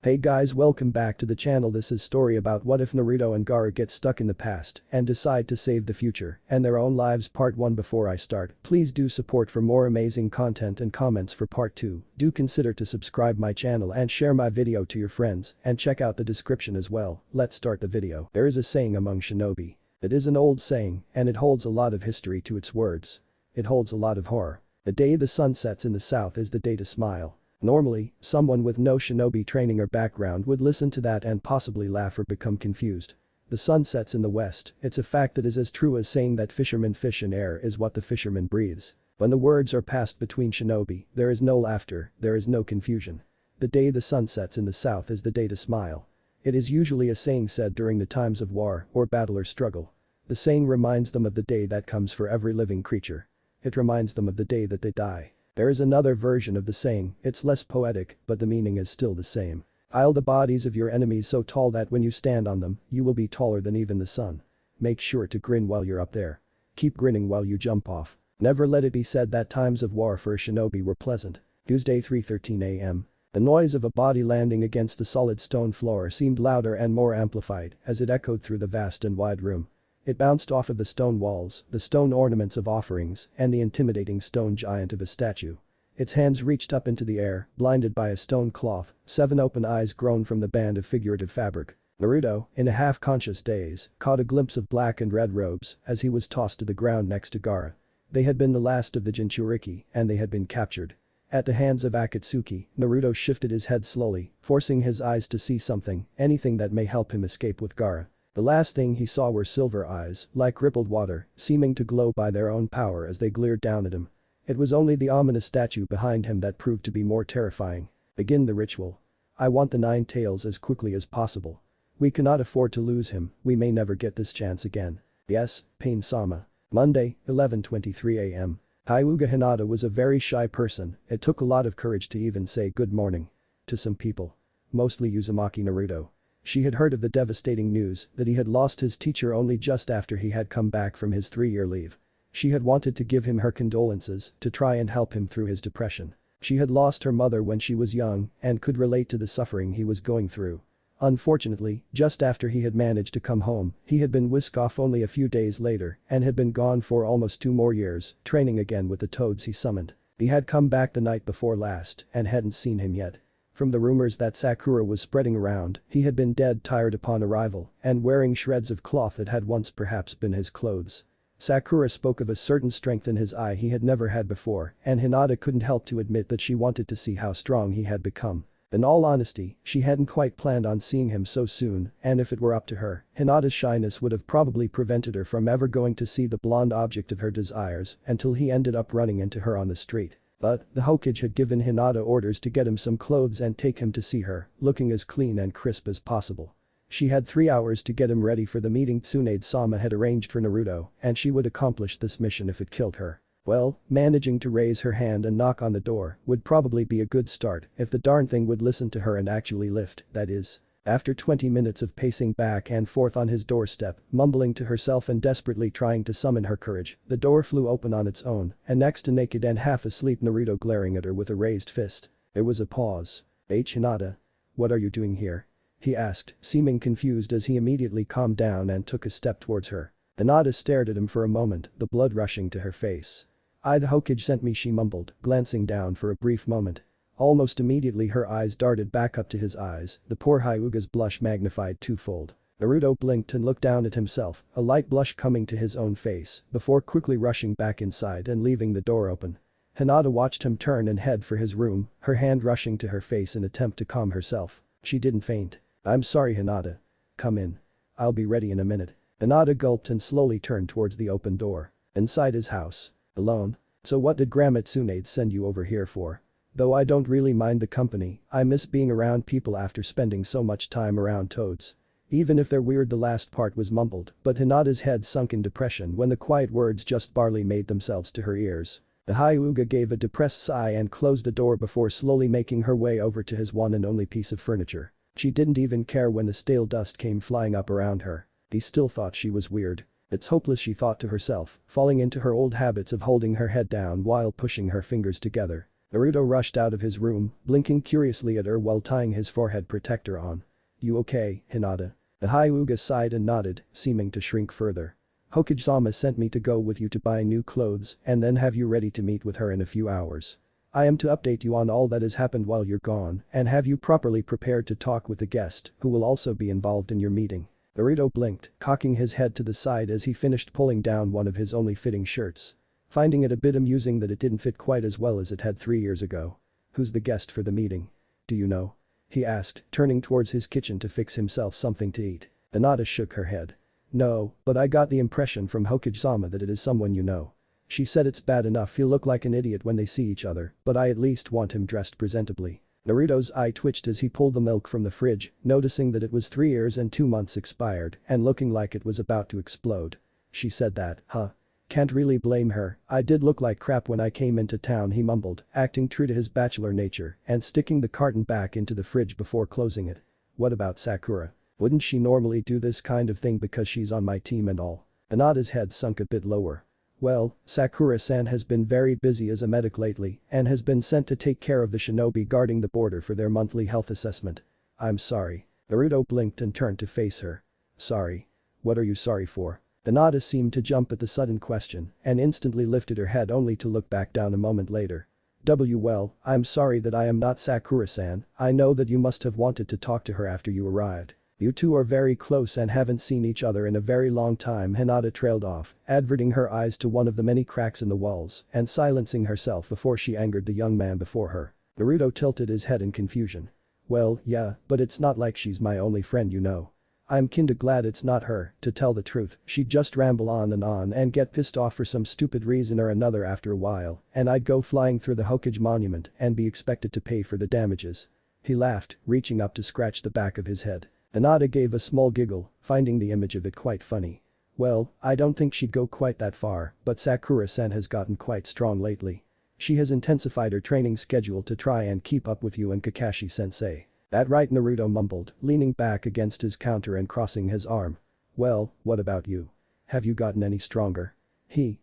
Hey guys, welcome back to the channel. This is story about what if Naruto and Gaara get stuck in the past and decide to save the future and their own lives. Part 1. Before I start, please do support for more amazing content and comments for part 2. Do consider to subscribe my channel and share my video to your friends and check out the description as well. Let's start the video. There is a saying among shinobi. It is an old saying and it holds a lot of history to its words. It holds a lot of horror. The day the sun sets in the south is the day to smile. Normally, someone with no shinobi training or background would listen to that and possibly laugh or become confused. The sun sets in the west, it's a fact that is as true as saying that fishermen fish in air is what the fisherman breathes. When the words are passed between shinobi, there is no laughter, there is no confusion. The day the sun sets in the south is the day to smile. It is usually a saying said during the times of war or battle or struggle. The saying reminds them of the day that comes for every living creature. It reminds them of the day that they die. There is another version of the saying, it's less poetic, but the meaning is still the same. Pile the bodies of your enemies so tall that when you stand on them, you will be taller than even the sun. Make sure to grin while you're up there. Keep grinning while you jump off. Never let it be said that times of war for a shinobi were pleasant. Tuesday 3:13 a.m. The noise of a body landing against the solid stone floor seemed louder and more amplified as it echoed through the vast and wide room. It bounced off of the stone walls, the stone ornaments of offerings, and the intimidating stone giant of a statue. Its hands reached up into the air, blinded by a stone cloth, 7 open eyes grown from the band of figurative fabric. Naruto, in a half-conscious daze, caught a glimpse of black and red robes as he was tossed to the ground next to Gaara. They had been the last of the Jinchuriki and they had been captured. At the hands of Akatsuki, Naruto shifted his head slowly, forcing his eyes to see something, anything that may help him escape with Gaara. The last thing he saw were silver eyes, like rippled water, seeming to glow by their own power as they glared down at him. It was only the ominous statue behind him that proved to be more terrifying. Begin the ritual. I want the 9 tails as quickly as possible. We cannot afford to lose him, we may never get this chance again. Yes, Pain-sama. Monday, 11:23 a.m. Hyuga Hinata was a very shy person, it took a lot of courage to even say good morning. To some people. Mostly Uzumaki Naruto. She had heard of the devastating news that he had lost his teacher only just after he had come back from his 3-year leave. She had wanted to give him her condolences to try and help him through his depression. She had lost her mother when she was young and could relate to the suffering he was going through. Unfortunately, just after he had managed to come home, he had been whisked off only a few days later and had been gone for almost 2 more years, training again with the toads he summoned. He had come back the night before last and hadn't seen him yet. From the rumors that Sakura was spreading around, he had been dead tired upon arrival and wearing shreds of cloth that had once perhaps been his clothes. Sakura spoke of a certain strength in his eye he had never had before and Hinata couldn't help to admit that she wanted to see how strong he had become. In all honesty, she hadn't quite planned on seeing him so soon and if it were up to her, Hinata's shyness would have probably prevented her from ever going to see the blonde object of her desires until he ended up running into her on the street. But, the Hokage had given Hinata orders to get him some clothes and take him to see her, looking as clean and crisp as possible. She had 3 hours to get him ready for the meeting Tsunade-sama had arranged for Naruto and she would accomplish this mission if it killed her. Well, managing to raise her hand and knock on the door would probably be a good start if the darn thing would listen to her and actually lift, that is. After 20 minutes of pacing back and forth on his doorstep, mumbling to herself and desperately trying to summon her courage, the door flew open on its own and next to naked and half asleep Naruto glaring at her with a raised fist. There was a pause. Hinata. What are you doing here? He asked, seeming confused as he immediately calmed down and took a step towards her. Hinata stared at him for a moment, the blood rushing to her face. The Hokage sent me, she mumbled, glancing down for a brief moment. Almost immediately her eyes darted back up to his eyes, the poor Hyuga's blush magnified 2-fold. Naruto blinked and looked down at himself, a light blush coming to his own face, before quickly rushing back inside and leaving the door open. Hinata watched him turn and head for his room, her hand rushing to her face in attempt to calm herself. She didn't faint. I'm sorry Hinata. Come in. I'll be ready in a minute. Hinata gulped and slowly turned towards the open door. Inside his house. Alone. So what did Grandma Tsunade send you over here for? Though I don't really mind the company, I miss being around people after spending so much time around toads. Even if they're weird, the last part was mumbled, but Hinata's head sunk in depression when the quiet words just barely made themselves to her ears. The Hyuga gave a depressed sigh and closed the door before slowly making her way over to his one and only piece of furniture. She didn't even care when the stale dust came flying up around her. He still thought she was weird. It's hopeless, she thought to herself, falling into her old habits of holding her head down while pushing her fingers together. Naruto rushed out of his room, blinking curiously at her while tying his forehead protector on. "You okay, Hinata?" The Hyuga sighed and nodded, seeming to shrink further. "Hokage-sama sent me to go with you to buy new clothes and then have you ready to meet with her in a few hours. I am to update you on all that has happened while you're gone and have you properly prepared to talk with the guest who will also be involved in your meeting." Naruto blinked, cocking his head to the side as he finished pulling down one of his only fitting shirts. Finding it a bit amusing that it didn't fit quite as well as it had 3 years ago. "Who's the guest for the meeting? Do you know?" he asked, turning towards his kitchen to fix himself something to eat. Hinata shook her head. "No, but I got the impression from Hokage-sama that it is someone you know. She said it's bad enough he'll look like an idiot when they see each other, but I at least want him dressed presentably." Naruto's eye twitched as he pulled the milk from the fridge, noticing that it was 3 years and 2 months expired and looking like it was about to explode. "She said that, huh? Can't really blame her, I did look like crap when I came into town," he mumbled, acting true to his bachelor nature and sticking the carton back into the fridge before closing it. "What about Sakura? Wouldn't she normally do this kind of thing because she's on my team and all?" Hinata's head sunk a bit lower. "Well, Sakura-san has been very busy as a medic lately and has been sent to take care of the shinobi guarding the border for their monthly health assessment." "I'm sorry." Naruto blinked and turned to face her. "Sorry? What are you sorry for?" Hinata seemed to jump at the sudden question and instantly lifted her head only to look back down a moment later. Well, I'm sorry that I am not Sakura-san. I know that you must have wanted to talk to her after you arrived. You two are very close and haven't seen each other in a very long time." Hinata trailed off, averting her eyes to one of the many cracks in the walls and silencing herself before she angered the young man before her. Naruto tilted his head in confusion. "Well, yeah, but it's not like she's my only friend, you know. I'm kinda glad it's not her, to tell the truth, she'd just ramble on and get pissed off for some stupid reason or another after a while, and I'd go flying through the Hokage monument and be expected to pay for the damages." He laughed, reaching up to scratch the back of his head. Hinata gave a small giggle, finding the image of it quite funny. "Well, I don't think she'd go quite that far, but Sakura-san has gotten quite strong lately. She has intensified her training schedule to try and keep up with you and Kakashi-sensei." "That right?" Naruto mumbled, leaning back against his counter and crossing his arm. "Well, what about you? Have you gotten any stronger?"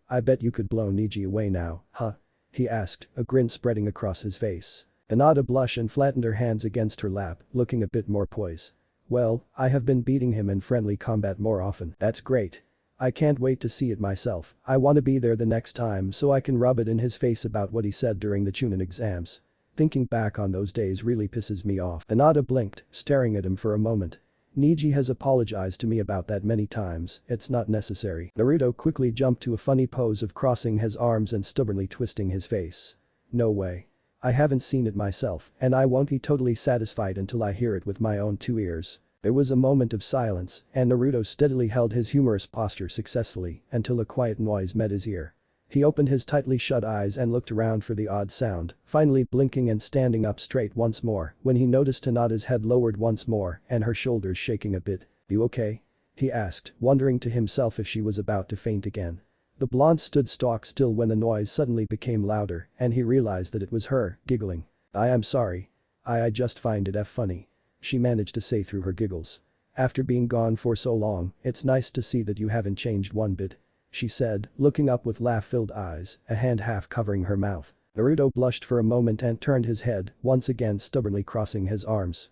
I bet you could blow Neji away now, huh?" he asked, a grin spreading across his face. Hinata blushed and flattened her hands against her lap, looking a bit more poised. "Well, I have been beating him in friendly combat more often." "That's great. I can't wait to see it myself. I want to be there the next time so I can rub it in his face about what he said during the Chunin exams. Thinking back on those days really pisses me off." Hinata blinked, staring at him for a moment. "Neji has apologized to me about that many times, it's not necessary." Naruto quickly jumped to a funny pose of crossing his arms and stubbornly twisting his face. "No way. I haven't seen it myself and I won't be totally satisfied until I hear it with my own 2 ears." There was a moment of silence and Naruto steadily held his humorous posture successfully until a quiet noise met his ear. He opened his tightly shut eyes and looked around for the odd sound, finally blinking and standing up straight once more when he noticed Hinata's head lowered once more and her shoulders shaking a bit. "You okay?" he asked, wondering to himself if she was about to faint again. The blonde stood stock still when the noise suddenly became louder and he realized that it was her, giggling. "I am sorry. I just find it funny," she managed to say through her giggles. "After being gone for so long, it's nice to see that you haven't changed one bit," she said, looking up with laugh-filled eyes, a hand half covering her mouth. Naruto blushed for a moment and turned his head, once again stubbornly crossing his arms.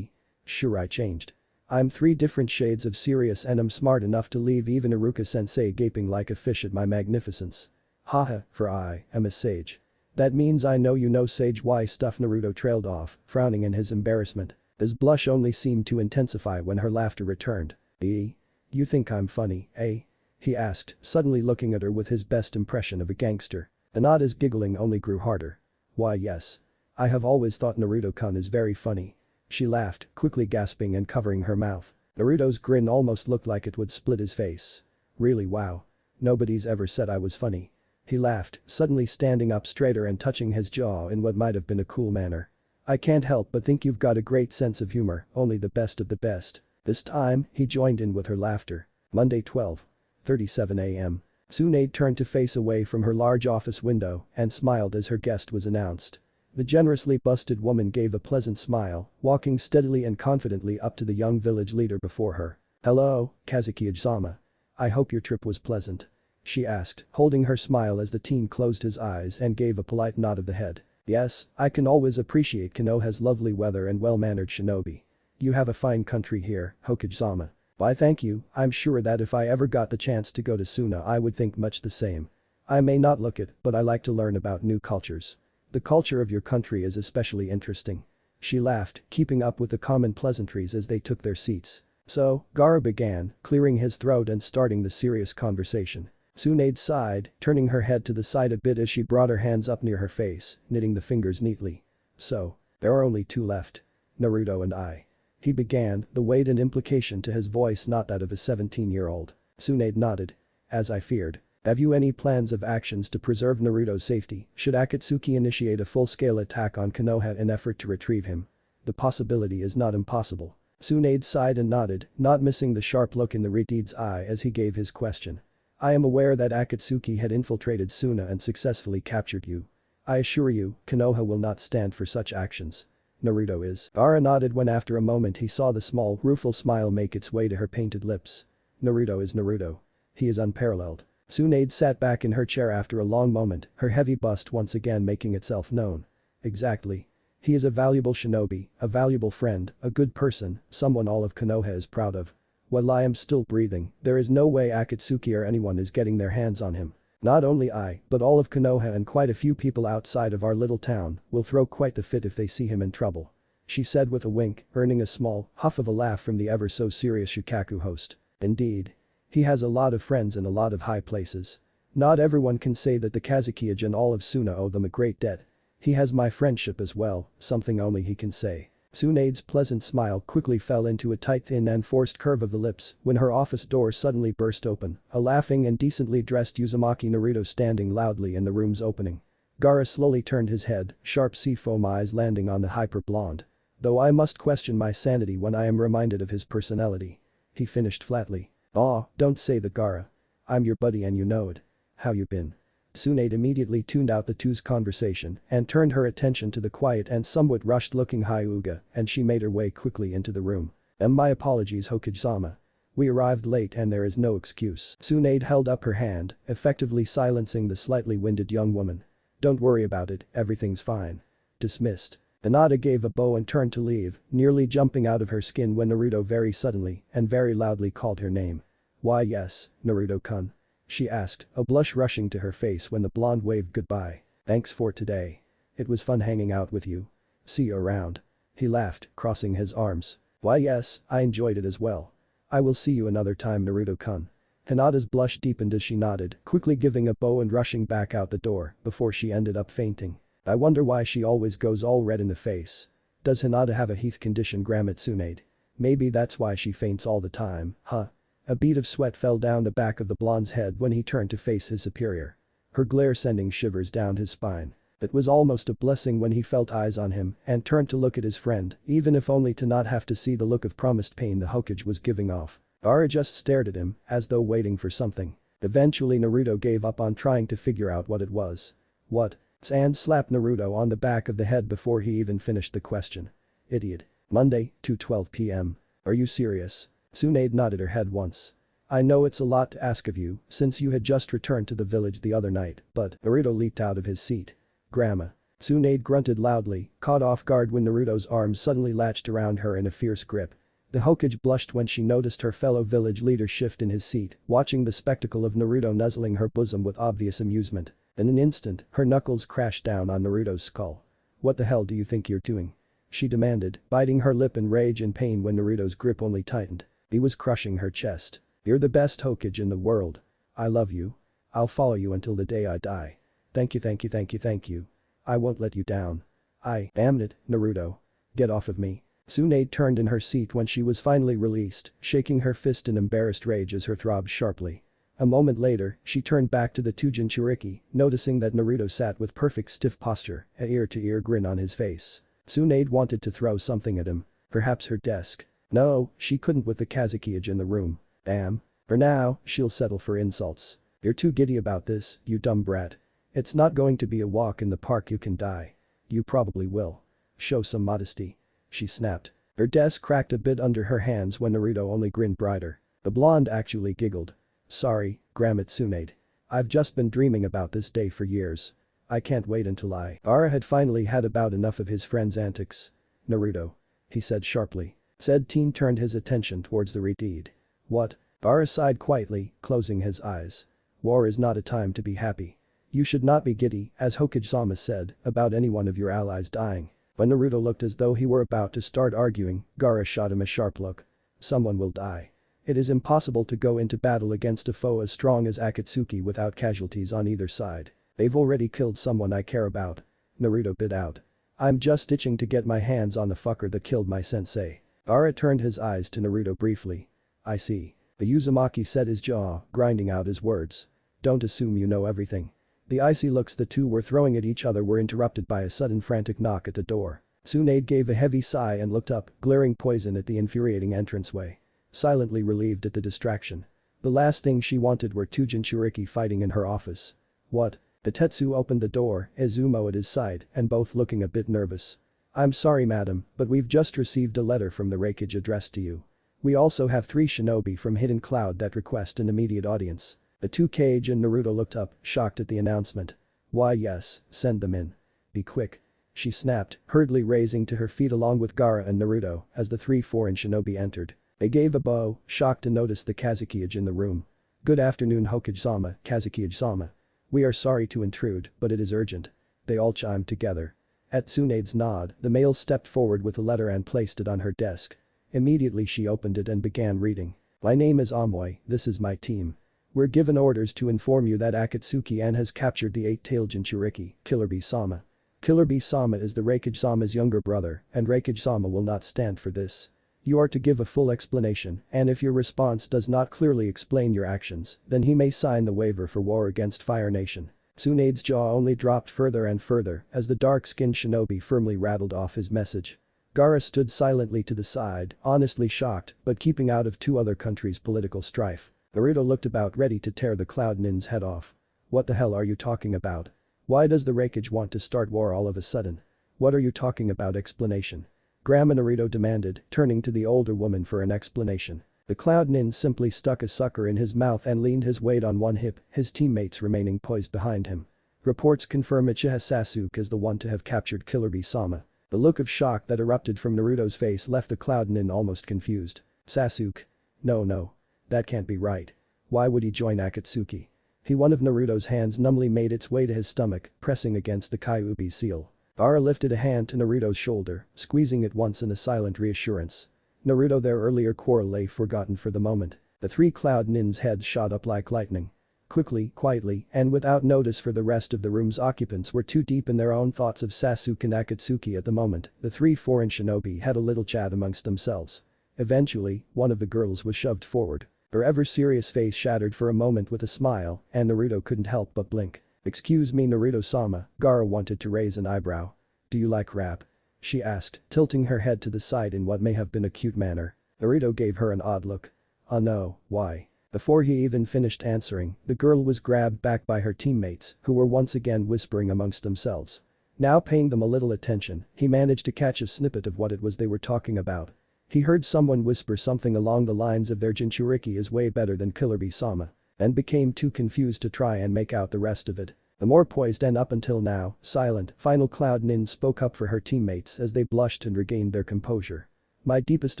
Sure I changed. I'm 3 different shades of serious and I'm smart enough to leave even Iruka-sensei gaping like a fish at my magnificence. Haha, for I am a sage. That means I know you know sage why stuff." Naruto trailed off, frowning in his embarrassment. His blush only seemed to intensify when her laughter returned. You think I'm funny, eh?" he asked, suddenly looking at her with his best impression of a gangster. Hinata's giggling only grew harder. "Why yes. I have always thought Naruto-kun is very funny." She laughed, quickly gasping and covering her mouth. Naruto's grin almost looked like it would split his face. "Really wow. Nobody's ever said I was funny." He laughed, suddenly standing up straighter and touching his jaw in what might have been a cool manner. "I can't help but think you've got a great sense of humor, only the best of the best." This time, he joined in with her laughter. Monday 12:37 a.m. Tsunade turned to face away from her large office window and smiled as her guest was announced. The generously busted woman gave a pleasant smile, walking steadily and confidently up to the young village leader before her. "Hello, Kazekage-sama. I hope your trip was pleasant," she asked, holding her smile as the teen closed his eyes and gave a polite nod of the head. Yes, I can always appreciate Konoha's lovely weather and well-mannered shinobi. You have a fine country here, Hokage-sama. Why thank you, I'm sure that if I ever got the chance to go to Suna I would think much the same. I may not look it, but I like to learn about new cultures. The culture of your country is especially interesting. She laughed, keeping up with the common pleasantries as they took their seats. So, Gaara began, clearing his throat and starting the serious conversation. Tsunade sighed, turning her head to the side a bit as she brought her hands up near her face, knitting the fingers neatly. So, there are only two left. Naruto and I. He began, the weight and implication to his voice not that of a 17-year-old. Tsunade nodded. As I feared. Have you any plans of actions to preserve Naruto's safety should Akatsuki initiate a full-scale attack on Konoha in effort to retrieve him? The possibility is not impossible. Tsunade sighed and nodded, not missing the sharp look in the Riteid's eye as he gave his question. I am aware that Akatsuki had infiltrated Suna and successfully captured you. I assure you, Konoha will not stand for such actions. Naruto is. Gaara nodded when after a moment he saw the small, rueful smile make its way to her painted lips. Naruto is Naruto. He is unparalleled. Tsunade sat back in her chair after a long moment, her heavy bust once again making itself known. Exactly. He is a valuable shinobi, a valuable friend, a good person, someone all of Konoha is proud of. While I am still breathing, there is no way Akatsuki or anyone is getting their hands on him. Not only I, but all of Konoha and quite a few people outside of our little town will throw quite the fit if they see him in trouble. She said with a wink, earning a small huff of a laugh from the ever so serious Shukaku host. Indeed. He has a lot of friends in a lot of high places. Not everyone can say that the Kazekage and all of Suna owe them a great debt. He has my friendship as well, something only he can say. Tsunade's pleasant smile quickly fell into a tight thin and forced curve of the lips when her office door suddenly burst open, a laughing and decently dressed Uzumaki Naruto standing loudly in the room's opening. Gaara slowly turned his head, sharp seafoam eyes landing on the hyper-blonde. Though I must question my sanity when I am reminded of his personality. He finished flatly. Aw, don't say that, Gaara. I'm your buddy and you know it. How you been? Tsunade immediately tuned out the two's conversation and turned her attention to the quiet and somewhat rushed-looking Hyuga and she made her way quickly into the room. My apologies, Hokage-sama. We arrived late and there is no excuse. Tsunade held up her hand, effectively silencing the slightly winded young woman. Don't worry about it, everything's fine. Dismissed. Hinata gave a bow and turned to leave, nearly jumping out of her skin when Naruto very suddenly and very loudly called her name. Why yes, Naruto-kun. She asked, a blush rushing to her face when the blonde waved goodbye. Thanks for today. It was fun hanging out with you. See you around. He laughed, crossing his arms. Why yes, I enjoyed it as well. I will see you another time, Naruto-kun. Hinata's blush deepened as she nodded, quickly giving a bow and rushing back out the door before she ended up fainting. I wonder why she always goes all red in the face. Does Hinata have a heath condition, Grandma Tsunade? Maybe that's why she faints all the time, huh? A bead of sweat fell down the back of the blonde's head when he turned to face his superior. Her glare sending shivers down his spine. It was almost a blessing when he felt eyes on him and turned to look at his friend, even if only to not have to see the look of promised pain the Hokage was giving off. Gaara just stared at him, as though waiting for something. Eventually Naruto gave up on trying to figure out what it was. What? And slapped Naruto on the back of the head before he even finished the question. Idiot. Monday, 2:12 p.m. Are you serious? Tsunade nodded her head once. I know it's a lot to ask of you, since you had just returned to the village the other night, but Naruto leaped out of his seat. Grandma. Tsunade grunted loudly, caught off guard when Naruto's arms suddenly latched around her in a fierce grip. The Hokage blushed when she noticed her fellow village leader shift in his seat, watching the spectacle of Naruto nuzzling her bosom with obvious amusement. In an instant, her knuckles crashed down on Naruto's skull. What the hell do you think you're doing? She demanded, biting her lip in rage and pain when Naruto's grip only tightened. He was crushing her chest. You're the best Hokage in the world. I love you. I'll follow you until the day I die. Thank you, thank you, thank you, thank you. I won't let you down. Damn it, Naruto. Get off of me. Tsunade turned in her seat when she was finally released, shaking her fist in embarrassed rage as her throbbed sharply. A moment later, she turned back to the two Jinchuriki, noticing that Naruto sat with perfect stiff posture, a ear-to-ear grin on his face. Tsunade wanted to throw something at him. Perhaps her desk. No, she couldn't with the Kazekage in the room. Damn. For now, she'll settle for insults. You're too giddy about this, you dumb brat. It's not going to be a walk in the park, you can die. You probably will. Show some modesty. She snapped. Her desk cracked a bit under her hands when Naruto only grinned brighter. The blonde actually giggled. Sorry, Grandma Tsunade. I've just been dreaming about this day for years. I can't wait until I. Gaara had finally had about enough of his friend's antics. Naruto. He said sharply. Said teen turned his attention towards the deed. What? Gaara sighed quietly, closing his eyes. War is not a time to be happy. You should not be giddy, as Hokage-sama said, about any one of your allies dying. When Naruto looked as though he were about to start arguing, Gaara shot him a sharp look. Someone will die. It is impossible to go into battle against a foe as strong as Akatsuki without casualties on either side. They've already killed someone I care about. Naruto bit out. I'm just itching to get my hands on the fucker that killed my sensei. Gaara turned his eyes to Naruto briefly. I see. The Uzumaki set his jaw, grinding out his words. Don't assume you know everything. The icy looks the two were throwing at each other were interrupted by a sudden frantic knock at the door. Tsunade gave a heavy sigh and looked up, glaring poison at the infuriating entranceway. Silently relieved at the distraction. The last thing she wanted were two Jinchuriki fighting in her office. What? Tetsu opened the door, Izumo at his side, and both looking a bit nervous. I'm sorry madam, but we've just received a letter from the Raikage addressed to you. We also have 3 shinobi from Hidden Cloud that request an immediate audience. The two Kage and Naruto looked up, shocked at the announcement. Why yes, send them in. Be quick. She snapped, hurriedly raising to her feet along with Gaara and Naruto as the 3 foreign shinobi entered. They gave a bow, shocked to notice the Kazekage in the room. Good afternoon Hokage-sama, Kazekage-sama. We are sorry to intrude, but it is urgent. They all chimed together. At Tsunade's nod, the male stepped forward with a letter and placed it on her desk. Immediately she opened it and began reading. My name is Amoy, this is my team. We're given orders to inform you that Akatsuki-an has captured the 8-tailed Jinchuriki, Killer Bee-sama. Killer Bee-sama is the Raikage-sama's younger brother, and Raikage-sama will not stand for this. You are to give a full explanation, and if your response does not clearly explain your actions, then he may sign the waiver for war against Fire Nation. Tsunade's jaw only dropped further and further as the dark-skinned shinobi firmly rattled off his message. Gaara stood silently to the side, honestly shocked, but keeping out of 2 other countries' political strife. Naruto looked about ready to tear the Cloud Nin's head off. What the hell are you talking about? Why does the Raikage want to start war all of a sudden? What are you talking about explanation? Grandma Naruto demanded, turning to the older woman for an explanation. The Cloud Nin simply stuck a sucker in his mouth and leaned his weight on one hip, his teammates remaining poised behind him. Reports confirm Uchiha Sasuke is the one to have captured Killer Bee-sama. The look of shock that erupted from Naruto's face left the Cloud Nin almost confused. Sasuke? No. That can't be right. Why would he join Akatsuki? One of Naruto's hands numbly made its way to his stomach, pressing against the Kyuubi seal. Gaara lifted a hand to Naruto's shoulder, squeezing it once in a silent reassurance. Naruto, their earlier quarrel lay forgotten for the moment. The 3 Cloud Nin's heads shot up like lightning. Quickly, quietly, and without notice for the rest of the room's occupants were too deep in their own thoughts of Sasuke and Akatsuki at the moment, the 3 foreign shinobi had a little chat amongst themselves. Eventually, one of the girls was shoved forward. Her ever-serious face shattered for a moment with a smile, and Naruto couldn't help but blink. Excuse me Naruto-sama, Gaara wanted to raise an eyebrow. Do you like rap? She asked, tilting her head to the side in what may have been a cute manner. Naruto gave her an odd look. No, why? Before he even finished answering, the girl was grabbed back by her teammates, who were once again whispering amongst themselves. Now paying them a little attention, he managed to catch a snippet of what it was they were talking about. He heard someone whisper something along the lines of their Jinchuriki is way better than Killer Bee-sama, and became too confused to try and make out the rest of it. The more poised and up until now, silent, final Cloud Nin spoke up for her teammates as they blushed and regained their composure. My deepest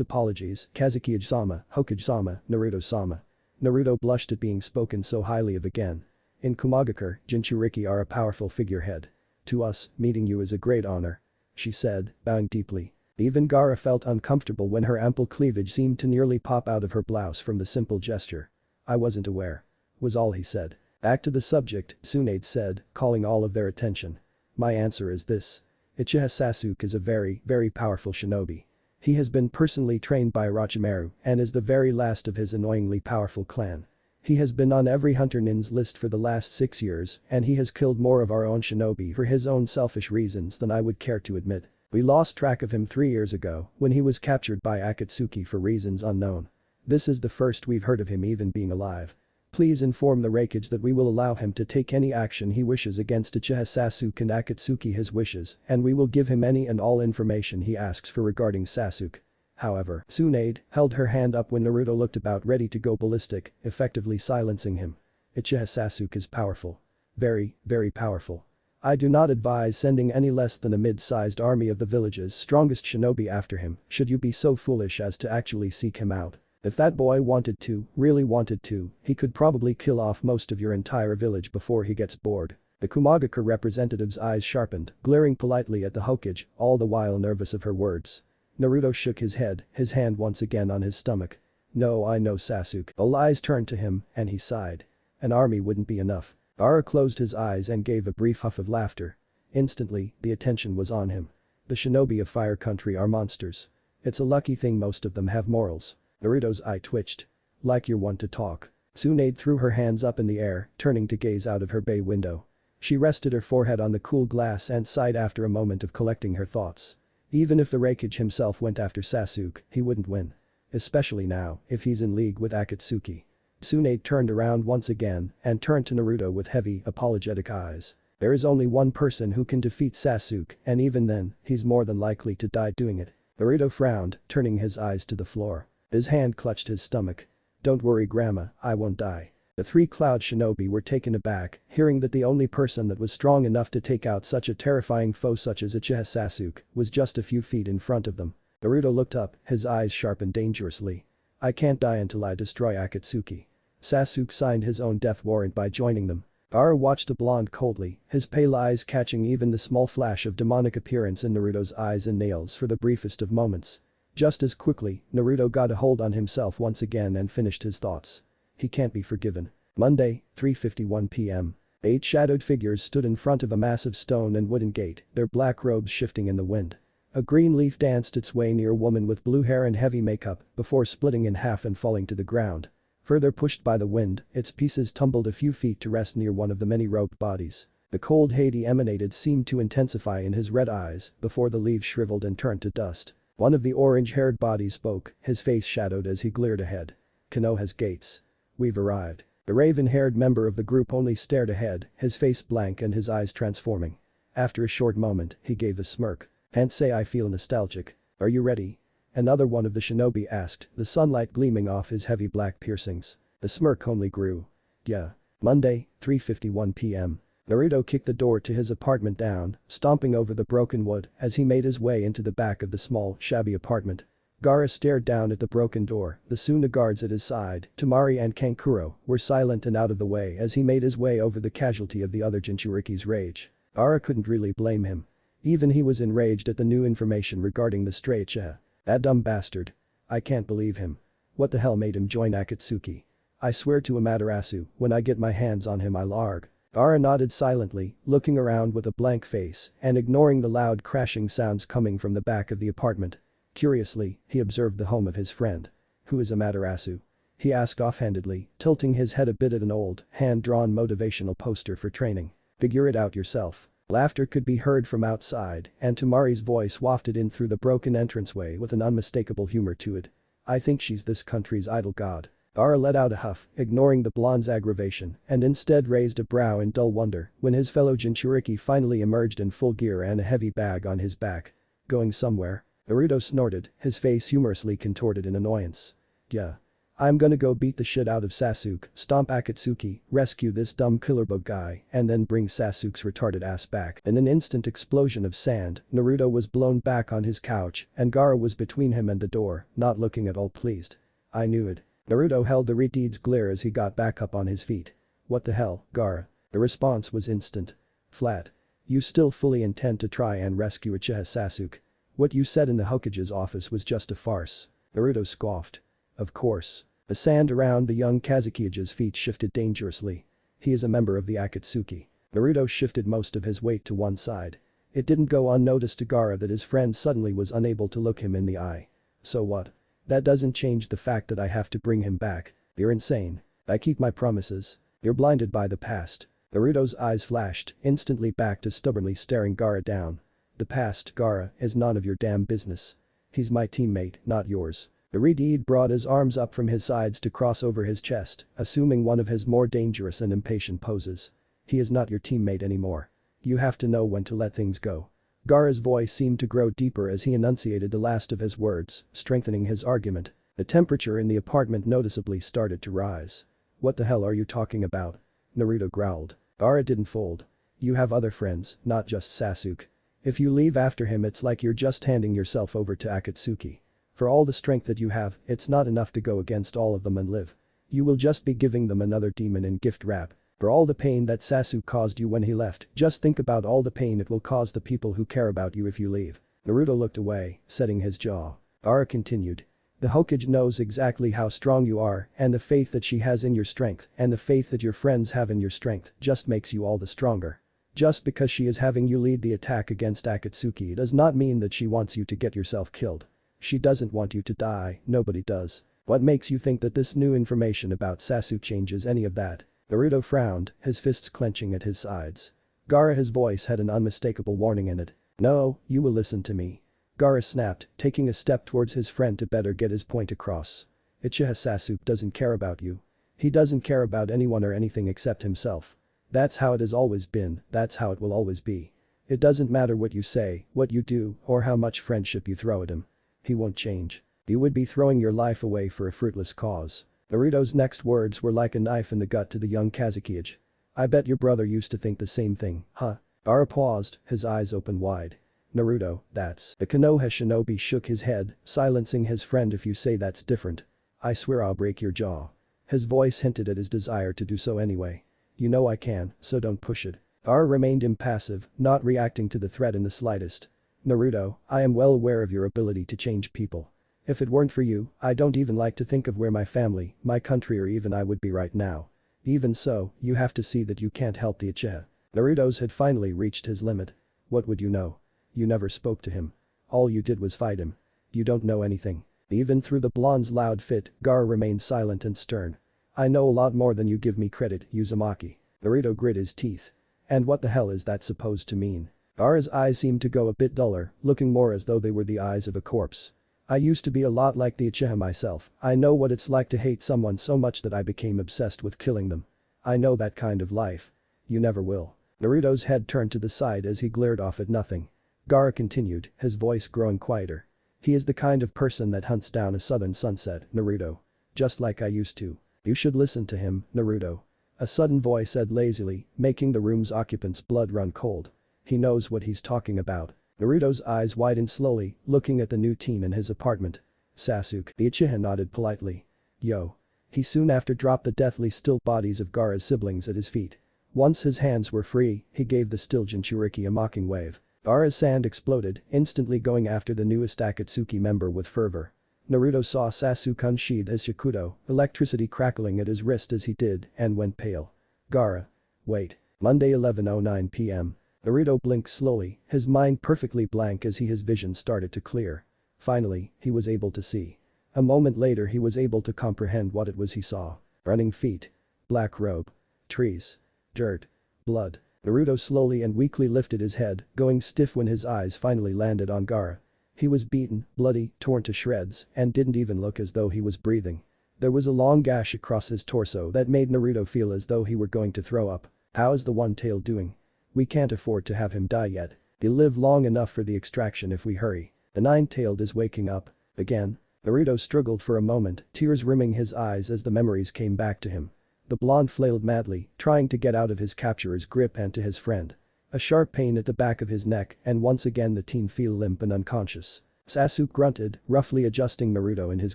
apologies, Kazekage-sama, Hokage-sama, Naruto-sama. Naruto blushed at being spoken so highly of again. In Komagakure, Jinchuriki are a powerful figurehead. To us, meeting you is a great honor. She said, bowing deeply. Even Gaara felt uncomfortable when her ample cleavage seemed to nearly pop out of her blouse from the simple gesture. I wasn't aware. Was all he said. Back to the subject, Tsunade said, calling all of their attention. My answer is this. Uchiha Sasuke is a very, very powerful shinobi. He has been personally trained by Orochimaru and is the very last of his annoyingly powerful clan. He has been on every Hunter Nin's list for the last 6 years and he has killed more of our own shinobi for his own selfish reasons than I would care to admit. We lost track of him 3 years ago when he was captured by Akatsuki for reasons unknown. This is the first we've heard of him even being alive. Please inform the Raikage that we will allow him to take any action he wishes against Uchiha Sasuke and Akatsuki his wishes, and we will give him any and all information he asks for regarding Sasuke. However, Tsunade held her hand up when Naruto looked about ready to go ballistic, effectively silencing him. Uchiha Sasuke is powerful. Very, very powerful. I do not advise sending any less than a mid-sized army of the village's strongest shinobi after him, should you be so foolish as to actually seek him out. If that boy wanted to, really wanted to, he could probably kill off most of your entire village before he gets bored. The Kumagakure representative's eyes sharpened, glaring politely at the Hokage, all the while nervous of her words. Naruto shook his head, his hand once again on his stomach. No, I know Sasuke. All eyes turned to him, and he sighed. An army wouldn't be enough. Gaara closed his eyes and gave a brief huff of laughter. Instantly, the attention was on him. The shinobi of Fire Country are monsters. It's a lucky thing most of them have morals. Naruto's eye twitched. Like you're one to talk. Tsunade threw her hands up in the air, turning to gaze out of her bay window. She rested her forehead on the cool glass and sighed after a moment of collecting her thoughts. Even if the Raikage himself went after Sasuke, he wouldn't win. Especially now, if he's in league with Akatsuki. Tsunade turned around once again and turned to Naruto with heavy, apologetic eyes. There is only one person who can defeat Sasuke, and even then, he's more than likely to die doing it. Naruto frowned, turning his eyes to the floor. His hand clutched his stomach. Don't worry grandma, I won't die. The three Cloud Shinobi were taken aback, hearing that the only person that was strong enough to take out such a terrifying foe such as Uchiha Sasuke was just a few feet in front of them. Naruto looked up, his eyes sharpened dangerously. I can't die until I destroy Akatsuki. Sasuke signed his own death warrant by joining them. Gaara watched the blonde coldly, his pale eyes catching even the small flash of demonic appearance in Naruto's eyes and nails for the briefest of moments. Just as quickly, Naruto got a hold on himself once again and finished his thoughts. He can't be forgiven. Monday, 3:51 p.m. 8 shadowed figures stood in front of a massive stone and wooden gate, their black robes shifting in the wind. A green leaf danced its way near a woman with blue hair and heavy makeup before splitting in half and falling to the ground. Further pushed by the wind, its pieces tumbled a few feet to rest near one of the many robed bodies. The cold hate he emanated seemed to intensify in his red eyes before the leaves shriveled and turned to dust. One of the orange-haired bodies spoke, his face shadowed as he glared ahead. Konoha's gates. We've arrived. The raven-haired member of the group only stared ahead, his face blank and his eyes transforming. After a short moment, he gave a smirk. Can't say I feel nostalgic. Are you ready? Another one of the shinobi asked, the sunlight gleaming off his heavy black piercings. The smirk only grew. Yeah. Monday, 3:51 p.m. Naruto kicked the door to his apartment down, stomping over the broken wood as he made his way into the back of the small, shabby apartment. Gaara stared down at the broken door, the Suna guards at his side, Temari and Kankuro, were silent and out of the way as he made his way over the casualty of the other Jinchuriki's rage. Gaara couldn't really blame him. Even he was enraged at the new information regarding the stray Uchiha. That dumb bastard. I can't believe him. What the hell made him join Akatsuki? I swear to Amaterasu, when I get my hands on him I'll arg. Gaara nodded silently, looking around with a blank face and ignoring the loud crashing sounds coming from the back of the apartment. Curiously, he observed the home of his friend. Who is Amaterasu? He asked offhandedly, tilting his head a bit at an old, hand-drawn motivational poster for training. Figure it out yourself. Laughter could be heard from outside, and Temari's voice wafted in through the broken entranceway with an unmistakable humor to it. I think she's this country's idol god. Gaara let out a huff, ignoring the blonde's aggravation, and instead raised a brow in dull wonder when his fellow Jinchuriki finally emerged in full gear and a heavy bag on his back. Going somewhere? Naruto snorted, his face humorously contorted in annoyance. Yeah. I'm gonna go beat the shit out of Sasuke, stomp Akatsuki, rescue this dumb killerbug guy, and then bring Sasuke's retarded ass back. In an instant explosion of sand, Naruto was blown back on his couch, and Gaara was between him and the door, not looking at all pleased. I knew it. Naruto held the Redeed's glare as he got back up on his feet. What the hell, Gaara? The response was instant. Flat. You still fully intend to try and rescue Uchiha Sasuke? What you said in the Hokage's office was just a farce. Naruto scoffed. Of course. The sand around the young Kazekage's feet shifted dangerously. He is a member of the Akatsuki. Naruto shifted most of his weight to one side. It didn't go unnoticed to Gaara that his friend suddenly was unable to look him in the eye. So what? That doesn't change the fact that I have to bring him back. You're insane. I keep my promises. You're blinded by the past. Naruto's eyes flashed, instantly back to stubbornly staring Gaara down. The past, Gaara, is none of your damn business. He's my teammate, not yours. The Redeed brought his arms up from his sides to cross over his chest, assuming one of his more dangerous and impatient poses. He is not your teammate anymore. You have to know when to let things go. Gaara's voice seemed to grow deeper as he enunciated the last of his words, strengthening his argument. The temperature in the apartment noticeably started to rise. What the hell are you talking about? Naruto growled. Gaara didn't fold. You have other friends, not just Sasuke. If you leave after him it's like you're just handing yourself over to Akatsuki. For all the strength that you have, it's not enough to go against all of them and live. You will just be giving them another demon in gift wrap. For all the pain that Sasuke caused you when he left, just think about all the pain it will cause the people who care about you if you leave. Naruto looked away, setting his jaw. Gaara continued. The Hokage knows exactly how strong you are and the faith that she has in your strength and the faith that your friends have in your strength just makes you all the stronger. Just because she is having you lead the attack against Akatsuki does not mean that she wants you to get yourself killed. She doesn't want you to die, nobody does. What makes you think that this new information about Sasuke changes any of that? Naruto frowned, his fists clenching at his sides. Gaara, his voice had an unmistakable warning in it. No, you will listen to me. Gaara snapped, taking a step towards his friend to better get his point across. Uchiha Sasuke doesn't care about you. He doesn't care about anyone or anything except himself. That's how it has always been, that's how it will always be. It doesn't matter what you say, what you do, or how much friendship you throw at him. He won't change. You would be throwing your life away for a fruitless cause. Naruto's next words were like a knife in the gut to the young Kazekage. I bet your brother used to think the same thing, huh? Gaara paused, his eyes open wide. Naruto, that's… The Konoha shinobi shook his head, silencing his friend. If you say that's different, I swear I'll break your jaw. His voice hinted at his desire to do so anyway. You know I can, so don't push it. Gaara remained impassive, not reacting to the threat in the slightest. Naruto, I am well aware of your ability to change people. If it weren't for you, I don't even like to think of where my family, my country or even I would be right now. Even so, you have to see that you can't help the Uchiha. Naruto's had finally reached his limit. What would you know? You never spoke to him. All you did was fight him. You don't know anything. Even through the blonde's loud fit, Gaara remained silent and stern. I know a lot more than you give me credit, Uzumaki. Naruto grit his teeth. And what the hell is that supposed to mean? Gaara's eyes seemed to go a bit duller, looking more as though they were the eyes of a corpse. I used to be a lot like the Uchiha myself. I know what it's like to hate someone so much that I became obsessed with killing them. I know that kind of life. You never will. Naruto's head turned to the side as he glared off at nothing. Gaara continued, his voice growing quieter. He is the kind of person that hunts down a southern sunset, Naruto. Just like I used to. You should listen to him, Naruto. A sudden voice said lazily, making the room's occupants' blood run cold. He knows what he's talking about. Naruto's eyes widened slowly, looking at the new teen in his apartment. Sasuke. The Uchiha nodded politely. Yo. He soon after dropped the deathly still bodies of Gaara's siblings at his feet. Once his hands were free, he gave the still Jinchuriki a mocking wave. Gaara's hand exploded, instantly going after the newest Akatsuki member with fervor. Naruto saw Sasuke unsheath his shakudo, electricity crackling at his wrist as he did, and went pale. Gaara. Wait. Monday 11:09 p.m. Naruto blinked slowly, his mind perfectly blank as his vision started to clear. Finally, he was able to see. A moment later he was able to comprehend what it was he saw. Running feet. Black robe. Trees. Dirt. Blood. Naruto slowly and weakly lifted his head, going stiff when his eyes finally landed on Gaara. He was beaten, bloody, torn to shreds, and didn't even look as though he was breathing. There was a long gash across his torso that made Naruto feel as though he were going to throw up. How is the one-tailed doing? We can't afford to have him die yet. He'll live long enough for the extraction if we hurry. The nine-tailed is waking up. Again. Naruto struggled for a moment, tears rimming his eyes as the memories came back to him. The blonde flailed madly, trying to get out of his capturer's grip and to his friend. A sharp pain at the back of his neck and once again the teen fell limp and unconscious. Sasuke grunted, roughly adjusting Naruto in his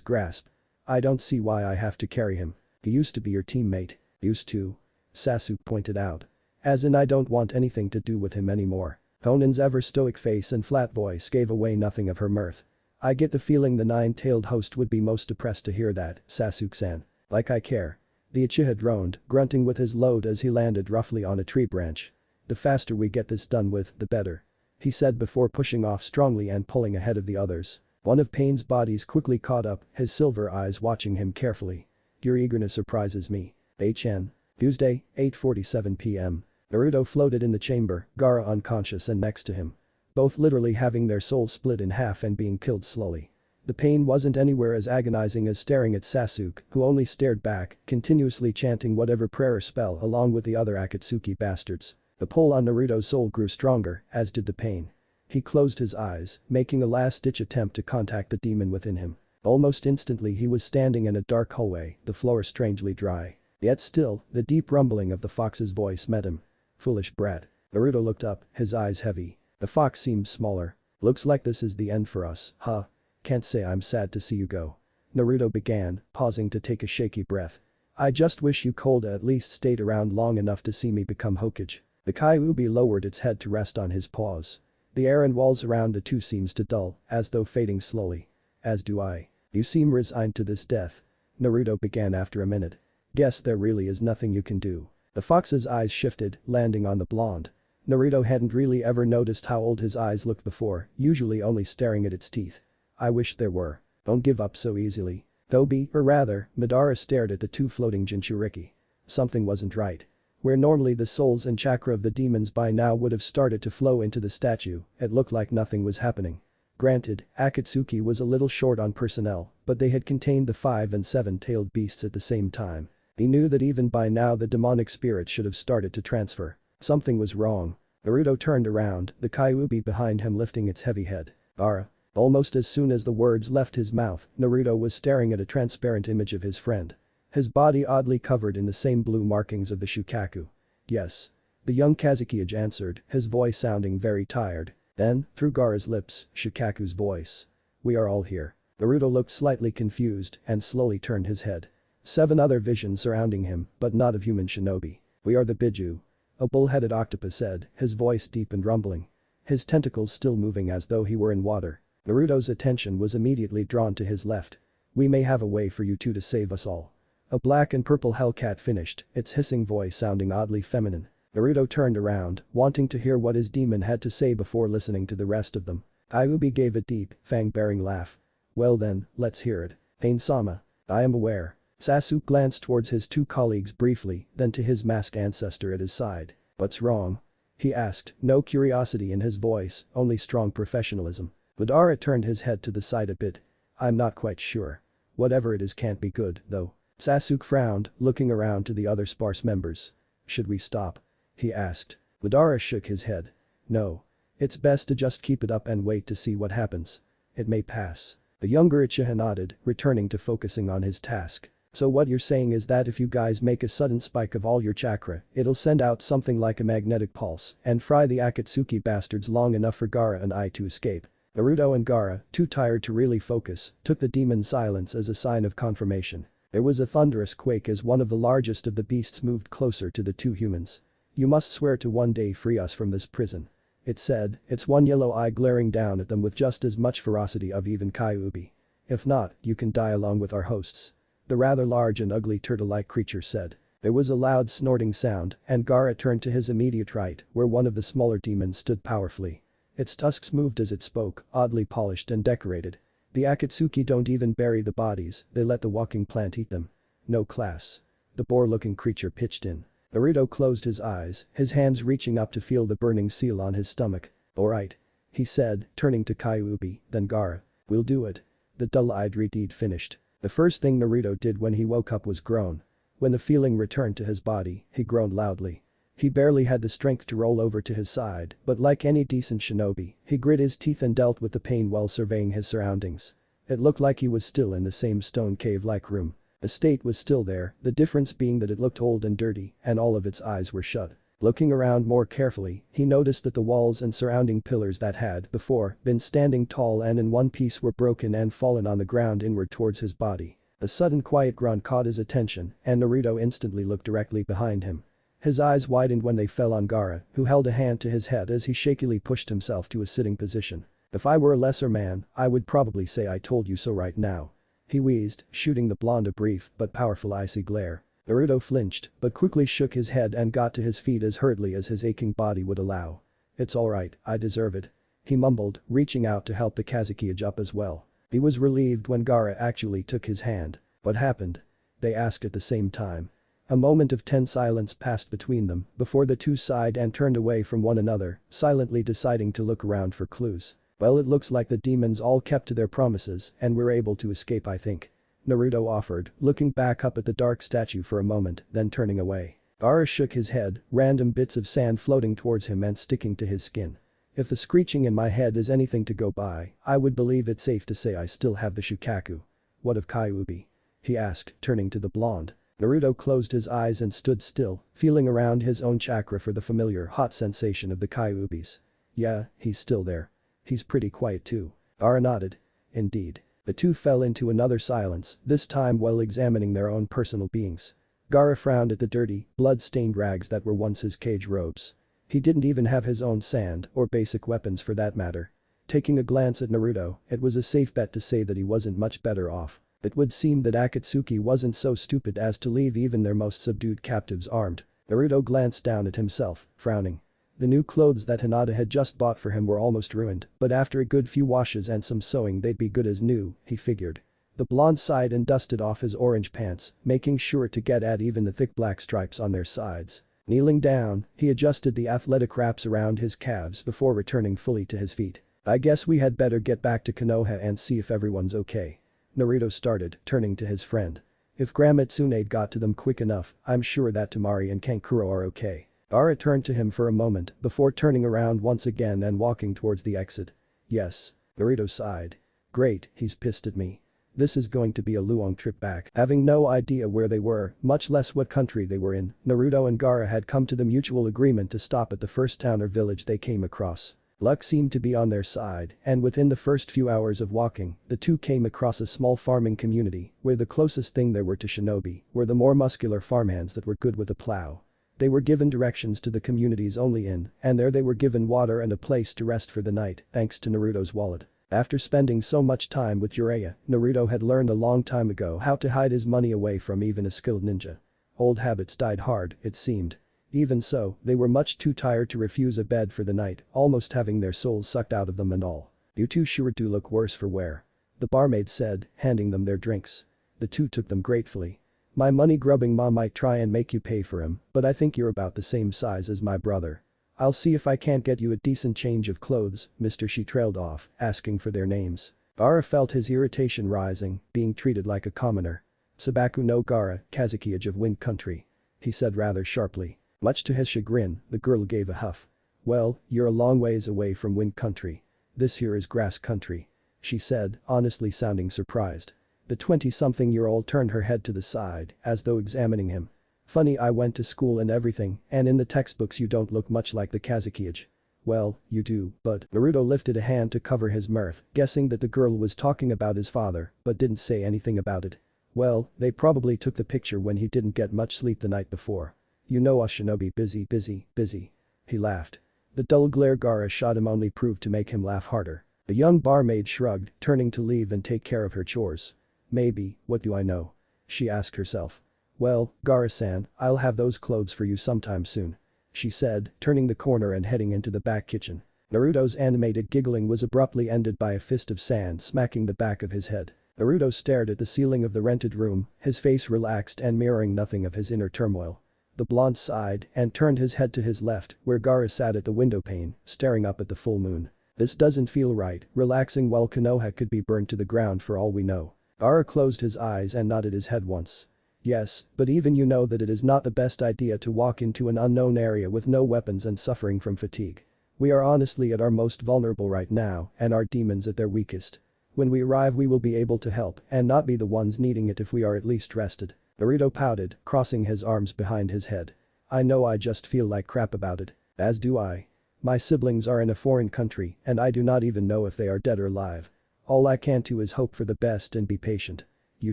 grasp. I don't see why I have to carry him. He used to be your teammate. Used to. Sasuke pointed out. As in I don't want anything to do with him anymore. Honen's ever-stoic face and flat voice gave away nothing of her mirth. I get the feeling the nine-tailed host would be most depressed to hear that, Sasuke-san. Like I care. The Uchiha droned, grunting with his load as he landed roughly on a tree branch. The faster we get this done with, the better. He said before pushing off strongly and pulling ahead of the others. One of Pain's bodies quickly caught up, his silver eyes watching him carefully. Your eagerness surprises me. HN. Tuesday, 8:47 p.m. Naruto floated in the chamber, Gaara unconscious and next to him. Both literally having their souls split in half and being killed slowly. The pain wasn't anywhere as agonizing as staring at Sasuke, who only stared back, continuously chanting whatever prayer or spell along with the other Akatsuki bastards. The pull on Naruto's soul grew stronger, as did the pain. He closed his eyes, making a last-ditch attempt to contact the demon within him. Almost instantly he was standing in a dark hallway, the floor strangely dry. Yet still, the deep rumbling of the fox's voice met him. Foolish brat. Naruto looked up, his eyes heavy. The fox seemed smaller. Looks like this is the end for us, huh? Can't say I'm sad to see you go. Naruto began, pausing to take a shaky breath. I just wish you could at least stayed around long enough to see me become Hokage. The Kyuubi lowered its head to rest on his paws. The air and walls around the two seems to dull, as though fading slowly. As do I. You seem resigned to this death. Naruto began after a minute. Guess there really is nothing you can do. The fox's eyes shifted, landing on the blonde. Naruto hadn't really ever noticed how old his eyes looked before, usually only staring at its teeth. I wish there were. Don't give up so easily. Madara stared at the two floating Jinchuriki. Something wasn't right. Where normally the souls and chakra of the demons by now would have started to flow into the statue, it looked like nothing was happening. Granted, Akatsuki was a little short on personnel, but they had contained the 5 and 7-tailed beasts at the same time. He knew that even by now the demonic spirits should have started to transfer. Something was wrong. Naruto turned around, the Kyuubi behind him lifting its heavy head. Gaara. Almost as soon as the words left his mouth, Naruto was staring at a transparent image of his friend. His body oddly covered in the same blue markings of the Shukaku. Yes. The young Kazekage answered, his voice sounding very tired. Then, through Gaara's lips, Shukaku's voice. We are all here. Naruto looked slightly confused and slowly turned his head. 7 other visions surrounding him, but not of human shinobi. We are the Biju. A bull-headed octopus said, his voice deep and rumbling. His tentacles still moving as though he were in water. Naruto's attention was immediately drawn to his left. We may have a way for you two to save us all. A black and purple hellcat finished, its hissing voice sounding oddly feminine. Naruto turned around, wanting to hear what his demon had to say before listening to the rest of them. Kyuubi gave a deep, fang-bearing laugh. Well then, let's hear it. Pain-sama. I am aware. Sasuke glanced towards his two colleagues briefly, then to his masked ancestor at his side. What's wrong? He asked, no curiosity in his voice, only strong professionalism. Madara turned his head to the side a bit. I'm not quite sure. Whatever it is can't be good, though. Sasuke frowned, looking around to the other sparse members. Should we stop? He asked. Madara shook his head. No. It's best to just keep it up and wait to see what happens. It may pass. The younger Uchiha nodded, returning to focusing on his task. So what you're saying is that if you guys make a sudden spike of all your chakra, it'll send out something like a magnetic pulse and fry the Akatsuki bastards long enough for Gaara and I to escape. Naruto and Gaara, too tired to really focus, took the demon's silence as a sign of confirmation. There was a thunderous quake as one of the largest of the beasts moved closer to the two humans. You must swear to one day free us from this prison. It said, its one yellow eye glaring down at them with just as much ferocity of even Kyuubi. If not, you can die along with our hosts. The rather large and ugly turtle-like creature said. There was a loud snorting sound, and Gaara turned to his immediate right, where one of the smaller demons stood powerfully. Its tusks moved as it spoke, oddly polished and decorated. The Akatsuki don't even bury the bodies, they let the walking plant eat them. No class. The boar-looking creature pitched in. Naruto closed his eyes, his hands reaching up to feel the burning seal on his stomach. Alright. He said, turning to Kyuubi, then Gaara. We'll do it. The dull-eyed redeed finished. The first thing Naruto did when he woke up was groan. When the feeling returned to his body, he groaned loudly. He barely had the strength to roll over to his side, but like any decent shinobi, he grit his teeth and dealt with the pain while surveying his surroundings. It looked like he was still in the same stone cave-like room. The state was still there, the difference being that it looked old and dirty, and all of its eyes were shut. Looking around more carefully, he noticed that the walls and surrounding pillars that had, before, been standing tall and in one piece were broken and fallen on the ground inward towards his body. A sudden quiet grunt caught his attention, and Naruto instantly looked directly behind him. His eyes widened when they fell on Gaara, who held a hand to his head as he shakily pushed himself to a sitting position. If I were a lesser man, I would probably say I told you so right now. He wheezed, shooting the blonde a brief but powerful icy glare. Naruto flinched, but quickly shook his head and got to his feet as hurriedly as his aching body would allow. It's alright, I deserve it. He mumbled, reaching out to help the Kazekage up as well. He was relieved when Gaara actually took his hand. What happened? They asked at the same time. A moment of tense silence passed between them before the two sighed and turned away from one another, silently deciding to look around for clues. Well, it looks like the demons all kept to their promises and we're able to escape, I think. Naruto offered, looking back up at the dark statue for a moment, then turning away. Gaara shook his head, random bits of sand floating towards him and sticking to his skin. If the screeching in my head is anything to go by, I would believe it safe to say I still have the Shukaku. What of Kyuubi? He asked, turning to the blonde. Naruto closed his eyes and stood still, feeling around his own chakra for the familiar hot sensation of the Kyubis. Yeah, he's still there. He's pretty quiet too. Gaara nodded. Indeed. The two fell into another silence, this time while examining their own personal beings. Gaara frowned at the dirty, blood-stained rags that were once his cage robes. He didn't even have his own sand, or basic weapons for that matter. Taking a glance at Naruto, it was a safe bet to say that he wasn't much better off. It would seem that Akatsuki wasn't so stupid as to leave even their most subdued captives armed. Naruto glanced down at himself, frowning. The new clothes that Hinata had just bought for him were almost ruined, but after a good few washes and some sewing they'd be good as new, he figured. The blonde sighed and dusted off his orange pants, making sure to get at even the thick black stripes on their sides. Kneeling down, he adjusted the athletic wraps around his calves before returning fully to his feet. I guess we had better get back to Konoha and see if everyone's okay. Naruto started, turning to his friend. If Grandma Tsunade got to them quick enough, I'm sure that Temari and Kankuro are okay. Gaara turned to him for a moment before turning around once again and walking towards the exit. Yes. Naruto sighed. Great, he's pissed at me. This is going to be a long trip back. Having no idea where they were, much less what country they were in, Naruto and Gaara had come to the mutual agreement to stop at the first town or village they came across. Luck seemed to be on their side, and within the first few hours of walking, the two came across a small farming community where the closest thing they were to shinobi were the more muscular farmhands that were good with a plow. They were given directions to the community's only inn, and there they were given water and a place to rest for the night, thanks to Naruto's wallet. After spending so much time with Jiraiya, Naruto had learned a long time ago how to hide his money away from even a skilled ninja. Old habits died hard, it seemed. Even so, they were much too tired to refuse a bed for the night, almost having their souls sucked out of them and all. You two sure do look worse for wear. The barmaid said, handing them their drinks. The two took them gratefully. My money-grubbing mom might try and make you pay for him, but I think you're about the same size as my brother. I'll see if I can't get you a decent change of clothes, mister. She trailed off, asking for their names. Gaara felt his irritation rising, being treated like a commoner. Sabaku no Gaara, Kazekage of Wind Country. He said rather sharply. Much to his chagrin, the girl gave a huff. Well, you're a long ways away from Wind Country. This here is Grass Country. She said, honestly sounding surprised. The 20-something-year-old turned her head to the side, as though examining him. Funny, I went to school and everything, and in the textbooks you don't look much like the Kazekage. Well, you do, but Naruto lifted a hand to cover his mirth, guessing that the girl was talking about his father, but didn't say anything about it. Well, they probably took the picture when he didn't get much sleep the night before. You know us shinobi busy. He laughed. The dull glare Gaara shot him only proved to make him laugh harder. The young barmaid shrugged, turning to leave and take care of her chores. Maybe, what do I know? She asked herself. Well, Gaara-san, I'll have those clothes for you sometime soon. She said, turning the corner and heading into the back kitchen. Naruto's animated giggling was abruptly ended by a fist of sand smacking the back of his head. Naruto stared at the ceiling of the rented room, his face relaxed and mirroring nothing of his inner turmoil. The blonde sighed and turned his head to his left, where Gaara sat at the windowpane, staring up at the full moon. This doesn't feel right, relaxing while Konoha could be burned to the ground for all we know. Gaara closed his eyes and nodded his head once. Yes, but even you know that it is not the best idea to walk into an unknown area with no weapons and suffering from fatigue. We are honestly at our most vulnerable right now, and our demons at their weakest. When we arrive we will be able to help and not be the ones needing it if we are at least rested. Naruto pouted, crossing his arms behind his head. I know I just feel like crap about it. As do I. My siblings are in a foreign country and I do not even know if they are dead or alive. All I can do is hope for the best and be patient. You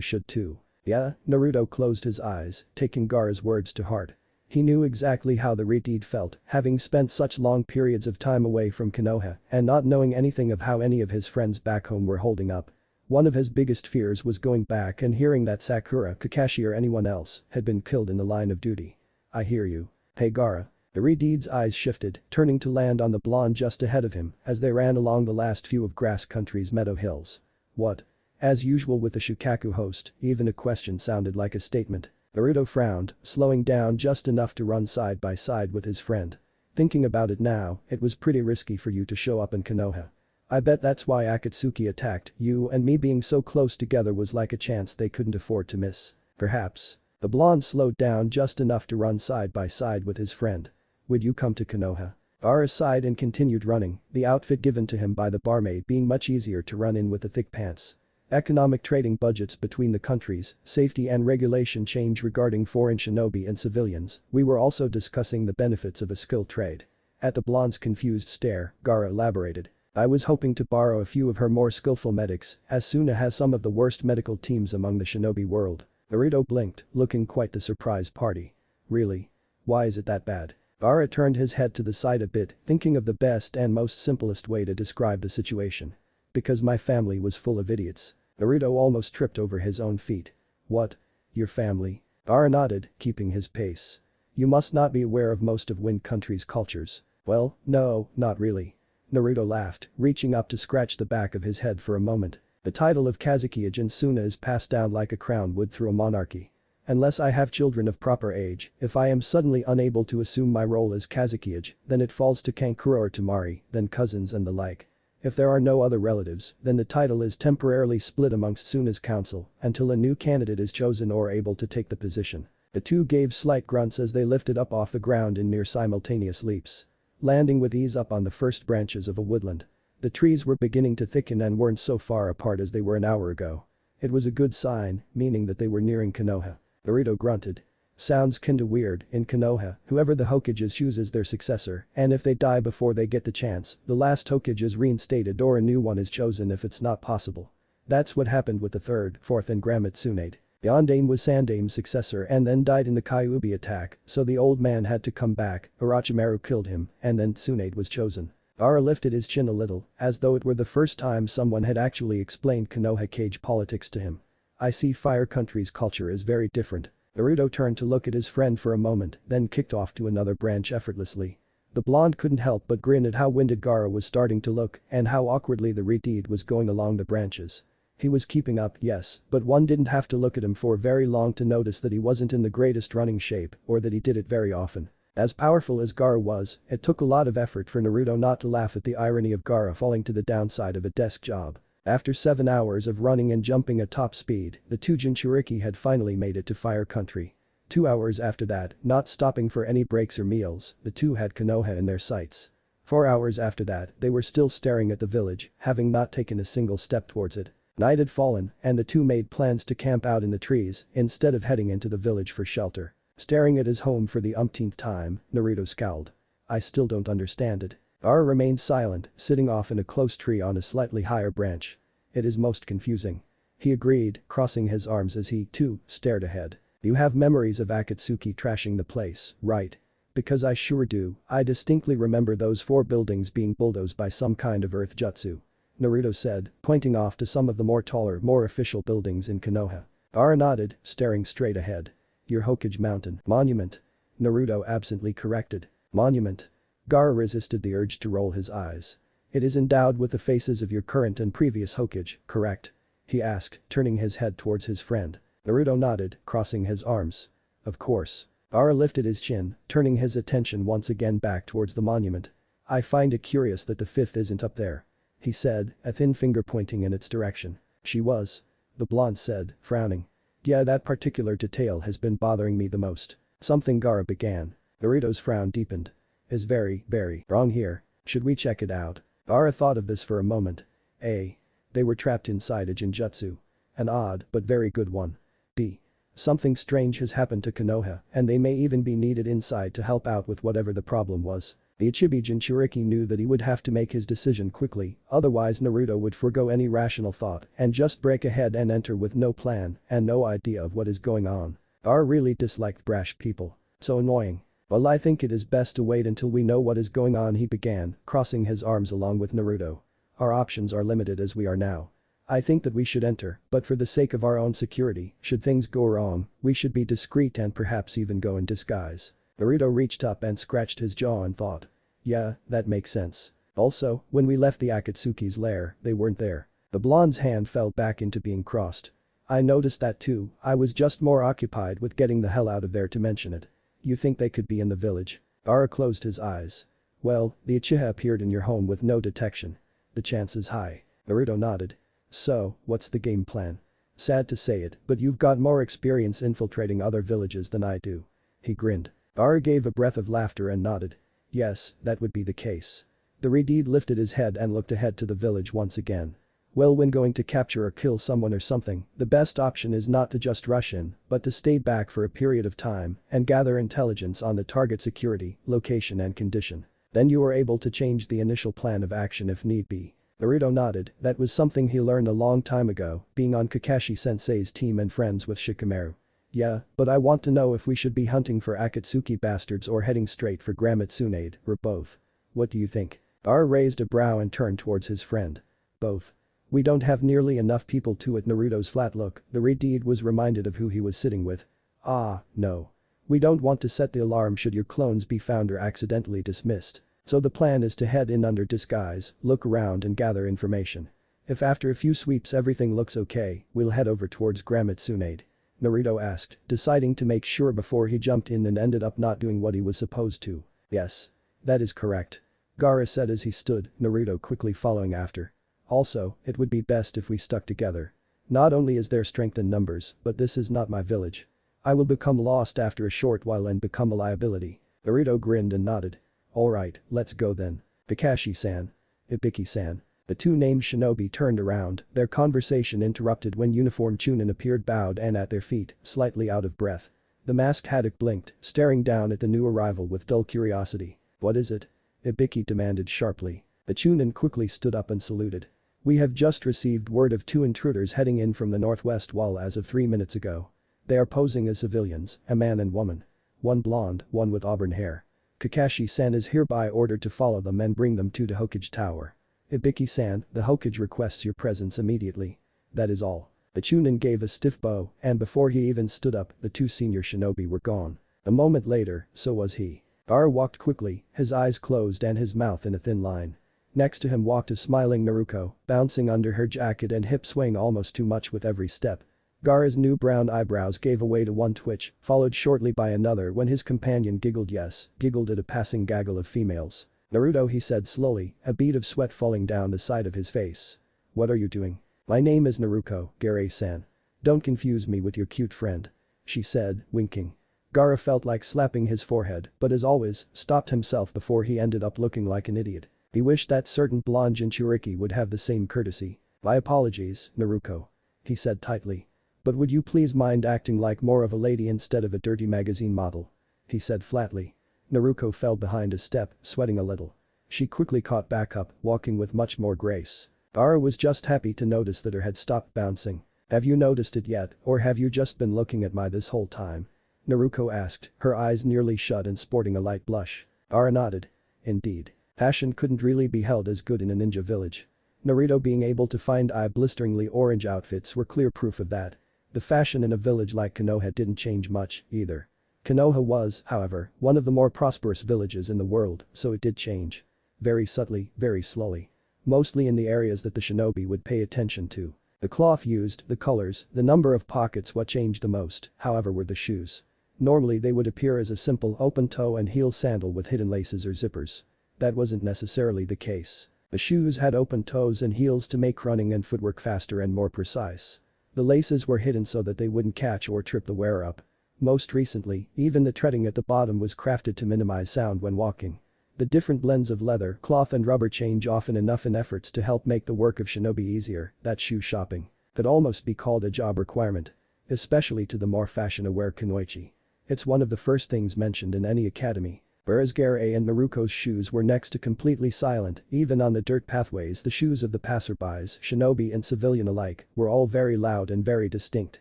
should too. Yeah, Naruto closed his eyes, taking Gaara's words to heart. He knew exactly how the Redeed felt, having spent such long periods of time away from Konoha and not knowing anything of how any of his friends back home were holding up. One of his biggest fears was going back and hearing that Sakura, Kakashi or anyone else had been killed in the line of duty. I hear you. Hey Gaara. The Redeed's eyes shifted, turning to land on the blonde just ahead of him as they ran along the last few of Grass Country's meadow hills. What? As usual with the Shukaku host, even a question sounded like a statement. Naruto frowned, slowing down just enough to run side by side with his friend. Thinking about it now, it was pretty risky for you to show up in Konoha. I bet that's why Akatsuki attacked you, and me being so close together was like a chance they couldn't afford to miss. Perhaps. The blonde slowed down just enough to run side by side with his friend. Would you come to Konoha? Gaara sighed and continued running, the outfit given to him by the barmaid being much easier to run in with the thick pants. Economic trading budgets between the countries, safety and regulation change regarding foreign shinobi and civilians. We were also discussing the benefits of a skilled trade. At the blonde's confused stare, Gaara elaborated. I was hoping to borrow a few of her more skillful medics, as Suna has some of the worst medical teams among the shinobi world. Naruto blinked, looking quite the surprise party. Really? Why is it that bad? Gaara turned his head to the side a bit, thinking of the best and most simplest way to describe the situation. Because my family was full of idiots. Naruto almost tripped over his own feet. What? Your family? Gaara nodded, keeping his pace. You must not be aware of most of Wind Country's cultures. Well, no, not really. Naruto laughed, reaching up to scratch the back of his head for a moment. The title of Kazekage in Suna is passed down like a crown would through a monarchy. Unless I have children of proper age, if I am suddenly unable to assume my role as Kazekage, then it falls to Kankuro or Temari, then cousins and the like. If there are no other relatives, then the title is temporarily split amongst Suna's council until a new candidate is chosen or able to take the position. The two gave slight grunts as they lifted up off the ground in near simultaneous leaps. Landing with ease up on the first branches of a woodland. The trees were beginning to thicken and weren't so far apart as they were an hour ago. It was a good sign, meaning that they were nearing Konoha. Naruto grunted. Sounds kinda weird, in Konoha, whoever the Hokage chooses their successor, and if they die before they get the chance, the last Hokage is reinstated or a new one is chosen if it's not possible. That's what happened with the third, fourth and Granite Tsunade. Yondaime was Sandaime's successor and then died in the Kyuubi attack, so the old man had to come back, Orochimaru killed him, and then Tsunade was chosen. Gaara lifted his chin a little, as though it were the first time someone had actually explained Konoha Kage politics to him. I see Fire Country's culture is very different. Naruto turned to look at his friend for a moment, then kicked off to another branch effortlessly. The blonde couldn't help but grin at how winded Gaara was starting to look and how awkwardly the redeed was going along the branches. He was keeping up, yes, but one didn't have to look at him for very long to notice that he wasn't in the greatest running shape or that he did it very often. As powerful as Gaara was, it took a lot of effort for Naruto not to laugh at the irony of Gaara falling to the downside of a desk job. After 7 hours of running and jumping at top speed, the two Jinchuriki had finally made it to Fire Country. 2 hours after that, not stopping for any breaks or meals, the two had Konoha in their sights. 4 hours after that, they were still staring at the village, having not taken a single step towards it. Night had fallen, and the two made plans to camp out in the trees instead of heading into the village for shelter. Staring at his home for the umpteenth time, Naruto scowled. I still don't understand it. Gaara remained silent, sitting off in a close tree on a slightly higher branch. It is most confusing. He agreed, crossing his arms as he, too, stared ahead. You have memories of Akatsuki trashing the place, right? Because I sure do, I distinctly remember those 4 buildings being bulldozed by some kind of earth jutsu. Naruto said, pointing off to some of the more taller, more official buildings in Konoha. Gaara nodded, staring straight ahead. Your Hokage Mountain. Monument. Naruto absently corrected. Monument. Gaara resisted the urge to roll his eyes. It is endowed with the faces of your current and previous Hokage, correct? He asked, turning his head towards his friend. Naruto nodded, crossing his arms. Of course. Gaara lifted his chin, turning his attention once again back towards the monument. I find it curious that the 5th isn't up there. He said, a thin finger pointing in its direction. She was. The blonde said, frowning. Yeah, that particular detail has been bothering me the most. Something Gaara began. Naruto's frown deepened. Is very, very wrong here. Should we check it out? Gaara thought of this for a moment. A. They were trapped inside a Jinjutsu. An odd but very good one. B. Something strange has happened to Konoha and they may even be needed inside to help out with whatever the problem was. The Ichibi Jinchuriki knew that he would have to make his decision quickly, otherwise Naruto would forgo any rational thought and just break ahead and enter with no plan and no idea of what is going on. Gaara really disliked brash people. So annoying. Well, I think it is best to wait until we know what is going on, he began, crossing his arms along with Naruto. Our options are limited as we are now. I think that we should enter, but for the sake of our own security, should things go wrong, we should be discreet and perhaps even go in disguise. Naruto reached up and scratched his jaw and thought. Yeah, that makes sense. Also, when we left the Akatsuki's lair, they weren't there. The blonde's hand fell back into being crossed. I noticed that too, I was just more occupied with getting the hell out of there to mention it. You think they could be in the village? Gaara closed his eyes. Well, the Uchiha appeared in your home with no detection. The chance is high. Naruto nodded. So, what's the game plan? Sad to say it, but you've got more experience infiltrating other villages than I do. He grinned. Gaara gave a breath of laughter and nodded. Yes, that would be the case. The Redeed lifted his head and looked ahead to the village once again. Well, when going to capture or kill someone or something, the best option is not to just rush in, but to stay back for a period of time and gather intelligence on the target security, location and condition. Then you are able to change the initial plan of action if need be. Naruto nodded, that was something he learned a long time ago, being on Kakashi-sensei's team and friends with Shikamaru. Yeah, but I want to know if we should be hunting for Akatsuki bastards or heading straight for Tsunade, or both. What do you think? Gaara raised a brow and turned towards his friend. Both. We don't have nearly enough people to it. Naruto's flat look, the Redeed was reminded of who he was sitting with. Ah, no. We don't want to set the alarm should your clones be found or accidentally dismissed. So the plan is to head in under disguise, look around and gather information. If after a few sweeps everything looks okay, we'll head over towards Tsunade. Naruto asked, deciding to make sure before he jumped in and ended up not doing what he was supposed to. Yes. That is correct. Gaara said as he stood, Naruto quickly following after. Also, it would be best if we stuck together. Not only is there strength in numbers, but this is not my village. I will become lost after a short while and become a liability. Naruto grinned and nodded. Alright, let's go then. Kakashi-san. Ibiki-san. The two named shinobi turned around, their conversation interrupted when uniformed Chunin appeared bowed and at their feet, slightly out of breath. The masked Haddock blinked, staring down at the new arrival with dull curiosity. What is it? Ibiki demanded sharply. The Chunin quickly stood up and saluted. We have just received word of 2 intruders heading in from the northwest wall as of 3 minutes ago. They are posing as civilians, a man and woman. One blonde, one with auburn hair. Kakashi-san is hereby ordered to follow them and bring them to the Hokage Tower. Ibiki-san, the Hokage requests your presence immediately. That is all. The Chunin gave a stiff bow, and before he even stood up, the 2 senior shinobi were gone. A moment later, so was he. Gaara walked quickly, his eyes closed and his mouth in a thin line. Next to him walked a smiling Naruto, bouncing under her jacket and hip swaying almost too much with every step. Gaara's new brown eyebrows gave away to one twitch, followed shortly by another when his companion giggled at a passing gaggle of females. Naruto, he said slowly, a bead of sweat falling down the side of his face. What are you doing? My name is Naruto, Gaara-san. Don't confuse me with your cute friend. She said, winking. Gaara felt like slapping his forehead, but as always, stopped himself before he ended up looking like an idiot. He wished that certain blonde Jinchuriki would have the same courtesy. My apologies, Naruto. He said tightly. But would you please mind acting like more of a lady instead of a dirty magazine model? He said flatly. Naruto fell behind a step, sweating a little. She quickly caught back up, walking with much more grace. Gaara was just happy to notice that her head stopped bouncing. Have you noticed it yet, or have you just been looking at me this whole time? Naruto asked, her eyes nearly shut and sporting a light blush. Gaara nodded. Indeed. Passion couldn't really be held as good in a ninja village. Naruto being able to find eye-blisteringly orange outfits were clear proof of that. The fashion in a village like Konoha didn't change much, either. Konoha was, however, one of the more prosperous villages in the world, so it did change. Very subtly, very slowly. Mostly in the areas that the shinobi would pay attention to. The cloth used, the colors, the number of pockets. What changed the most, however, were the shoes. Normally they would appear as a simple open-toe and heel sandal with hidden laces or zippers. That wasn't necessarily the case. The shoes had open toes and heels to make running and footwork faster and more precise. The laces were hidden so that they wouldn't catch or trip the wearer up. Most recently, even the treading at the bottom was crafted to minimize sound when walking. The different blends of leather, cloth and rubber change often enough in efforts to help make the work of shinobi easier, that shoe shopping could almost be called a job requirement. Especially to the more fashion-aware kunoichi. It's one of the first things mentioned in any academy. Whereas Gaara and Naruto's shoes were next to completely silent, even on the dirt pathways the shoes of the passerbys, shinobi and civilian alike, were all very loud and very distinct.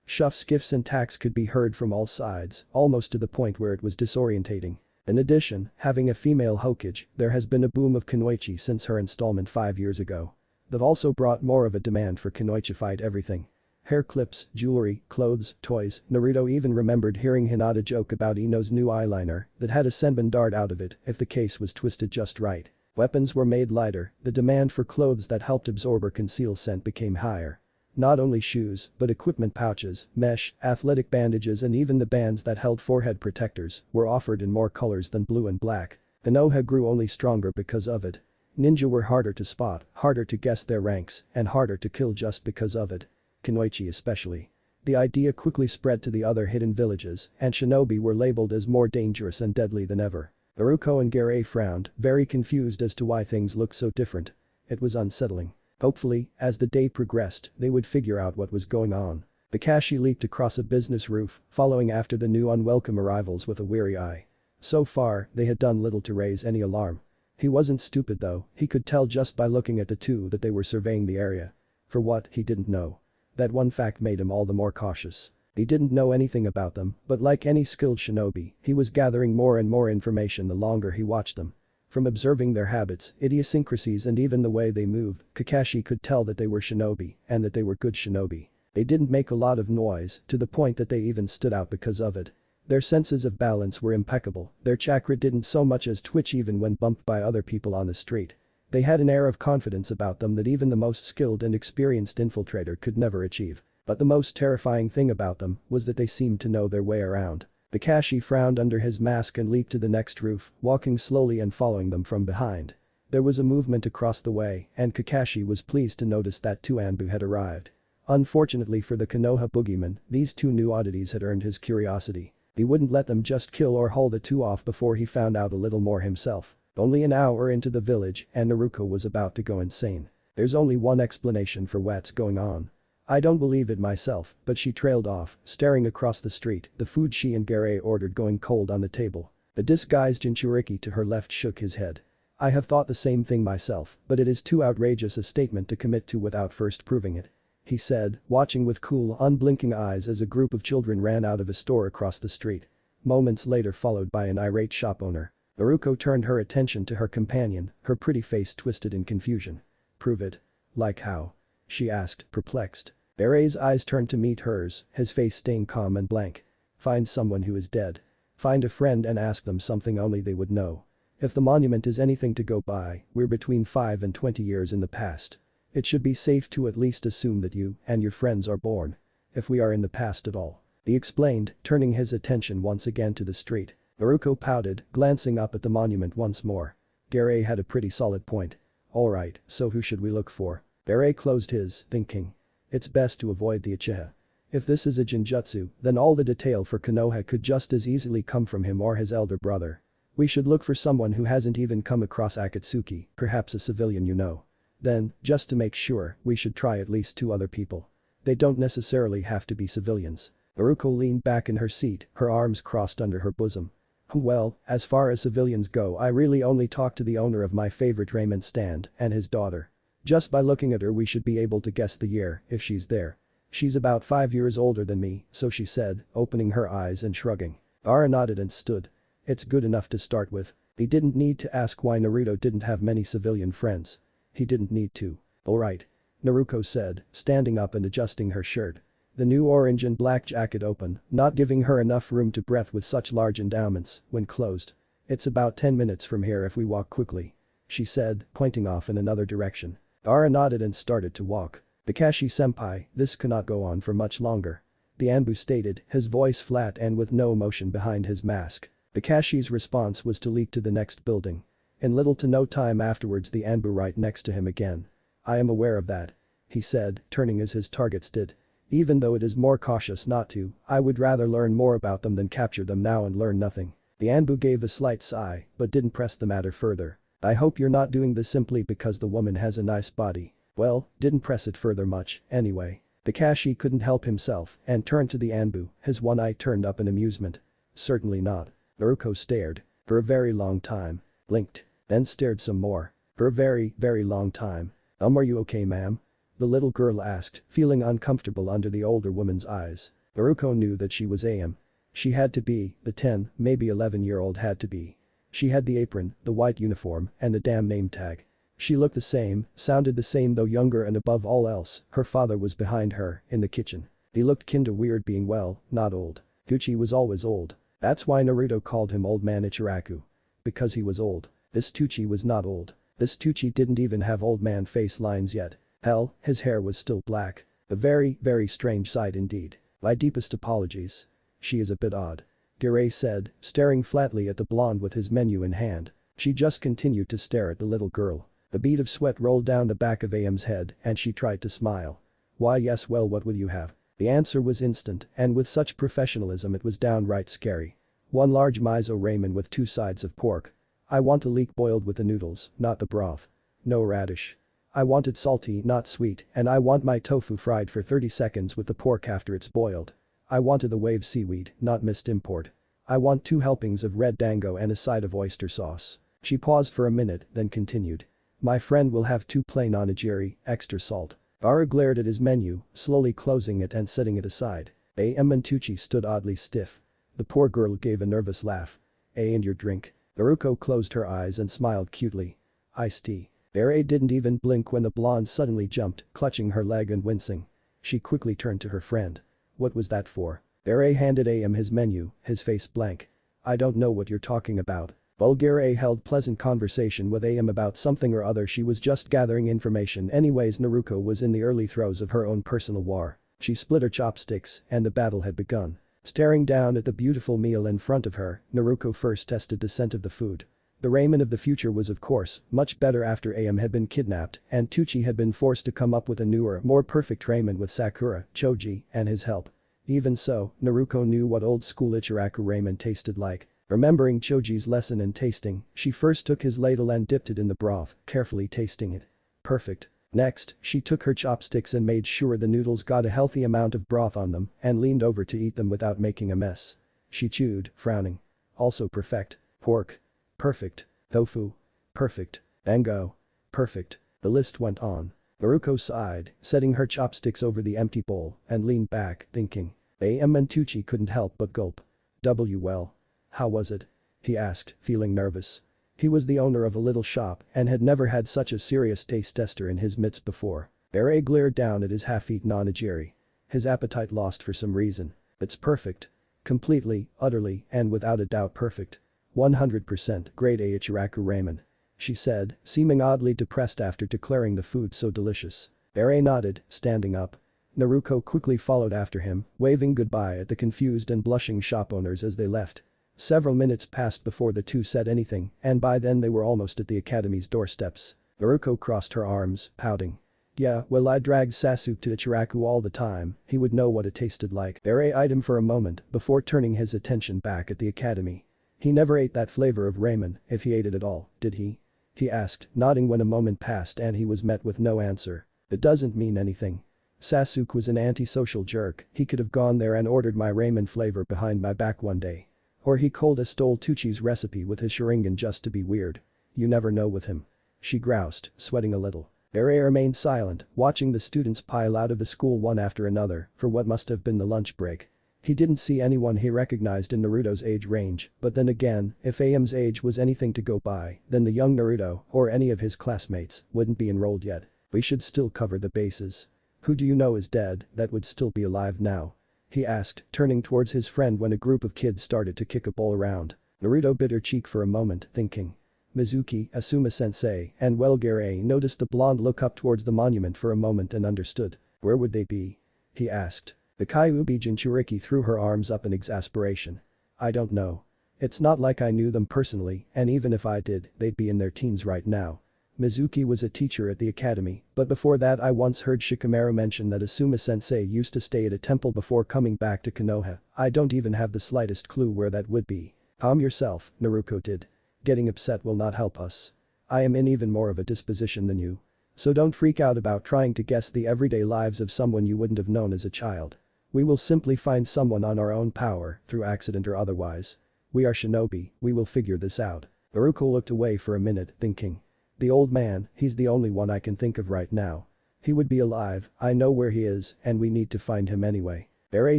Shuffs, skiffs and tacks could be heard from all sides, almost to the point where it was disorientating. In addition, having a female Hokage, there has been a boom of kunoichi since her installment 5 years ago. That also brought more of a demand for kunoichified everything. Hair clips, jewelry, clothes, toys. Naruto even remembered hearing Hinata joke about Ino's new eyeliner that had a senbon dart out of it if the case was twisted just right. Weapons were made lighter, the demand for clothes that helped absorb or conceal scent became higher. Not only shoes, but equipment pouches, mesh, athletic bandages and even the bands that held forehead protectors were offered in more colors than blue and black. Konoha grew only stronger because of it. Ninja were harder to spot, harder to guess their ranks, and harder to kill just because of it. Kunoichi especially. The idea quickly spread to the other hidden villages, and shinobi were labeled as more dangerous and deadly than ever. Naruto and Gaara frowned, very confused as to why things looked so different. It was unsettling. Hopefully, as the day progressed, they would figure out what was going on. Kakashi leaped across a business roof, following after the new unwelcome arrivals with a weary eye. So far, they had done little to raise any alarm. He wasn't stupid though, he could tell just by looking at the two that they were surveying the area. For what, he didn't know. That one fact made him all the more cautious. He didn't know anything about them, but like any skilled shinobi, he was gathering more and more information the longer he watched them. From observing their habits, idiosyncrasies and even the way they moved, Kakashi could tell that they were shinobi, and that they were good shinobi. They didn't make a lot of noise, to the point that they even stood out because of it. Their senses of balance were impeccable, their chakra didn't so much as twitch even when bumped by other people on the street. They had an air of confidence about them that even the most skilled and experienced infiltrator could never achieve. But the most terrifying thing about them was that they seemed to know their way around. Kakashi frowned under his mask and leaped to the next roof, walking slowly and following them from behind. There was a movement across the way, and Kakashi was pleased to notice that two Anbu had arrived. Unfortunately for the Konoha boogeyman, these two new oddities had earned his curiosity. He wouldn't let them just kill or haul the two off before he found out a little more himself. Only an hour into the village and Naruto was about to go insane. There's only one explanation for what's going on. I don't believe it myself, but she trailed off, staring across the street, the food she and Gaara ordered going cold on the table. The disguised Jinchuriki to her left shook his head. I have thought the same thing myself, but it is too outrageous a statement to commit to without first proving it. He said, watching with cool, unblinking eyes as a group of children ran out of a store across the street. Moments later followed by an irate shop owner. Naruto turned her attention to her companion, her pretty face twisted in confusion. Prove it. Like how? She asked, perplexed. Gaara's eyes turned to meet hers, his face staying calm and blank. Find someone who is dead. Find a friend and ask them something only they would know. If the monument is anything to go by, we're between 5 and 20 years in the past. It should be safe to at least assume that you and your friends are born. If we are in the past at all. He explained, turning his attention once again to the street. Naruto pouted, glancing up at the monument once more. Gaara had a pretty solid point. Alright, so who should we look for? Gaara closed his, thinking. It's best to avoid the Uchiha. If this is a Jinjutsu, then all the detail for Konoha could just as easily come from him or his elder brother. We should look for someone who hasn't even come across Akatsuki, perhaps a civilian you know. Then, just to make sure, we should try at least 2 other people. They don't necessarily have to be civilians. Naruto leaned back in her seat, her arms crossed under her bosom. Well, as far as civilians go I really only talk to the owner of my favorite raiment stand and his daughter. Just by looking at her we should be able to guess the year, if she's there. She's about 5 years older than me, so she said, opening her eyes and shrugging. Gaara nodded and stood. It's good enough to start with. He didn't need to ask why Naruto didn't have many civilian friends. He didn't need to. Alright. Naruto said, standing up and adjusting her shirt. The new orange and black jacket open, not giving her enough room to breathe with such large endowments, when closed. It's about 10 minutes from here if we walk quickly. She said, pointing off in another direction. Gaara nodded and started to walk. Kakashi-senpai, this cannot go on for much longer. The Anbu stated, his voice flat and with no emotion behind his mask. Kakashi's response was to leap to the next building. In little to no time afterwards the Anbu right next to him again. I am aware of that. He said, turning as his targets did. Even though it is more cautious not to, I would rather learn more about them than capture them now and learn nothing. The Anbu gave a slight sigh, but didn't press the matter further. I hope you're not doing this simply because the woman has a nice body. Well, didn't press it further much, anyway. Kakashi couldn't help himself and turned to the Anbu, his one eye turned up in amusement. Certainly not. Naruto stared. For a very long time. Blinked. Then stared some more. For a very, very long time. Are you okay ma'am? The little girl asked, feeling uncomfortable under the older woman's eyes. Naruto knew that she was AM. She had to be, the 10, maybe 11-year-old had to be. She had the apron, the white uniform, and the damn name tag. She looked the same, sounded the same though younger and above all else, her father was behind her, in the kitchen. He looked kinda weird being well, not old. Gucci was always old. That's why Naruto called him Old Man Ichiraku. Because he was old. This Tucci was not old. This Tucci didn't even have old man face lines yet. Hell, his hair was still black. A very, very strange sight indeed. My deepest apologies. She is a bit odd. Gaara said, staring flatly at the blonde with his menu in hand. She just continued to stare at the little girl. A bead of sweat rolled down the back of AM's head and she tried to smile. Why yes well what will you have? The answer was instant and with such professionalism it was downright scary. 1 large miso ramen with 2 sides of pork. I want a leek boiled with the noodles, not the broth. No radish. I want it salty, not sweet, and I want my tofu fried for 30 seconds with the pork after it's boiled. I wanted the wave seaweed, not missed import. I want 2 helpings of red dango and a side of oyster sauce. She paused for a minute, then continued. My friend will have 2 plain onigiri, extra salt. Gaara glared at his menu, slowly closing it and setting it aside. And Tucci stood oddly stiff. The poor girl gave a nervous laugh. And your drink? Naruko closed her eyes and smiled cutely. Iced tea. Bere didn't even blink when the blonde suddenly jumped, clutching her leg and wincing. She quickly turned to her friend. What was that for? Bere handed Am his menu, his face blank. I don't know what you're talking about. Bulgare held pleasant conversation with Am about something or other. She was just gathering information anyways. Naruko was in the early throes of her own personal war. She split her chopsticks and the battle had begun. Staring down at the beautiful meal in front of her, Naruko first tested the scent of the food. The ramen of the future was of course much better after Am had been kidnapped and Tucci had been forced to come up with a newer, more perfect ramen with Sakura, Choji, and his help. Even so, Naruko knew what old-school Ichiraku ramen tasted like. Remembering Choji's lesson in tasting, she first took his ladle and dipped it in the broth, carefully tasting it. Perfect. Next, she took her chopsticks and made sure the noodles got a healthy amount of broth on them and leaned over to eat them without making a mess. She chewed, frowning. Also perfect. Pork. Perfect. Tofu. Perfect. Dango. Perfect. The list went on. Naruko sighed, setting her chopsticks over the empty bowl and leaned back, thinking. Am and Tucci couldn't help but gulp. Well. How was it? He asked, feeling nervous. He was the owner of a little shop and had never had such a serious taste tester in his midst before. Bere glared down at his half-eaten onigiri. His appetite lost for some reason. It's perfect. Completely, utterly, and without a doubt perfect. 100% grade A Ichiraku ramen. She said, seeming oddly depressed after declaring the food so delicious. Bere nodded, standing up. Naruko quickly followed after him, waving goodbye at the confused and blushing shop owners as they left. Several minutes passed before the two said anything, and by then they were almost at the academy's doorsteps. Naruko crossed her arms, pouting. Yeah, well I dragged Sasuke to Ichiraku all the time, he would know what it tasted like. Bere eyed him for a moment before turning his attention back at the academy. He never ate that flavor of ramen, if he ate it at all, did he? He asked, nodding when a moment passed and he was met with no answer. It doesn't mean anything. Sasuke was an antisocial jerk, he could have gone there and ordered my ramen flavor behind my back one day. Or he cold stole Tucci's recipe with his Sharingan just to be weird. You never know with him. She groused, sweating a little. Bere remained silent, watching the students pile out of the school one after another for what must have been the lunch break. He didn't see anyone he recognized in Naruto's age range, but then again, if Am's age was anything to go by, then the young Naruto, or any of his classmates, wouldn't be enrolled yet. We should still cover the bases. Who do you know is dead that would still be alive now? He asked, turning towards his friend when a group of kids started to kick a ball around. Naruto bit her cheek for a moment, thinking. Mizuki, Asuma-sensei, and Welgare noticed the blonde look up towards the monument for a moment and understood. Where would they be? He asked. The Kyuubi Jinchuriki threw her arms up in exasperation. I don't know. It's not like I knew them personally, and even if I did, they'd be in their teens right now. Mizuki was a teacher at the academy, but before that I once heard Shikamaru mention that Asuma-sensei used to stay at a temple before coming back to Konoha. I don't even have the slightest clue where that would be. Calm yourself, Naruko did. Getting upset will not help us. I am in even more of a disposition than you. So don't freak out about trying to guess the everyday lives of someone you wouldn't have known as a child. We will simply find someone on our own power, through accident or otherwise. We are shinobi, we will figure this out. Naruko looked away for a minute, thinking. The old man, he's the only one I can think of right now. He would be alive, I know where he is, and we need to find him anyway. Bere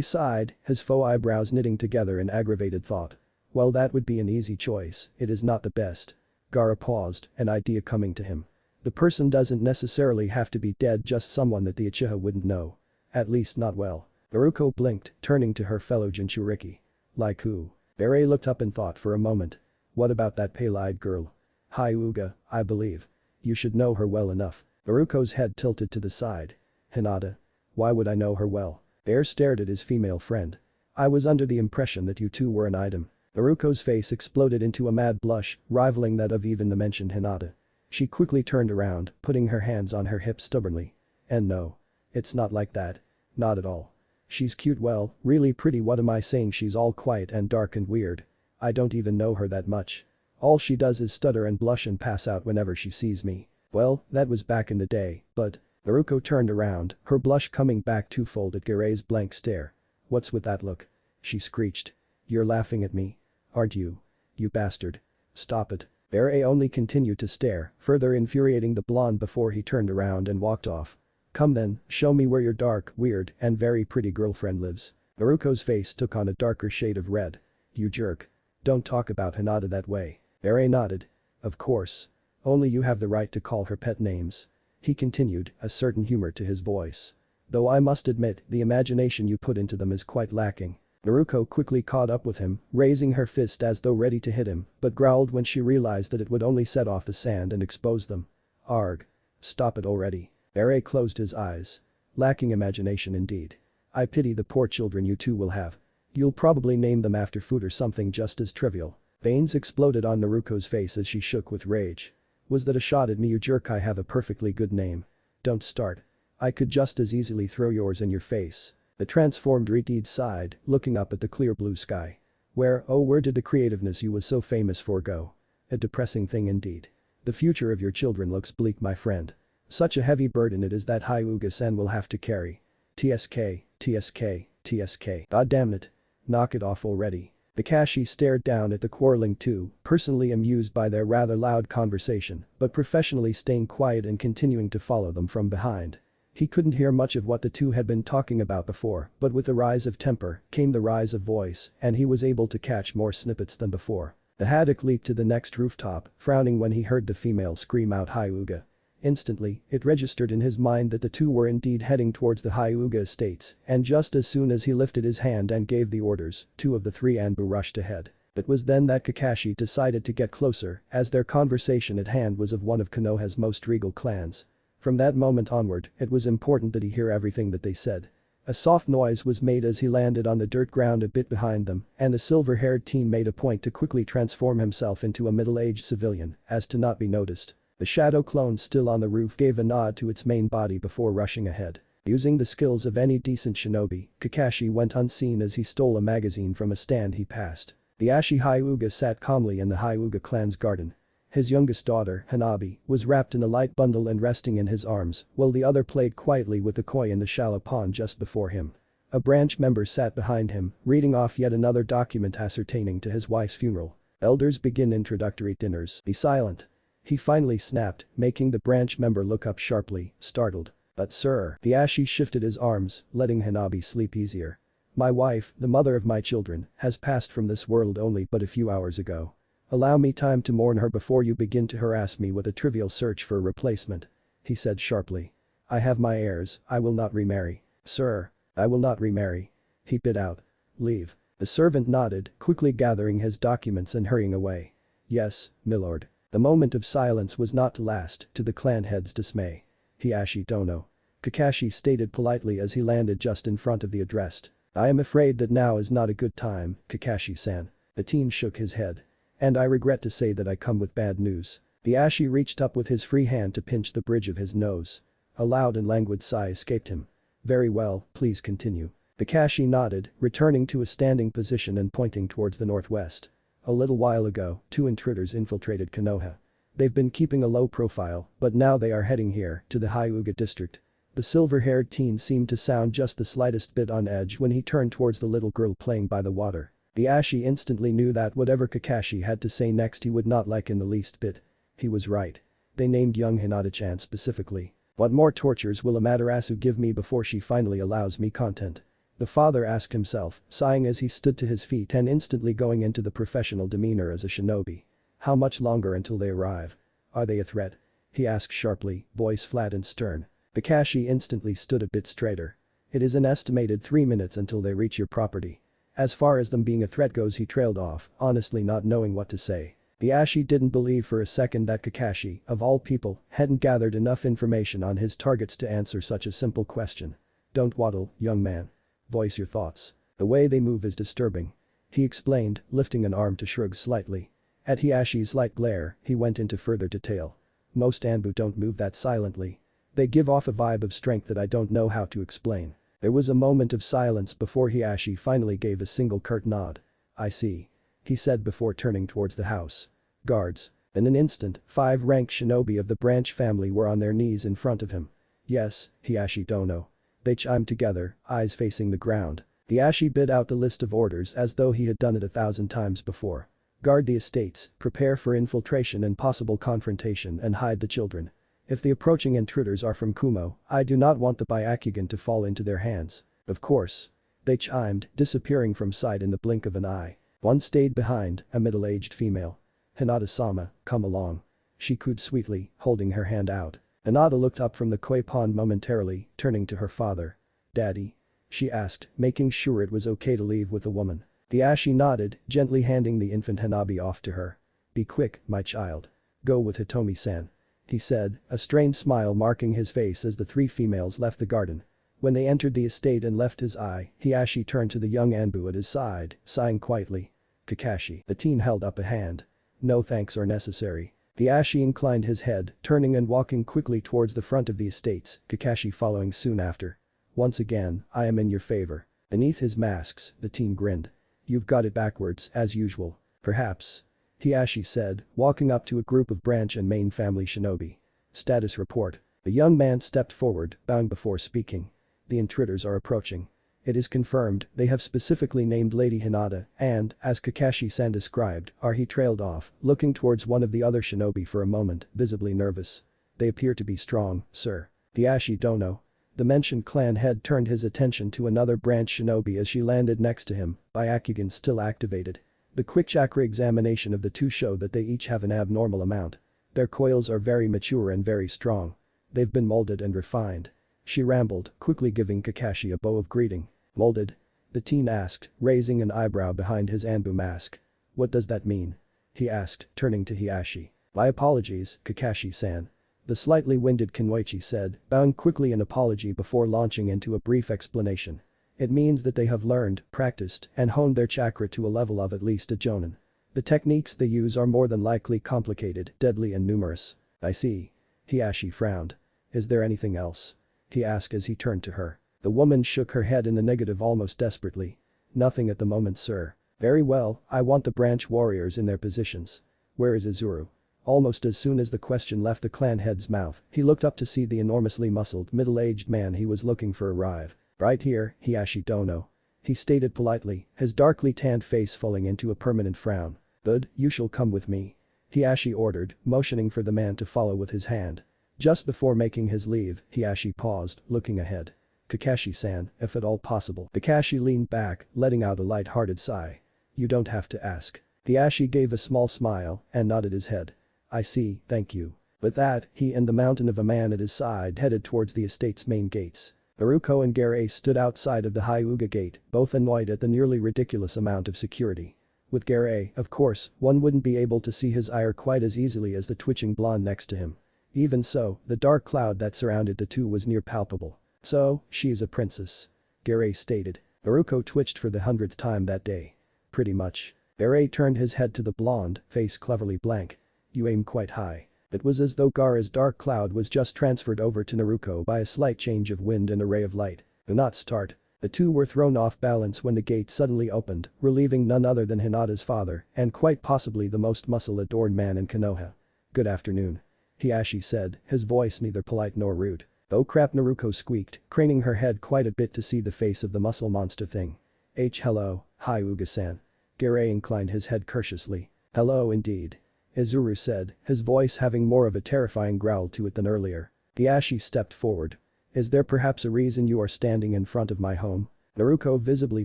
sighed, his faux eyebrows knitting together in aggravated thought. Well that would be an easy choice, it is not the best. Gaara paused, an idea coming to him. The person doesn't necessarily have to be dead, just someone that the Uchiha wouldn't know. At least not well. Naruko blinked, turning to her fellow Jinchuriki. Like who? Bere looked up in thought for a moment. What about that pale-eyed girl? Hyuga, I believe. You should know her well enough. Naruko's head tilted to the side. Hinata. Why would I know her well? Bere stared at his female friend. I was under the impression that you two were an item. Naruko's face exploded into a mad blush, rivaling that of even the mentioned Hinata. She quickly turned around, putting her hands on her hips stubbornly. And no. It's not like that. Not at all. She's cute, well, really pretty. What am I saying? She's all quiet and dark and weird. I don't even know her that much. All she does is stutter and blush and pass out whenever she sees me. Well, that was back in the day, but… Naruko turned around, her blush coming back twofold at Garay's blank stare. "What's with that look?" she screeched. "You're laughing at me. Aren't you? You bastard. Stop it." Garay only continued to stare, further infuriating the blonde before he turned around and walked off. "Come then, show me where your dark, weird, and very pretty girlfriend lives." Naruko's face took on a darker shade of red. "You jerk. Don't talk about Hinata that way." Garay nodded. "Of course. Only you have the right to call her pet names." He continued, a certain humor to his voice. "Though I must admit, the imagination you put into them is quite lacking." Naruko quickly caught up with him, raising her fist as though ready to hit him, but growled when she realized that it would only set off the sand and expose them. "Arg. Stop it already." Garay closed his eyes. "Lacking imagination indeed. I pity the poor children you two will have. You'll probably name them after food or something just as trivial." Veins exploded on Naruko's face as she shook with rage. "Was that a shot at me, you jerk? I have a perfectly good name." "Don't start. I could just as easily throw yours in your face." The transformed Reteed sighed, looking up at the clear blue sky. Where did the creativeness you was so famous for go? A depressing thing indeed. The future of your children looks bleak, my friend. Such a heavy burden it is that Hyuga-san will have to carry. TSK, TSK, TSK. God damn it. Knock it off already." Kakashi stared down at the quarreling two, personally amused by their rather loud conversation, but professionally staying quiet and continuing to follow them from behind. He couldn't hear much of what the two had been talking about before, but with the rise of temper came the rise of voice, and he was able to catch more snippets than before. The haddock leaped to the next rooftop, frowning when he heard the female scream out Hyuga. Instantly, it registered in his mind that the two were indeed heading towards the Hyuga estates, and just as soon as he lifted his hand and gave the orders, two of the three Anbu rushed ahead. It was then that Kakashi decided to get closer, as their conversation at hand was of one of Konoha's most regal clans. From that moment onward, it was important that he hear everything that they said. A soft noise was made as he landed on the dirt ground a bit behind them, and the silver-haired teen made a point to quickly transform himself into a middle-aged civilian, as to not be noticed. The shadow clone still on the roof gave a nod to its main body before rushing ahead. Using the skills of any decent shinobi, Kakashi went unseen as he stole a magazine from a stand he passed. The Ashi Hyuga sat calmly in the Hyuga clan's garden. His youngest daughter, Hanabi, was wrapped in a light bundle and resting in his arms, while the other played quietly with the koi in the shallow pond just before him. A branch member sat behind him, reading off yet another document ascertaining to his wife's funeral. "Elders begin introductory dinners. Be silent." He finally snapped, making the branch member look up sharply, startled. "But sir." The Ashi shifted his arms, letting Hanabi sleep easier. "My wife, the mother of my children, has passed from this world only but a few hours ago. Allow me time to mourn her before you begin to harass me with a trivial search for a replacement," he said sharply. "I have my heirs, I will not remarry." "Sir. I will not remarry." He bit out. "Leave." The servant nodded, quickly gathering his documents and hurrying away. "Yes, milord." The moment of silence was not to last, to the clan head's dismay. "Hiashi Dono." Kakashi stated politely as he landed just in front of the addressed. "I am afraid that now is not a good time, Kakashi-san." The teen shook his head. "And I regret to say that I come with bad news." The Ashi reached up with his free hand to pinch the bridge of his nose. A loud and languid sigh escaped him. "Very well, please continue." Kakashi nodded, returning to a standing position and pointing towards the northwest. "A little while ago, two intruders infiltrated Konoha. They've been keeping a low profile, but now they are heading here, to the Hyuga district." The silver-haired teen seemed to sound just the slightest bit on edge when he turned towards the little girl playing by the water. The Ashi instantly knew that whatever Kakashi had to say next he would not like in the least bit. He was right. They named young Hinata-chan specifically. What more tortures will Amaterasu give me before she finally allows me content? The father asked himself, sighing as he stood to his feet and instantly going into the professional demeanor as a shinobi. How much longer until they arrive? Are they a threat? He asked sharply, voice flat and stern. Kakashi instantly stood a bit straighter. "It is an estimated 3 minutes until they reach your property." As far as them being a threat goes, he trailed off, honestly not knowing what to say. The Ashi didn't believe for a second that Kakashi, of all people, hadn't gathered enough information on his targets to answer such a simple question. "Don't waddle, young man. Voice your thoughts. The way they move is disturbing," he explained, lifting an arm to shrug slightly. At Hiashi's light glare, he went into further detail. "Most Anbu don't move that silently. They give off a vibe of strength that I don't know how to explain." There was a moment of silence before Hiashi finally gave a single curt nod. "I see," he said before turning towards the house. "Guards." In an instant, 5 ranked shinobi of the branch family were on their knees in front of him. Yes, Hiashi Dono. They chimed together, eyes facing the ground. Hiashi bid out the list of orders as though he had done it 1,000 times before. Guard the estates, prepare for infiltration and possible confrontation and hide the children. If the approaching intruders are from Kumo, I do not want the Byakugan to fall into their hands. Of course. They chimed, disappearing from sight in the blink of an eye. One stayed behind, a middle-aged female. Hinata-sama, come along. She cooed sweetly, holding her hand out. Hinata looked up from the koi pond momentarily, turning to her father. Daddy? She asked, making sure it was okay to leave with the woman. Hiashi nodded, gently handing the infant Hanabi off to her. Be quick, my child. Go with Hitomi-san. He said, a strained smile marking his face as the 3 females left the garden. When they entered the estate and left his eye, Hiashi turned to the young Anbu at his side, sighing quietly. Kakashi. The teen held up a hand. No thanks are necessary. Hiashi inclined his head, turning and walking quickly towards the front of the estates, Kakashi following soon after. Once again, I am in your favor. Beneath his masks, the teen grinned. You've got it backwards, as usual. Perhaps. Hiashi said, walking up to a group of branch and main family shinobi. Status report. The young man stepped forward, bowing before speaking. The intruders are approaching. It is confirmed, they have specifically named Lady Hinata and, as Kakashi-san described, he trailed off, looking towards one of the other shinobi for a moment, visibly nervous. They appear to be strong, sir. Hiashi Dono. The mentioned clan head turned his attention to another branch shinobi as she landed next to him, Byakugan still activated. The quick chakra examination of the 2 showed that they each have an abnormal amount. Their coils are very mature and very strong. They've been molded and refined. She rambled, quickly giving Kakashi a bow of greeting. Molded? The teen asked, raising an eyebrow behind his Anbu mask. What does that mean? He asked, turning to Hiashi. My apologies, Kakashi-san. The slightly winded Kunoichi said, bowing quickly in apology before launching into a brief explanation. It means that they have learned, practiced, and honed their chakra to a level of at least a jonin. The techniques they use are more than likely complicated, deadly and numerous. I see. Hiashi frowned. Is there anything else? He asked as he turned to her. The woman shook her head in the negative almost desperately. Nothing at the moment, sir. Very well, I want the branch warriors in their positions. Where is Izuru? Almost as soon as the question left the clan head's mouth, he looked up to see the enormously muscled, middle-aged man he was looking for arrive. Right here, Hiashi Dono. He stated politely, his darkly tanned face falling into a permanent frown. Good, you shall come with me. Hiashi ordered, motioning for the man to follow with his hand. Just before making his leave, Hiashi paused, looking ahead. Kakashi-san, if at all possible. Kakashi leaned back, letting out a light-hearted sigh. You don't have to ask. Hiashi gave a small smile and nodded his head. I see, thank you. With that, he and the mountain of a man at his side headed towards the estate's main gates. Naruto and Gaara stood outside of the Hyuga gate, both annoyed at the nearly ridiculous amount of security. With Gaara, of course, one wouldn't be able to see his ire quite as easily as the twitching blonde next to him. Even so, the dark cloud that surrounded the 2 was near palpable. So, she is a princess. Gaara stated. Naruto twitched for the 100th time that day. Pretty much. Gaara turned his head to the blonde, face cleverly blank. You aim quite high. It was as though Gaara's dark cloud was just transferred over to Naruto by a slight change of wind and a ray of light. Do not start. The 2 were thrown off balance when the gate suddenly opened, relieving none other than Hinata's father and quite possibly the most muscle-adorned man in Konoha. Good afternoon. Hiashi said, his voice neither polite nor rude. Oh crap, Naruto squeaked, craning her head quite a bit to see the face of the muscle monster thing. Hello, Hyuga-san. Gaara inclined his head courteously. Hello indeed. Izuru said, his voice having more of a terrifying growl to it than earlier. Hiashi stepped forward. Is there perhaps a reason you are standing in front of my home? Naruto visibly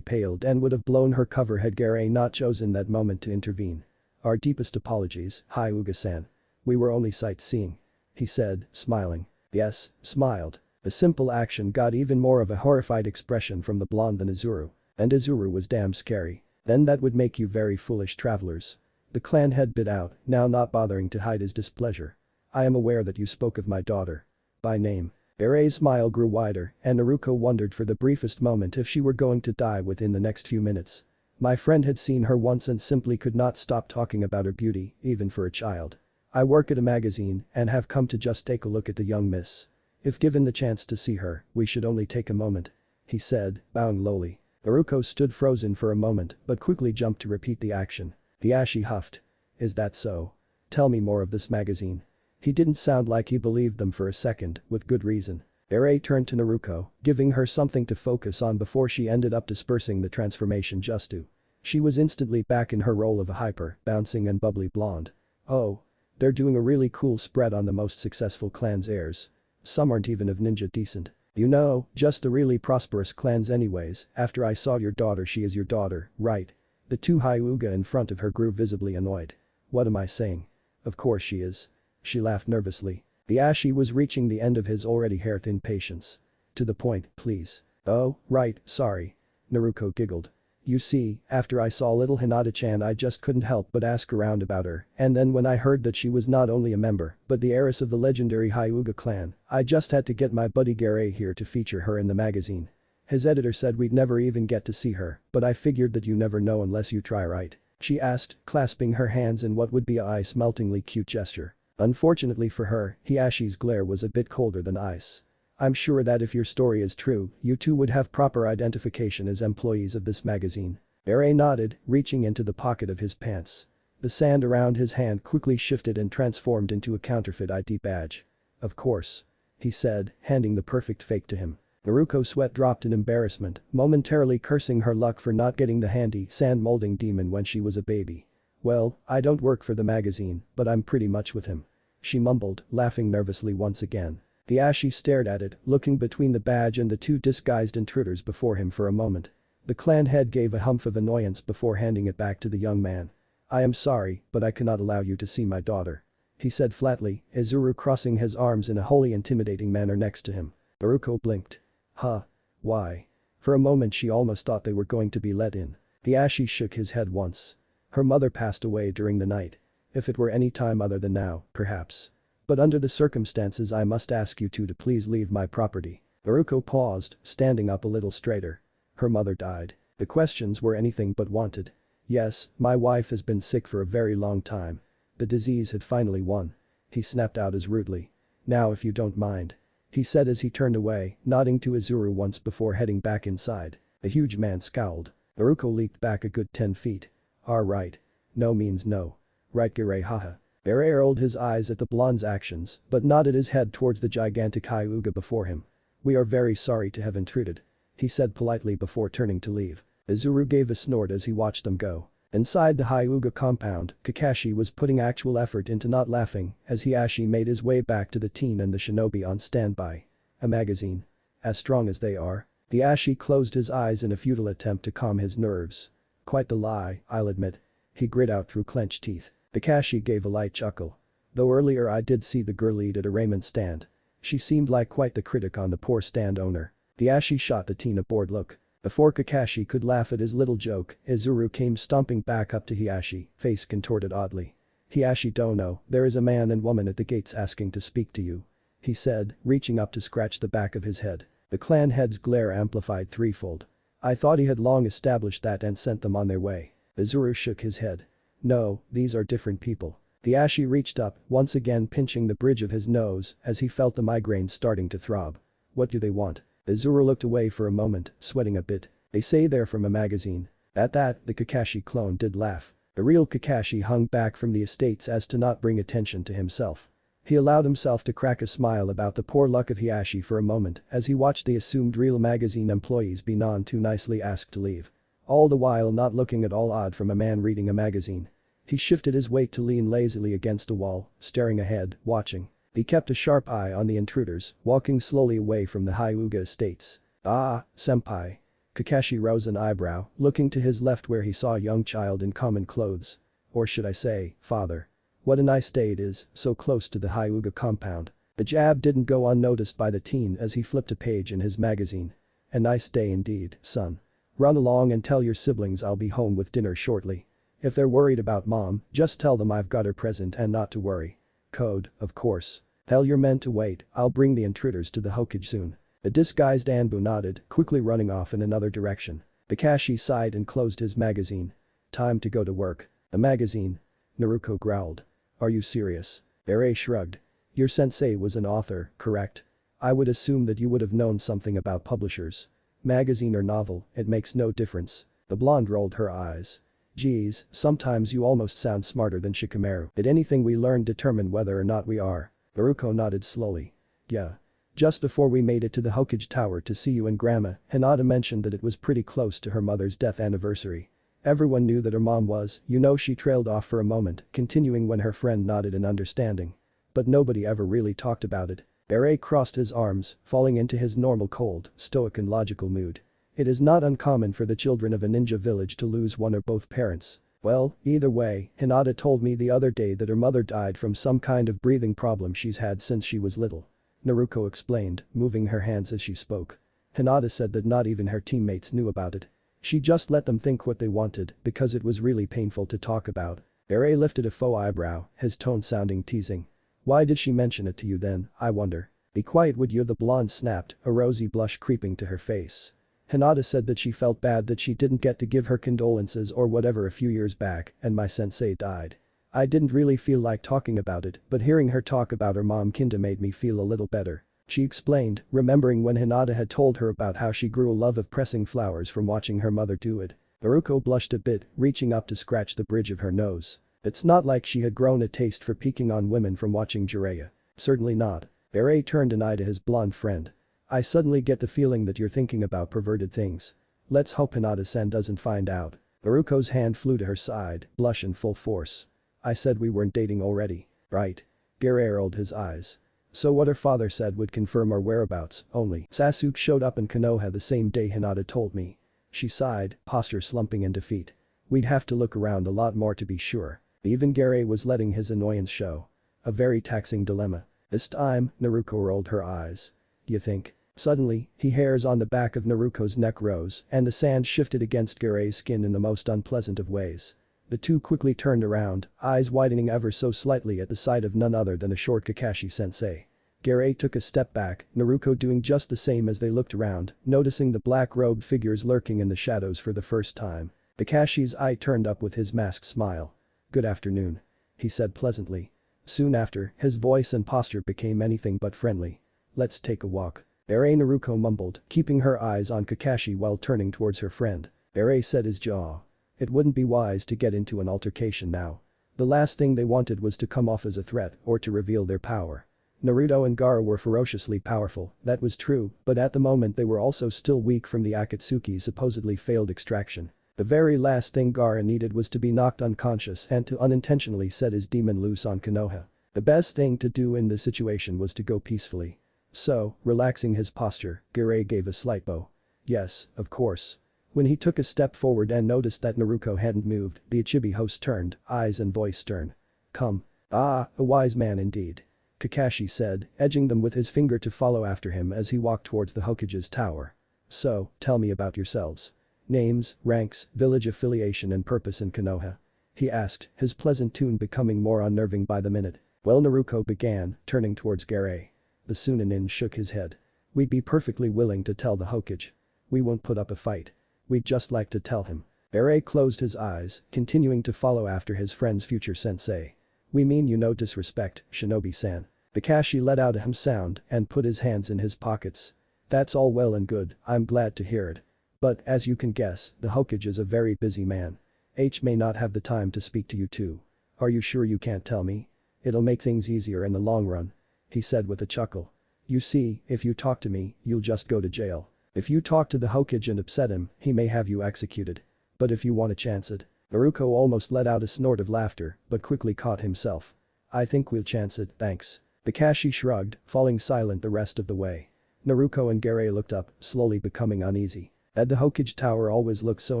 paled and would have blown her cover had Gaara not chosen that moment to intervene. Our deepest apologies, Hyuga-san. We were only sightseeing. He said, smiling. Yes, smiled. The simple action got even more of a horrified expression from the blonde than Izuru. And Izuru was damn scary. Then that would make you very foolish travelers. The clan head bit out, now not bothering to hide his displeasure. I am aware that you spoke of my daughter. By name. Gaara's smile grew wider and Naruto wondered for the briefest moment if she were going to die within the next few minutes. My friend had seen her once and simply could not stop talking about her beauty, even for a child. I work at a magazine and have come to just take a look at the young miss. If given the chance to see her, we should only take a moment. He said, bowing lowly. Naruto stood frozen for a moment but quickly jumped to repeat the action. Hiashi huffed. Is that so? tell me more of this magazine. He didn't sound like he believed them for a second, with good reason. Ere turned to Naruko, giving her something to focus on before she ended up dispersing the transformation just to. She was instantly back in her role of a hyper, bouncing and bubbly blonde. Oh. They're doing a really cool spread on the most successful clan's heirs. Some aren't even of ninja decent. You know, just the really prosperous clans anyways. After I saw your daughter, she is your daughter, right? The two Hyuga in front of her grew visibly annoyed. What am I saying? Of course she is. She laughed nervously. The Ashi was reaching the end of his already hair-thin patience. To the point, please. Oh, right, sorry. Naruko giggled. You see, after I saw little Hinata-chan I just couldn't help but ask around about her, and then when I heard that she was not only a member, but the heiress of the legendary Hyuga clan, I just had to get my buddy Gaara here to feature her in the magazine. His editor said we'd never even get to see her, but I figured that you never know unless you try, right? She asked, clasping her hands in what would be a ice-meltingly cute gesture. Unfortunately for her, Hiashi's glare was a bit colder than ice. I'm sure that if your story is true, you two would have proper identification as employees of this magazine. Ere nodded, reaching into the pocket of his pants. The sand around his hand quickly shifted and transformed into a counterfeit ID badge. Of course. He said, handing the perfect fake to him. Naruko's sweat dropped in embarrassment, momentarily cursing her luck for not getting the handy sand-molding demon when she was a baby. Well, I don't work for the magazine, but I'm pretty much with him. She mumbled, laughing nervously once again. The Ashi stared at it, looking between the badge and the two disguised intruders before him for a moment. The clan head gave a humph of annoyance before handing it back to the young man. I am sorry, but I cannot allow you to see my daughter. He said flatly, Izuru crossing his arms in a wholly intimidating manner next to him. Naruko blinked. Huh? Why? For a moment she almost thought they were going to be let in. The Ashi shook his head once. Her mother passed away during the night. If it were any time other than now, perhaps. But under the circumstances I must ask you two to please leave my property. Naruko paused, standing up a little straighter. Her mother died. The questions were anything but wanted. Yes, my wife has been sick for a very long time. The disease had finally won. He snapped out as rudely. Now if you don't mind. He said as he turned away, nodding to Izuru once before heading back inside. The huge man scowled. Naruko leaped back a good 10 feet. Right. No means no. Right, Gaara, haha. Gaara rolled his eyes at the blonde's actions, but nodded his head towards the gigantic Hyuga before him. We are very sorry to have intruded. He said politely before turning to leave. Izuru gave a snort as he watched them go. Inside the Hyuga compound, Kakashi was putting actual effort into not laughing as Hiashi made his way back to the teen and the shinobi on standby. A magazine. As strong as they are. The Ashi closed his eyes in a futile attempt to calm his nerves. Quite the lie, I'll admit. He grit out through clenched teeth. Kakashi gave a light chuckle. Though earlier I did see the girl eat at a ramen stand. She seemed like quite the critic on the poor stand owner. The Ashi shot the teen a bored look. Before Kakashi could laugh at his little joke, Izuru came stomping back up to Hiashi, face contorted oddly. Hiashi dono, there is a man and woman at the gates asking to speak to you. He said, reaching up to scratch the back of his head. The clan head's glare amplified threefold. I thought he had long established that and sent them on their way. Izuru shook his head. No, these are different people. The Ashi reached up, once again pinching the bridge of his nose as he felt the migraine starting to throb. What do they want? Izuru looked away for a moment, sweating a bit. They say they're from a magazine. At that, the Kakashi clone did laugh. The real Kakashi hung back from the estates as to not bring attention to himself. He allowed himself to crack a smile about the poor luck of Hiashi for a moment as he watched the assumed real magazine employees be none too nicely asked to leave. All the while not looking at all odd from a man reading a magazine. He shifted his weight to lean lazily against a wall, staring ahead, watching. He kept a sharp eye on the intruders, walking slowly away from the Hyuga estates. Ah, senpai. Kakashi rose an eyebrow, looking to his left where he saw a young child in common clothes. Or should I say, father. What a nice day it is, so close to the Hyuga compound. The jab didn't go unnoticed by the teen as he flipped a page in his magazine. A nice day indeed, son. Run along and tell your siblings I'll be home with dinner shortly. If they're worried about mom, just tell them I've got her present and not to worry. Code, of course. Tell your men to wait, I'll bring the intruders to the Hokage soon. The disguised Anbu nodded, quickly running off in another direction. Kakashi sighed and closed his magazine. Time to go to work. The magazine? Naruko growled. Are you serious? Ere shrugged. Your sensei was an author, correct? I would assume that you would have known something about publishers. Magazine or novel, it makes no difference. The blonde rolled her eyes. Geez, sometimes you almost sound smarter than Shikamaru. Did anything we learned determine whether or not we are? Naruto nodded slowly. Yeah. Just before we made it to the Hokage tower to see you and Grandma, Hinata mentioned that it was pretty close to her mother's death anniversary. Everyone knew that her mom was, she trailed off for a moment, continuing when her friend nodded in understanding. But nobody ever really talked about it. Beret crossed his arms, falling into his normal cold, stoic and logical mood. It is not uncommon for the children of a ninja village to lose one or both parents. Well, either way, Hinata told me the other day that her mother died from some kind of breathing problem she's had since she was little. Naruto explained, moving her hands as she spoke. Hinata said that not even her teammates knew about it. She just let them think what they wanted because it was really painful to talk about. Beret lifted a faux eyebrow, his tone sounding teasing. Why did she mention it to you then, I wonder? Be quiet would you, the blonde snapped, a rosy blush creeping to her face. Hinata said that she felt bad that she didn't get to give her condolences or whatever a few years back and my sensei died. I didn't really feel like talking about it, but hearing her talk about her mom kinda made me feel a little better. She explained, remembering when Hinata had told her about how she grew a love of pressing flowers from watching her mother do it. Naruto blushed a bit, reaching up to scratch the bridge of her nose. It's not like she had grown a taste for peeking on women from watching Jiraiya. Certainly not. Beret turned an eye to his blonde friend. I suddenly get the feeling that you're thinking about perverted things. Let's hope Hinata-san doesn't find out. Naruto's hand flew to her side, blush in full force. I said we weren't dating already, right? Gaara rolled his eyes. So what her father said would confirm our whereabouts, only Sasuke showed up in Konoha the same day Hinata told me. She sighed, posture slumping in defeat. We'd have to look around a lot more to be sure. Even Gaara was letting his annoyance show. A very taxing dilemma. This time, Naruto rolled her eyes. You think? Suddenly, hairs on the back of Naruto's neck rose and the sand shifted against Gaara's skin in the most unpleasant of ways. The two quickly turned around, eyes widening ever so slightly at the sight of none other than a short Kakashi-sensei. Gaara took a step back, Naruto doing just the same as they looked around, noticing the black-robed figures lurking in the shadows for the first time. Kakashi's eye turned up with his masked smile. Good afternoon. He said pleasantly. Soon after, his voice and posture became anything but friendly. Let's take a walk. Beret Naruto mumbled, keeping her eyes on Kakashi while turning towards her friend. Beret set his jaw. It wouldn't be wise to get into an altercation now. The last thing they wanted was to come off as a threat or to reveal their power. Naruto and Gaara were ferociously powerful, that was true, but at the moment they were also still weak from the Akatsuki's supposedly failed extraction. The very last thing Gaara needed was to be knocked unconscious and to unintentionally set his demon loose on Konoha. The best thing to do in this situation was to go peacefully. So, relaxing his posture, Gaara gave a slight bow. Yes, of course. When he took a step forward and noticed that Naruto hadn't moved, the Ichibi host turned, eyes and voice stern. Come. Ah, a wise man indeed. Kakashi said, edging them with his finger to follow after him as he walked towards the Hokage's tower. So, tell me about yourselves. Names, ranks, village affiliation and purpose in Konoha. He asked, his pleasant tune becoming more unnerving by the minute. Well, Naruto began, turning towards Gaara. The Sunanin shook his head. We'd be perfectly willing to tell the Hokage. We won't put up a fight. We'd just like to tell him. Gaara closed his eyes, continuing to follow after his friend's future sensei. We mean no disrespect, Shinobi-san. Kakashi let out a hum sound and put his hands in his pockets. That's all well and good, I'm glad to hear it. But, as you can guess, the Hokage is a very busy man. H may not have the time to speak to you too. Are you sure you can't tell me? It'll make things easier in the long run. He said with a chuckle. You see, if you talk to me, you'll just go to jail. If you talk to the Hokage and upset him, he may have you executed. But if you want to chance it. Naruto almost let out a snort of laughter, but quickly caught himself. I think we'll chance it, thanks. Kakashi shrugged, falling silent the rest of the way. Naruto and Gaara looked up, slowly becoming uneasy. At the Hokage tower always looked so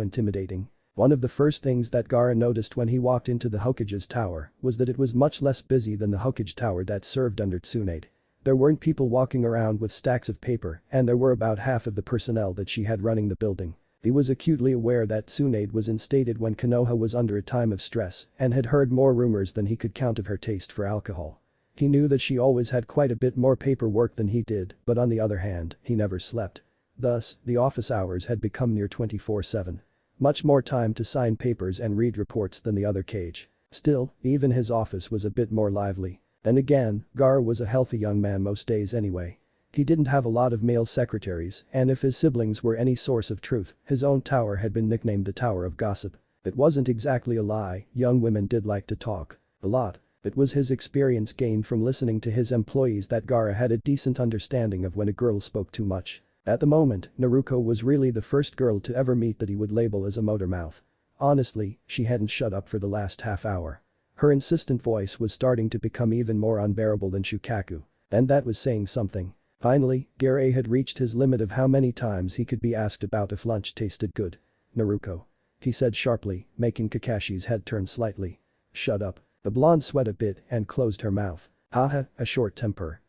intimidating. One of the first things that Gaara noticed when he walked into the Hokage's tower was that it was much less busy than the Hokage tower that served under Tsunade. There weren't people walking around with stacks of paper and there were about half of the personnel that she had running the building. He was acutely aware that Tsunade was instated when Konoha was under a time of stress and had heard more rumors than he could count of her taste for alcohol. He knew that she always had quite a bit more paperwork than he did, but on the other hand, he never slept. Thus, the office hours had become near 24/7. Much more time to sign papers and read reports than the other Kage. Still, even his office was a bit more lively. Then again, Gaara was a healthy young man most days anyway. He didn't have a lot of male secretaries and if his siblings were any source of truth, his own tower had been nicknamed the Tower of Gossip. It wasn't exactly a lie, young women did like to talk. A lot. It was his experience gained from listening to his employees that Gaara had a decent understanding of when a girl spoke too much. At the moment, Naruko was really the first girl to ever meet that he would label as a motor mouth. Honestly, she hadn't shut up for the last half hour. Her insistent voice was starting to become even more unbearable than Shukaku. And that was saying something. Finally, Gaara had reached his limit of how many times he could be asked about if lunch tasted good. "Naruko," he said sharply, making Kakashi's head turn slightly. "Shut up." The blonde sweat a bit and closed her mouth. "Haha, a short temper,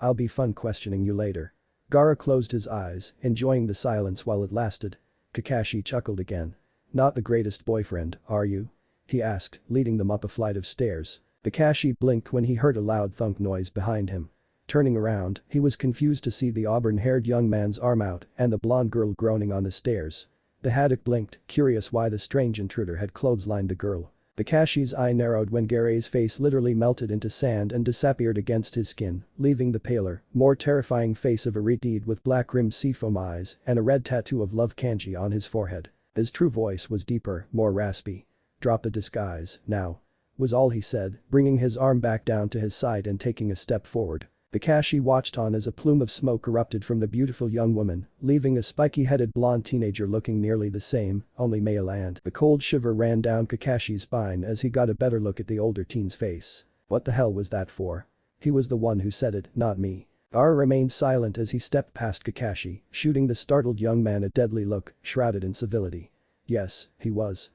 I'll be fun questioning you later." Gaara closed his eyes, enjoying the silence while it lasted. Kakashi chuckled again. "Not the greatest boyfriend, are you?" he asked, leading them up a flight of stairs. Kakashi blinked when he heard a loud thunk noise behind him. Turning around, he was confused to see the auburn-haired young man's arm out and the blonde girl groaning on the stairs. The haddock blinked, curious why the strange intruder had clotheslined the girl. Kakashi's eye narrowed when Gaara's face literally melted into sand and disappeared against his skin, leaving the paler, more terrifying face of a retard with black-rimmed seafoam eyes and a red tattoo of love kanji on his forehead. His true voice was deeper, more raspy. "Drop the disguise, now," was all he said, bringing his arm back down to his side and taking a step forward. Kakashi watched on as a plume of smoke erupted from the beautiful young woman, leaving a spiky-headed blonde teenager looking nearly the same, only male, and a cold shiver ran down Kakashi's spine as he got a better look at the older teen's face. What the hell was that for? He was the one who said it, not me. Gaara remained silent as he stepped past Kakashi, shooting the startled young man a deadly look, shrouded in civility. "Yes, he was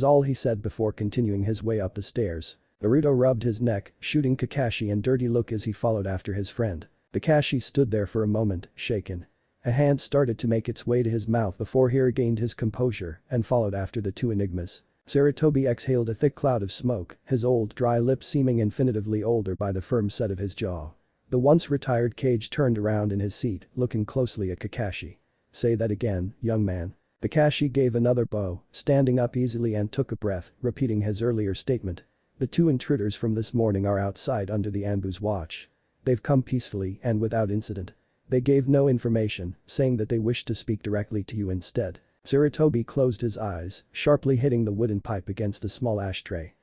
all he said before continuing his way up the stairs. Naruto rubbed his neck, shooting Kakashi a dirty look as he followed after his friend. Kakashi stood there for a moment, shaken. A hand started to make its way to his mouth before he regained his composure and followed after the two enigmas. Sarutobi exhaled a thick cloud of smoke, his old dry lips seeming infinitively older by the firm set of his jaw. The once retired Kage turned around in his seat, looking closely at Kakashi. "Say that again, young man." Kakashi gave another bow, standing up easily and took a breath, repeating his earlier statement. "The two intruders from this morning are outside under the Anbu's watch. They've come peacefully and without incident. They gave no information, saying that they wished to speak directly to you instead." Sarutobi closed his eyes, sharply hitting the wooden pipe against the small ashtray.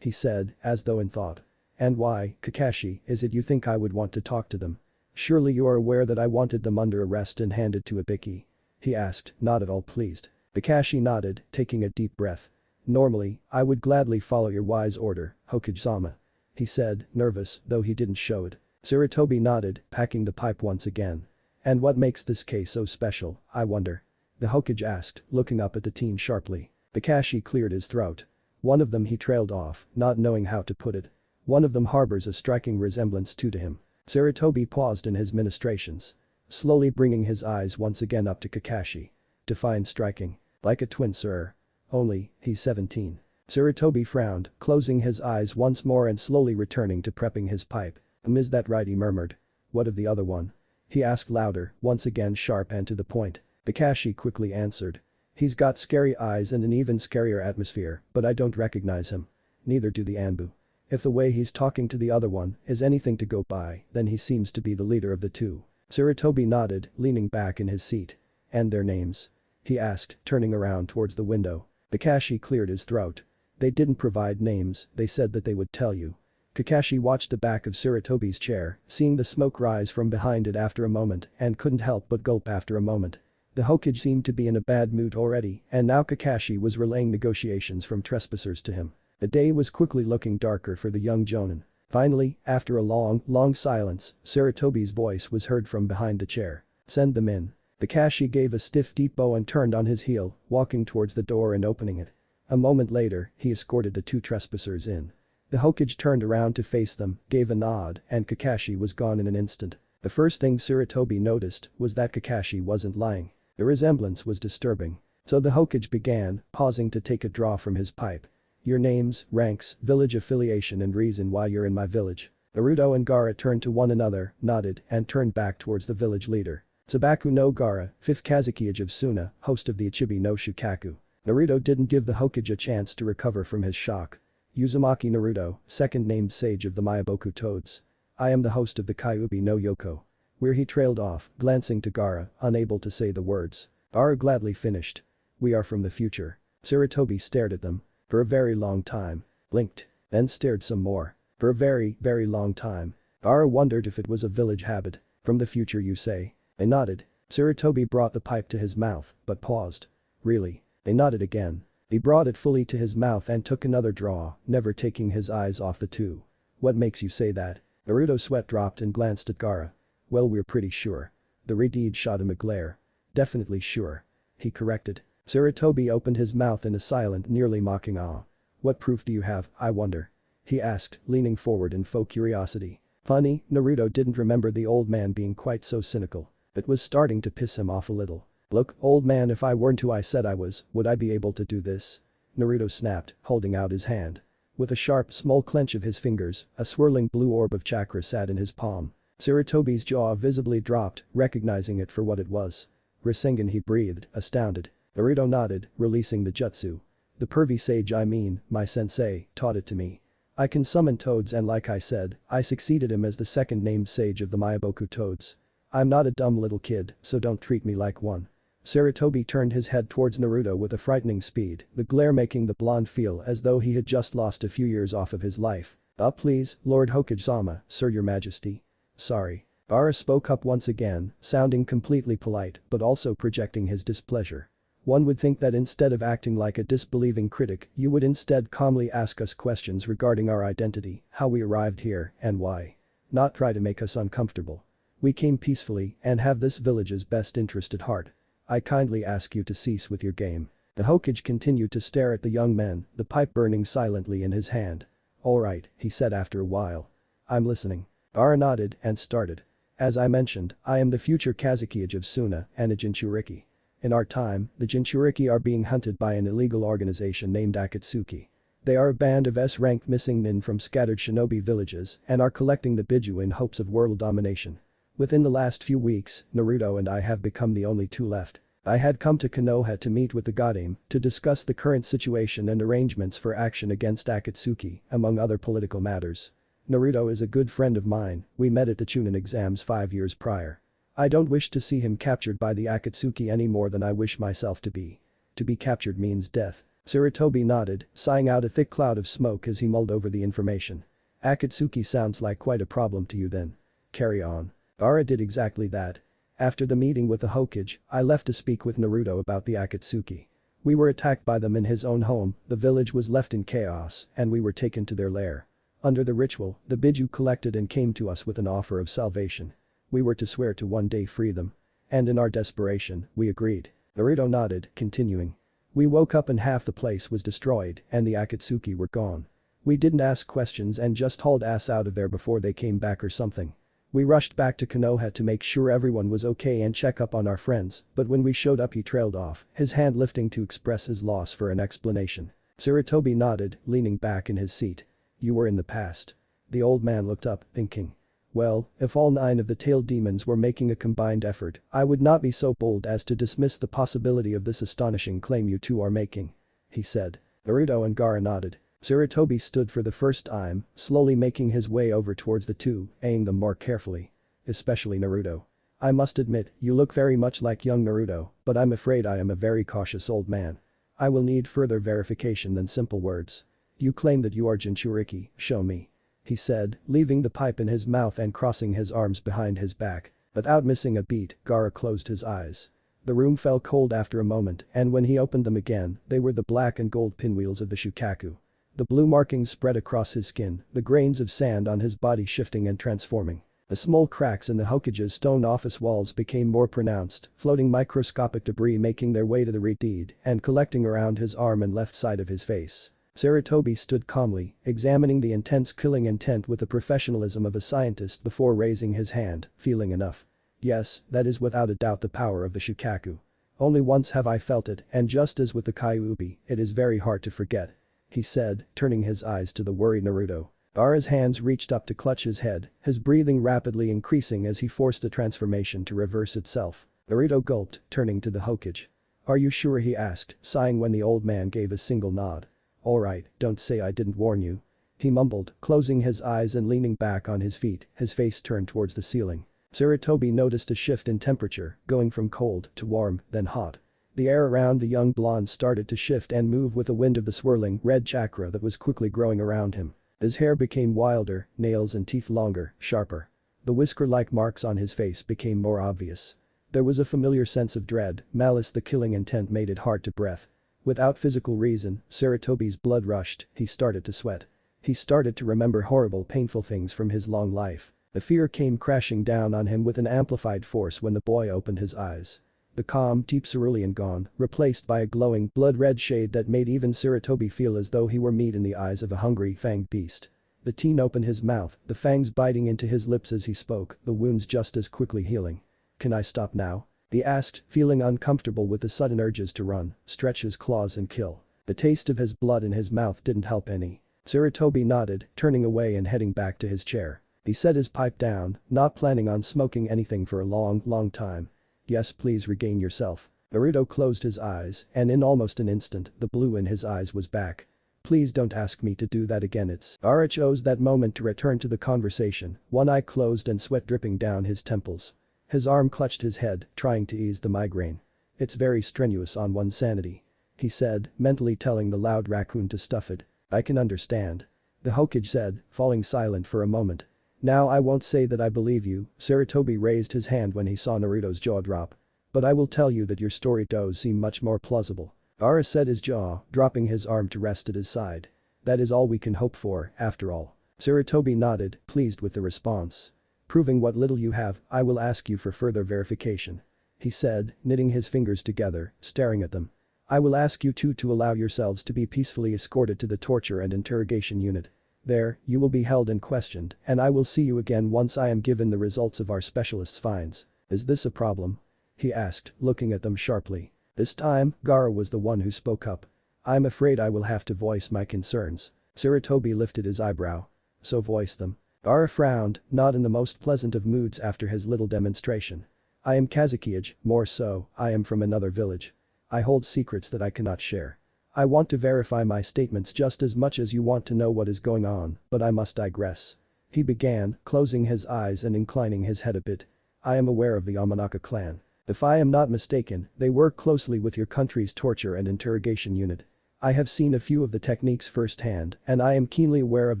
He said, as though in thought. "And why, Kakashi, is it you think I would want to talk to them? Surely you are aware that I wanted them under arrest and handed to Ibiki?" he asked, not at all pleased. Kakashi nodded, taking a deep breath. "Normally, I would gladly follow your wise order, Hokage-sama," he said, nervous, though he didn't show it. Sarutobi nodded, packing the pipe once again. "And what makes this case so special, I wonder?" the Hokage asked, looking up at the teen sharply. Kakashi cleared his throat. "One of them," he trailed off, not knowing how to put it. "One of them harbors a striking resemblance to him." Sarutobi paused in his ministrations. Slowly bringing his eyes once again up to Kakashi. "Define striking." "Like a twin, sir. Only, he's 17. Sarutobi frowned, closing his eyes once more and slowly returning to prepping his pipe. "Is that right?" he murmured. "What of the other one?" he asked louder, once again sharp and to the point. Kakashi quickly answered. "He's got scary eyes and an even scarier atmosphere, but I don't recognize him. Neither do the Anbu. If the way he's talking to the other one is anything to go by, then he seems to be the leader of the two." Sarutobi nodded, leaning back in his seat. "And their names?" he asked, turning around towards the window. Kakashi cleared his throat. "They didn't provide names, they said that they would tell you." Kakashi watched the back of Sarutobi's chair, seeing the smoke rise from behind it after a moment and couldn't help but gulp after a moment. The Hokage seemed to be in a bad mood already and now Kakashi was relaying negotiations from trespassers to him. The day was quickly looking darker for the young jonin. Finally, after a long silence, Sarutobi's voice was heard from behind the chair. "Send them in." Kakashi gave a stiff deep bow and turned on his heel, walking towards the door and opening it. A moment later, he escorted the two trespassers in. The Hokage turned around to face them, gave a nod, and Kakashi was gone in an instant. The first thing Sarutobi noticed was that Kakashi wasn't lying. The resemblance was disturbing. So the Hokage began, pausing to take a draw from his pipe. "Your names, ranks, village affiliation and reason why you're in my village." Naruto and Gaara turned to one another, nodded, and turned back towards the village leader. "Tsubaku no Gaara, 5th Kazekage of Suna, host of the Ichibi no Shukaku." Naruto didn't give the Hokage a chance to recover from his shock. "Uzumaki Naruto, 2nd named sage of the Myaboku Toads. I am the host of the Kyuubi no Yoko." Where he trailed off, glancing to Gaara, unable to say the words. Gaara gladly finished. "We are from the future." Sarutobi stared at them. For a very long time. Blinked. Then stared some more. For a very, very long time. Gaara wondered if it was a village habit. From the future you say? They nodded. Sarutobi brought the pipe to his mouth, but paused. Really? They nodded again. He brought it fully to his mouth and took another draw, never taking his eyes off the two. What makes you say that? Naruto's sweat dropped and glanced at Gaara. Well, we're pretty sure. The Redeed shot him a glare. Definitely sure. He corrected. Sarutobi opened his mouth in a silent, nearly mocking awe. What proof do you have, I wonder? He asked, leaning forward in faux curiosity. Funny, Naruto didn't remember the old man being quite so cynical. It was starting to piss him off a little. Look, old man, if I weren't who I said I was, would I be able to do this? Naruto snapped, holding out his hand. With a sharp, small clench of his fingers, a swirling blue orb of chakra sat in his palm. Sarutobi's jaw visibly dropped, recognizing it for what it was. Rasengan, he breathed, astounded. Naruto nodded, releasing the jutsu. The pervy sage, I mean, my sensei, taught it to me. I can summon toads and like I said, I succeeded him as the second named sage of the Myoboku toads. I'm not a dumb little kid, so don't treat me like one. Sarutobi turned his head towards Naruto with a frightening speed, the glare making the blonde feel as though he had just lost a few years off of his life. Please, Lord Hokage-sama, sir, your majesty. Sorry. Gaara spoke up once again, sounding completely polite but also projecting his displeasure. One would think that instead of acting like a disbelieving critic, you would instead calmly ask us questions regarding our identity, how we arrived here, and why. Not try to make us uncomfortable. We came peacefully and have this village's best interest at heart. I kindly ask you to cease with your game. The Hokage continued to stare at the young men, the pipe burning silently in his hand. Alright, he said after a while. I'm listening. Gaara nodded and started. As I mentioned, I am the future Kazekage of Suna and a Jinchuriki. In our time, the Jinchuriki are being hunted by an illegal organization named Akatsuki. They are a band of S-rank missing nin from scattered shinobi villages and are collecting the Biju in hopes of world domination. Within the last few weeks, Naruto and I have become the only two left. I had come to Konoha to meet with the Godame to discuss the current situation and arrangements for action against Akatsuki, among other political matters. Naruto is a good friend of mine, we met at the Chunin exams 5 years prior. I don't wish to see him captured by the Akatsuki any more than I wish myself to be. To be captured means death. Sarutobi nodded, sighing out a thick cloud of smoke as he mulled over the information. Akatsuki sounds like quite a problem to you then. Carry on. Gaara did exactly that. After the meeting with the Hokage, I left to speak with Naruto about the Akatsuki. We were attacked by them in his own home, the village was left in chaos, and we were taken to their lair. Under the ritual, the Biju collected and came to us with an offer of salvation. We were to swear to one day free them. And in our desperation, we agreed. Naruto nodded, continuing. We woke up and half the place was destroyed and the Akatsuki were gone. We didn't ask questions and just hauled ass out of there before they came back or something. We rushed back to Konoha to make sure everyone was okay and check up on our friends, but when we showed up he trailed off, his hand lifting to express his loss for an explanation. Sarutobi nodded, leaning back in his seat. You were in the past. The old man looked up, thinking. Well, if all 9 of the tailed demons were making a combined effort, I would not be so bold as to dismiss the possibility of this astonishing claim you two are making. He said. Naruto and Gaara nodded. Sarutobi stood for the first time, slowly making his way over towards the two, eyeing them more carefully. Especially Naruto. I must admit, you look very much like young Naruto, but I'm afraid I am a very cautious old man. I will need further verification than simple words. You claim that you are Jinchuriki, show me. He said, leaving the pipe in his mouth and crossing his arms behind his back. Without missing a beat, Gaara closed his eyes. The room fell cold after a moment and when he opened them again, they were the black and gold pinwheels of the Shukaku. The blue markings spread across his skin, the grains of sand on his body shifting and transforming. The small cracks in the Hokage's stone office walls became more pronounced, floating microscopic debris making their way to the Redeed and collecting around his arm and left side of his face. Sarutobi stood calmly, examining the intense killing intent with the professionalism of a scientist before raising his hand, feeling enough. Yes, that is without a doubt the power of the Shukaku. Only once have I felt it and just as with the Kyuubi, it is very hard to forget. He said, turning his eyes to the worried Naruto. Gaara's hands reached up to clutch his head, his breathing rapidly increasing as he forced the transformation to reverse itself. Naruto gulped, turning to the Hokage. Are you sure, he asked, sighing when the old man gave a single nod. Alright, don't say I didn't warn you. He mumbled, closing his eyes and leaning back on his feet, his face turned towards the ceiling. Sarutobi noticed a shift in temperature, going from cold to warm, then hot. The air around the young blonde started to shift and move with the wind of the swirling red chakra that was quickly growing around him. His hair became wilder, nails and teeth longer, sharper. The whisker-like marks on his face became more obvious. There was a familiar sense of dread, malice. The killing intent made it hard to breathe. Without physical reason, Sarutobi's blood rushed, he started to sweat. He started to remember horrible painful things from his long life. The fear came crashing down on him with an amplified force when the boy opened his eyes. The calm, deep cerulean gone, replaced by a glowing, blood-red shade that made even Sarutobi feel as though he were meat in the eyes of a hungry, fanged beast. The teen opened his mouth, the fangs biting into his lips as he spoke, the wounds just as quickly healing. "Can I stop now?" he asked, feeling uncomfortable with the sudden urges to run, stretch his claws and kill. The taste of his blood in his mouth didn't help any. Sarutobi nodded, turning away and heading back to his chair. He set his pipe down, not planning on smoking anything for a long time. "Yes, please regain yourself." Naruto closed his eyes, and in almost an instant, the blue in his eyes was back. "Please don't ask me to do that again." Gaara chose that moment to return to the conversation, one eye closed and sweat dripping down his temples. His arm clutched his head, trying to ease the migraine. "It's very strenuous on one's sanity," he said, mentally telling the loud raccoon to stuff it. "I can understand," the Hokage said, falling silent for a moment. "Now I won't say that I believe you," Sarutobi raised his hand when he saw Naruto's jaw drop. "But I will tell you that your story does seem much more plausible." Gaara set his jaw, dropping his arm to rest at his side. "That is all we can hope for, after all." Sarutobi nodded, pleased with the response. "Proving what little you have, I will ask you for further verification," he said, knitting his fingers together, staring at them. "I will ask you two to allow yourselves to be peacefully escorted to the torture and interrogation unit. There, you will be held and questioned, and I will see you again once I am given the results of our specialist's finds. Is this a problem?" he asked, looking at them sharply. This time, Gaara was the one who spoke up. "I'm afraid I will have to voice my concerns." Sarutobi lifted his eyebrow. "So voice them." Gaara frowned, not in the most pleasant of moods after his little demonstration. "I am Kazekage, more so, I am from another village. I hold secrets that I cannot share. I want to verify my statements just as much as you want to know what is going on, but I must digress." He began, closing his eyes and inclining his head a bit. "I am aware of the Amanaka clan. If I am not mistaken, they work closely with your country's torture and interrogation unit. I have seen a few of the techniques firsthand, and I am keenly aware of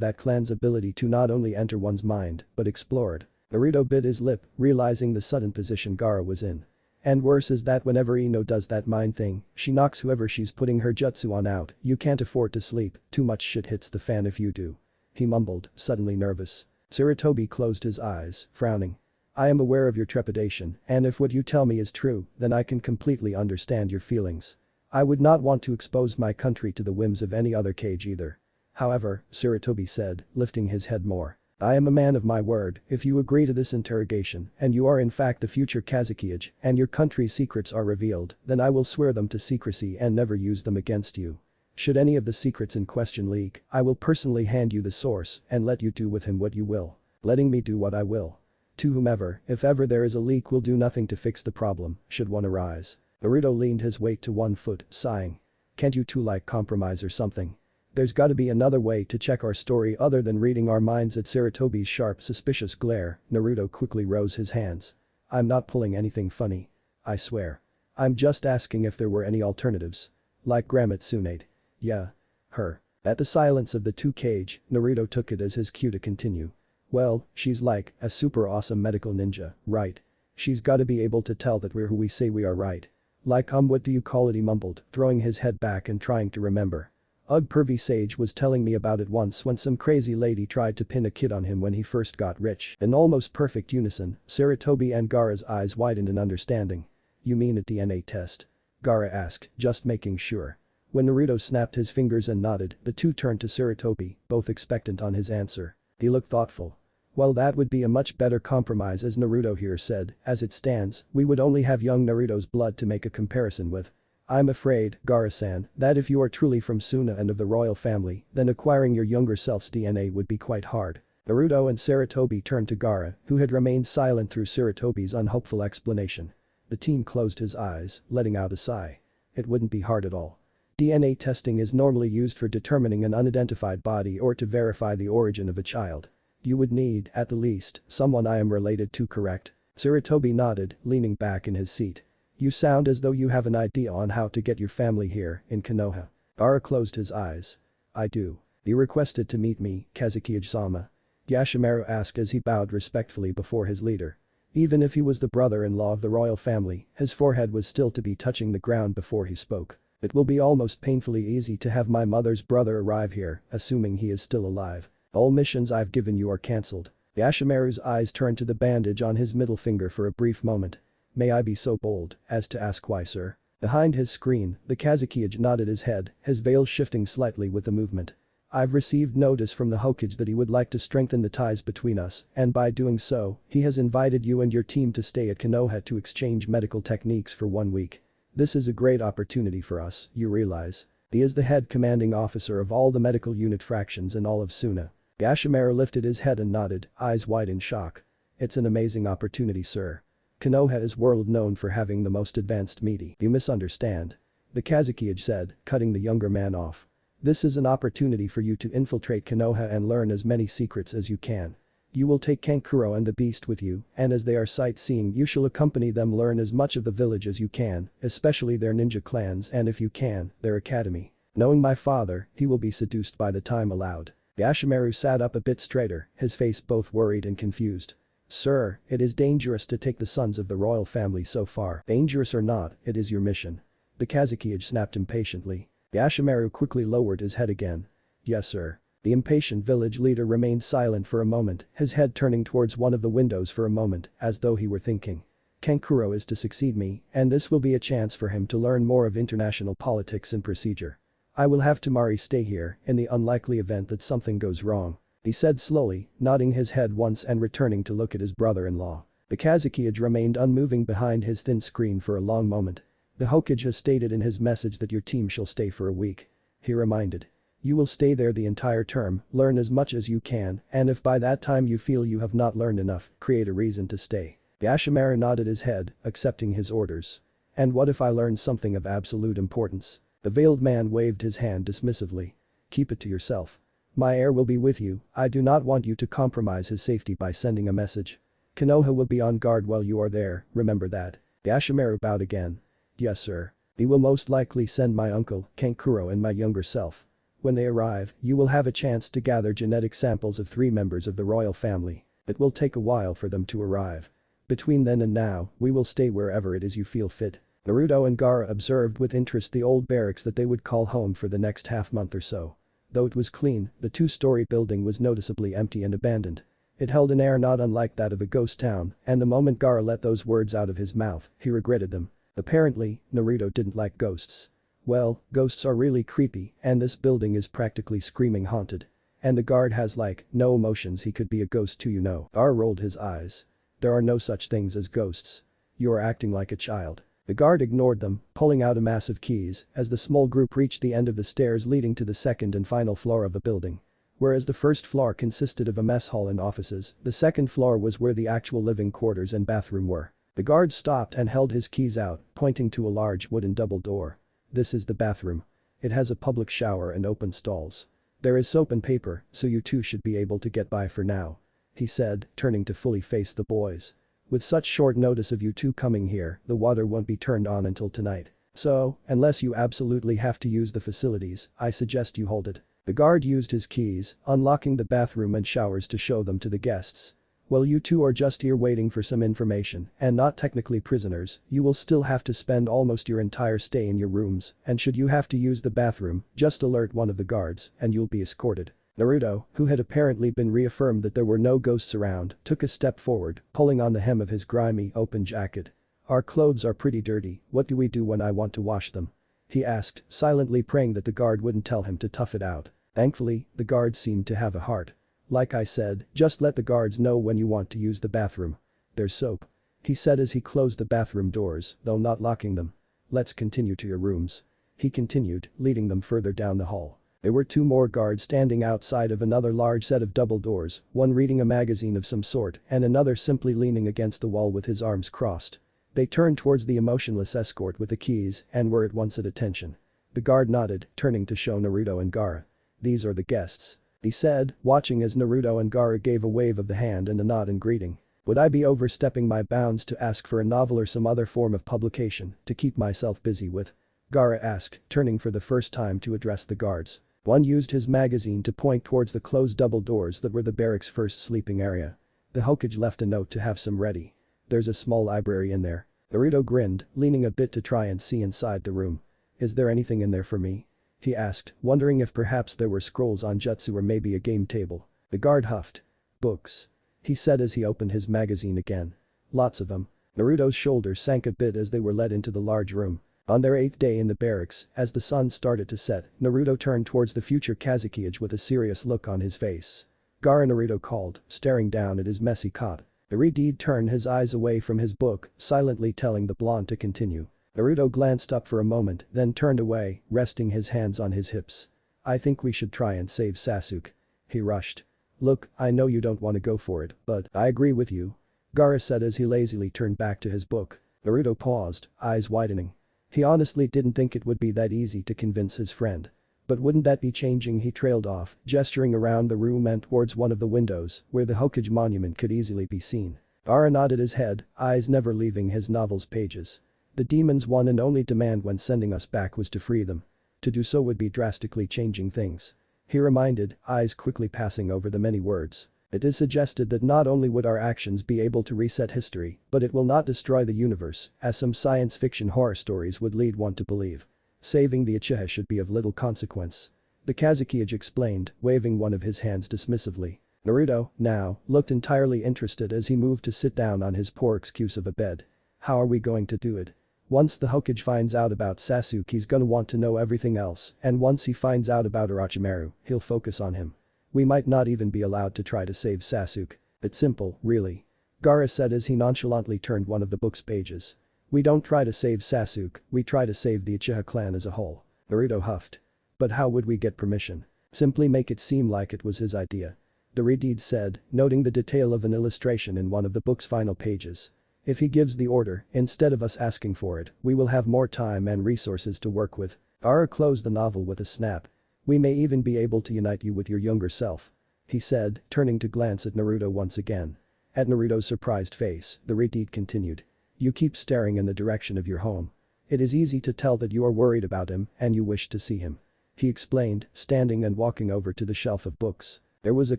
that clan's ability to not only enter one's mind, but explore it." Naruto bit his lip, realizing the sudden position Gaara was in. "And worse is that whenever Ino does that mind thing, she knocks whoever she's putting her jutsu on out. You can't afford to sleep, too much shit hits the fan if you do," he mumbled, suddenly nervous. Sarutobi closed his eyes, frowning. "I am aware of your trepidation, and if what you tell me is true, then I can completely understand your feelings. I would not want to expose my country to the whims of any other Kage either. However," Sarutobi said, lifting his head more, "I am a man of my word. If you agree to this interrogation, and you are in fact the future Kazekage, and your country's secrets are revealed, then I will swear them to secrecy and never use them against you. Should any of the secrets in question leak, I will personally hand you the source and let you do with him what you will. Letting me do what I will. To whomever, if ever there is a leak, will do nothing to fix the problem, should one arise." Naruto leaned his weight to one foot, sighing. "Can't you two like compromise or something? There's gotta be another way to check our story other than reading our minds." At Sarutobi's sharp, suspicious glare, Naruto quickly rose his hands. "I'm not pulling anything funny. I swear. I'm just asking if there were any alternatives. Like Grandma Tsunade." "Yeah. Her." At the silence of the two Kage, Naruto took it as his cue to continue. "Well, she's like a super awesome medical ninja, right? She's gotta be able to tell that we're who we say we are, right? Like what do you call it?" he mumbled, throwing his head back and trying to remember. "Ugh, pervy Sage was telling me about it once when some crazy lady tried to pin a kid on him when he first got rich." In almost perfect unison, Sarutobi and Gaara's eyes widened in understanding. "You mean a DNA test?" Gaara asked, just making sure. When Naruto snapped his fingers and nodded, the two turned to Sarutobi, both expectant on his answer. He looked thoughtful. "Well, that would be a much better compromise," as Naruto here said. "As it stands, we would only have young Naruto's blood to make a comparison with. I'm afraid, Gaara-san, that if you are truly from Suna and of the royal family, then acquiring your younger self's DNA would be quite hard." Naruto and Sarutobi turned to Gaara, who had remained silent through Sarutobi's unhopeful explanation. The teen closed his eyes, letting out a sigh. "It wouldn't be hard at all. DNA testing is normally used for determining an unidentified body or to verify the origin of a child. You would need, at the least, someone I am related to, correct?" Sarutobi nodded, leaning back in his seat. You sound as though you have an idea on how to get your family here in Konoha. Gaara closed his eyes. I do. You requested to meet me, Kazekage-sama. Yashimaru asked as he bowed respectfully before his leader. Even if he was the brother-in-law of the royal family, his forehead was still to be touching the ground before he spoke. It will be almost painfully easy to have my mother's brother arrive here, assuming he is still alive. All missions I've given you are cancelled. Yashimaru's eyes turned to the bandage on his middle finger for a brief moment. May I be so bold as to ask why, sir? Behind his screen, the Kazekage nodded his head, his veil shifting slightly with the movement. I've received notice from the Hokage that he would like to strengthen the ties between us, and by doing so, he has invited you and your team to stay at Konoha to exchange medical techniques for 1 week. This is a great opportunity for us, you realize. He is the head commanding officer of all the medical unit fractions in all of Suna. Yashimaru lifted his head and nodded, eyes wide in shock. It's an amazing opportunity, sir. Konoha is world known for having the most advanced meaty. You misunderstand. The Kazekage said, cutting the younger man off. This is an opportunity for you to infiltrate Konoha and learn as many secrets as you can. You will take Kankuro and the beast with you, and as they are sightseeing you shall accompany them, learn as much of the village as you can, especially their ninja clans and if you can, their academy. Knowing my father, he will be seduced by the time allowed. Yashimaru sat up a bit straighter, his face both worried and confused. Sir, it is dangerous to take the sons of the royal family so far. Dangerous or not, it is your mission. The Kazekage snapped impatiently. Yashimaru quickly lowered his head again. Yes, sir. The impatient village leader remained silent for a moment, his head turning towards one of the windows for a moment, as though he were thinking. Kankuro is to succeed me, and this will be a chance for him to learn more of international politics and procedure. I will have Tamari stay here in the unlikely event that something goes wrong, he said slowly, nodding his head once and returning to look at his brother-in-law. The Kazekage remained unmoving behind his thin screen for a long moment. The Hokage has stated in his message that your team shall stay for a week. He reminded. You will stay there the entire term, learn as much as you can, and if by that time you feel you have not learned enough, create a reason to stay. Yashimaru nodded his head, accepting his orders. And what if I learn something of absolute importance? The veiled man waved his hand dismissively. Keep it to yourself. My heir will be with you, I do not want you to compromise his safety by sending a message. Konoha will be on guard while you are there, remember that. Yashimaru bowed again. Yes, sir. He will most likely send my uncle, Kankuro, and my younger self. When they arrive, you will have a chance to gather genetic samples of 3 members of the royal family. It will take a while for them to arrive. Between then and now, we will stay wherever it is you feel fit. Naruto and Gaara observed with interest the old barracks that they would call home for the next half-month or so. Though it was clean, the 2-story building was noticeably empty and abandoned. It held an air not unlike that of a ghost town, and the moment Gaara let those words out of his mouth, he regretted them. Apparently, Naruto didn't like ghosts. Well, ghosts are really creepy, and this building is practically screaming haunted. And the guard has no emotions, he could be a ghost too, you know. Gaara rolled his eyes. There are no such things as ghosts. You are acting like a child. The guard ignored them, pulling out a mass of keys as the small group reached the end of the stairs leading to the second and final floor of the building. Whereas the first floor consisted of a mess hall and offices, the second floor was where the actual living quarters and bathroom were. The guard stopped and held his keys out, pointing to a large wooden double door. This is the bathroom. It has a public shower and open stalls. There is soap and paper, so you two should be able to get by for now, he said, turning to fully face the boys. With such short notice of you two coming here, the water won't be turned on until tonight. So, unless you absolutely have to use the facilities, I suggest you hold it. The guard used his keys, unlocking the bathroom and showers to show them to the guests. Well, you two are just here waiting for some information and not technically prisoners, you will still have to spend almost your entire stay in your rooms, and should you have to use the bathroom, just alert one of the guards and you'll be escorted. Naruto, who had apparently been reaffirmed that there were no ghosts around, took a step forward, pulling on the hem of his grimy, open jacket. Our clothes are pretty dirty, what do we do when I want to wash them? He asked, silently praying that the guard wouldn't tell him to tough it out. Thankfully, the guard seemed to have a heart. Like I said, just let the guards know when you want to use the bathroom. There's soap, he said as he closed the bathroom doors, though not locking them. Let's continue to your rooms, he continued, leading them further down the hall. There were 2 more guards standing outside of another large set of double doors, one reading a magazine of some sort and another simply leaning against the wall with his arms crossed. They turned towards the emotionless escort with the keys and were at once at attention. The guard nodded, turning to show Naruto and Gaara. These are the guests, he said, watching as Naruto and Gaara gave a wave of the hand and a nod in greeting. Would I be overstepping my bounds to ask for a novel or some other form of publication to keep myself busy with? Gaara asked, turning for the first time to address the guards. One used his magazine to point towards the closed double doors that were the barracks' first sleeping area. The Hokage left a note to have some ready. There's a small library in there. Naruto grinned, leaning a bit to try and see inside the room. Is there anything in there for me? He asked, wondering if perhaps there were scrolls on jutsu or maybe a game table. The guard huffed. Books. He said as he opened his magazine again. Lots of them. Naruto's shoulders sank a bit as they were led into the large room. On their 8th day in the barracks, as the sun started to set, Naruto turned towards the future Kazekage with a serious look on his face. Gaara, Naruto called, staring down at his messy cot. The Redeed turned his eyes away from his book, silently telling the blonde to continue. Naruto glanced up for a moment, then turned away, resting his hands on his hips. I think we should try and save Sasuke. He rushed. Look, I know you don't want to go for it, but I agree with you. Gaara said as he lazily turned back to his book. Naruto paused, eyes widening. He honestly didn't think it would be that easy to convince his friend. But wouldn't that be changing? He trailed off, gesturing around the room and towards one of the windows, where the Hokage monument could easily be seen. Gaara nodded his head, eyes never leaving his novel's pages. The demon's one and only demand when sending us back was to free them. To do so would be drastically changing things. He reminded, eyes quickly passing over the many words. It is suggested that not only would our actions be able to reset history, but it will not destroy the universe, as some science fiction horror stories would lead one to believe. Saving the Uchiha should be of little consequence. The Kazekage explained, waving one of his hands dismissively. Naruto, now, looked entirely interested as he moved to sit down on his poor excuse of a bed. How are we going to do it? Once the Hokage finds out about Sasuke, he's gonna want to know everything else, and once he finds out about Orochimaru, he'll focus on him. We might not even be allowed to try to save Sasuke. It's simple, really. Gaara said as he nonchalantly turned one of the book's pages. We don't try to save Sasuke, we try to save the Uchiha clan as a whole. Naruto huffed. But how would we get permission? Simply make it seem like it was his idea. The Redeed said, noting the detail of an illustration in one of the book's final pages. If he gives the order, instead of us asking for it, we will have more time and resources to work with. Gaara closed the novel with a snap. We may even be able to unite you with your younger self. He said, turning to glance at Naruto once again. At Naruto's surprised face, the Redeed continued. You keep staring in the direction of your home. It is easy to tell that you are worried about him and you wish to see him. He explained, standing and walking over to the shelf of books. There was a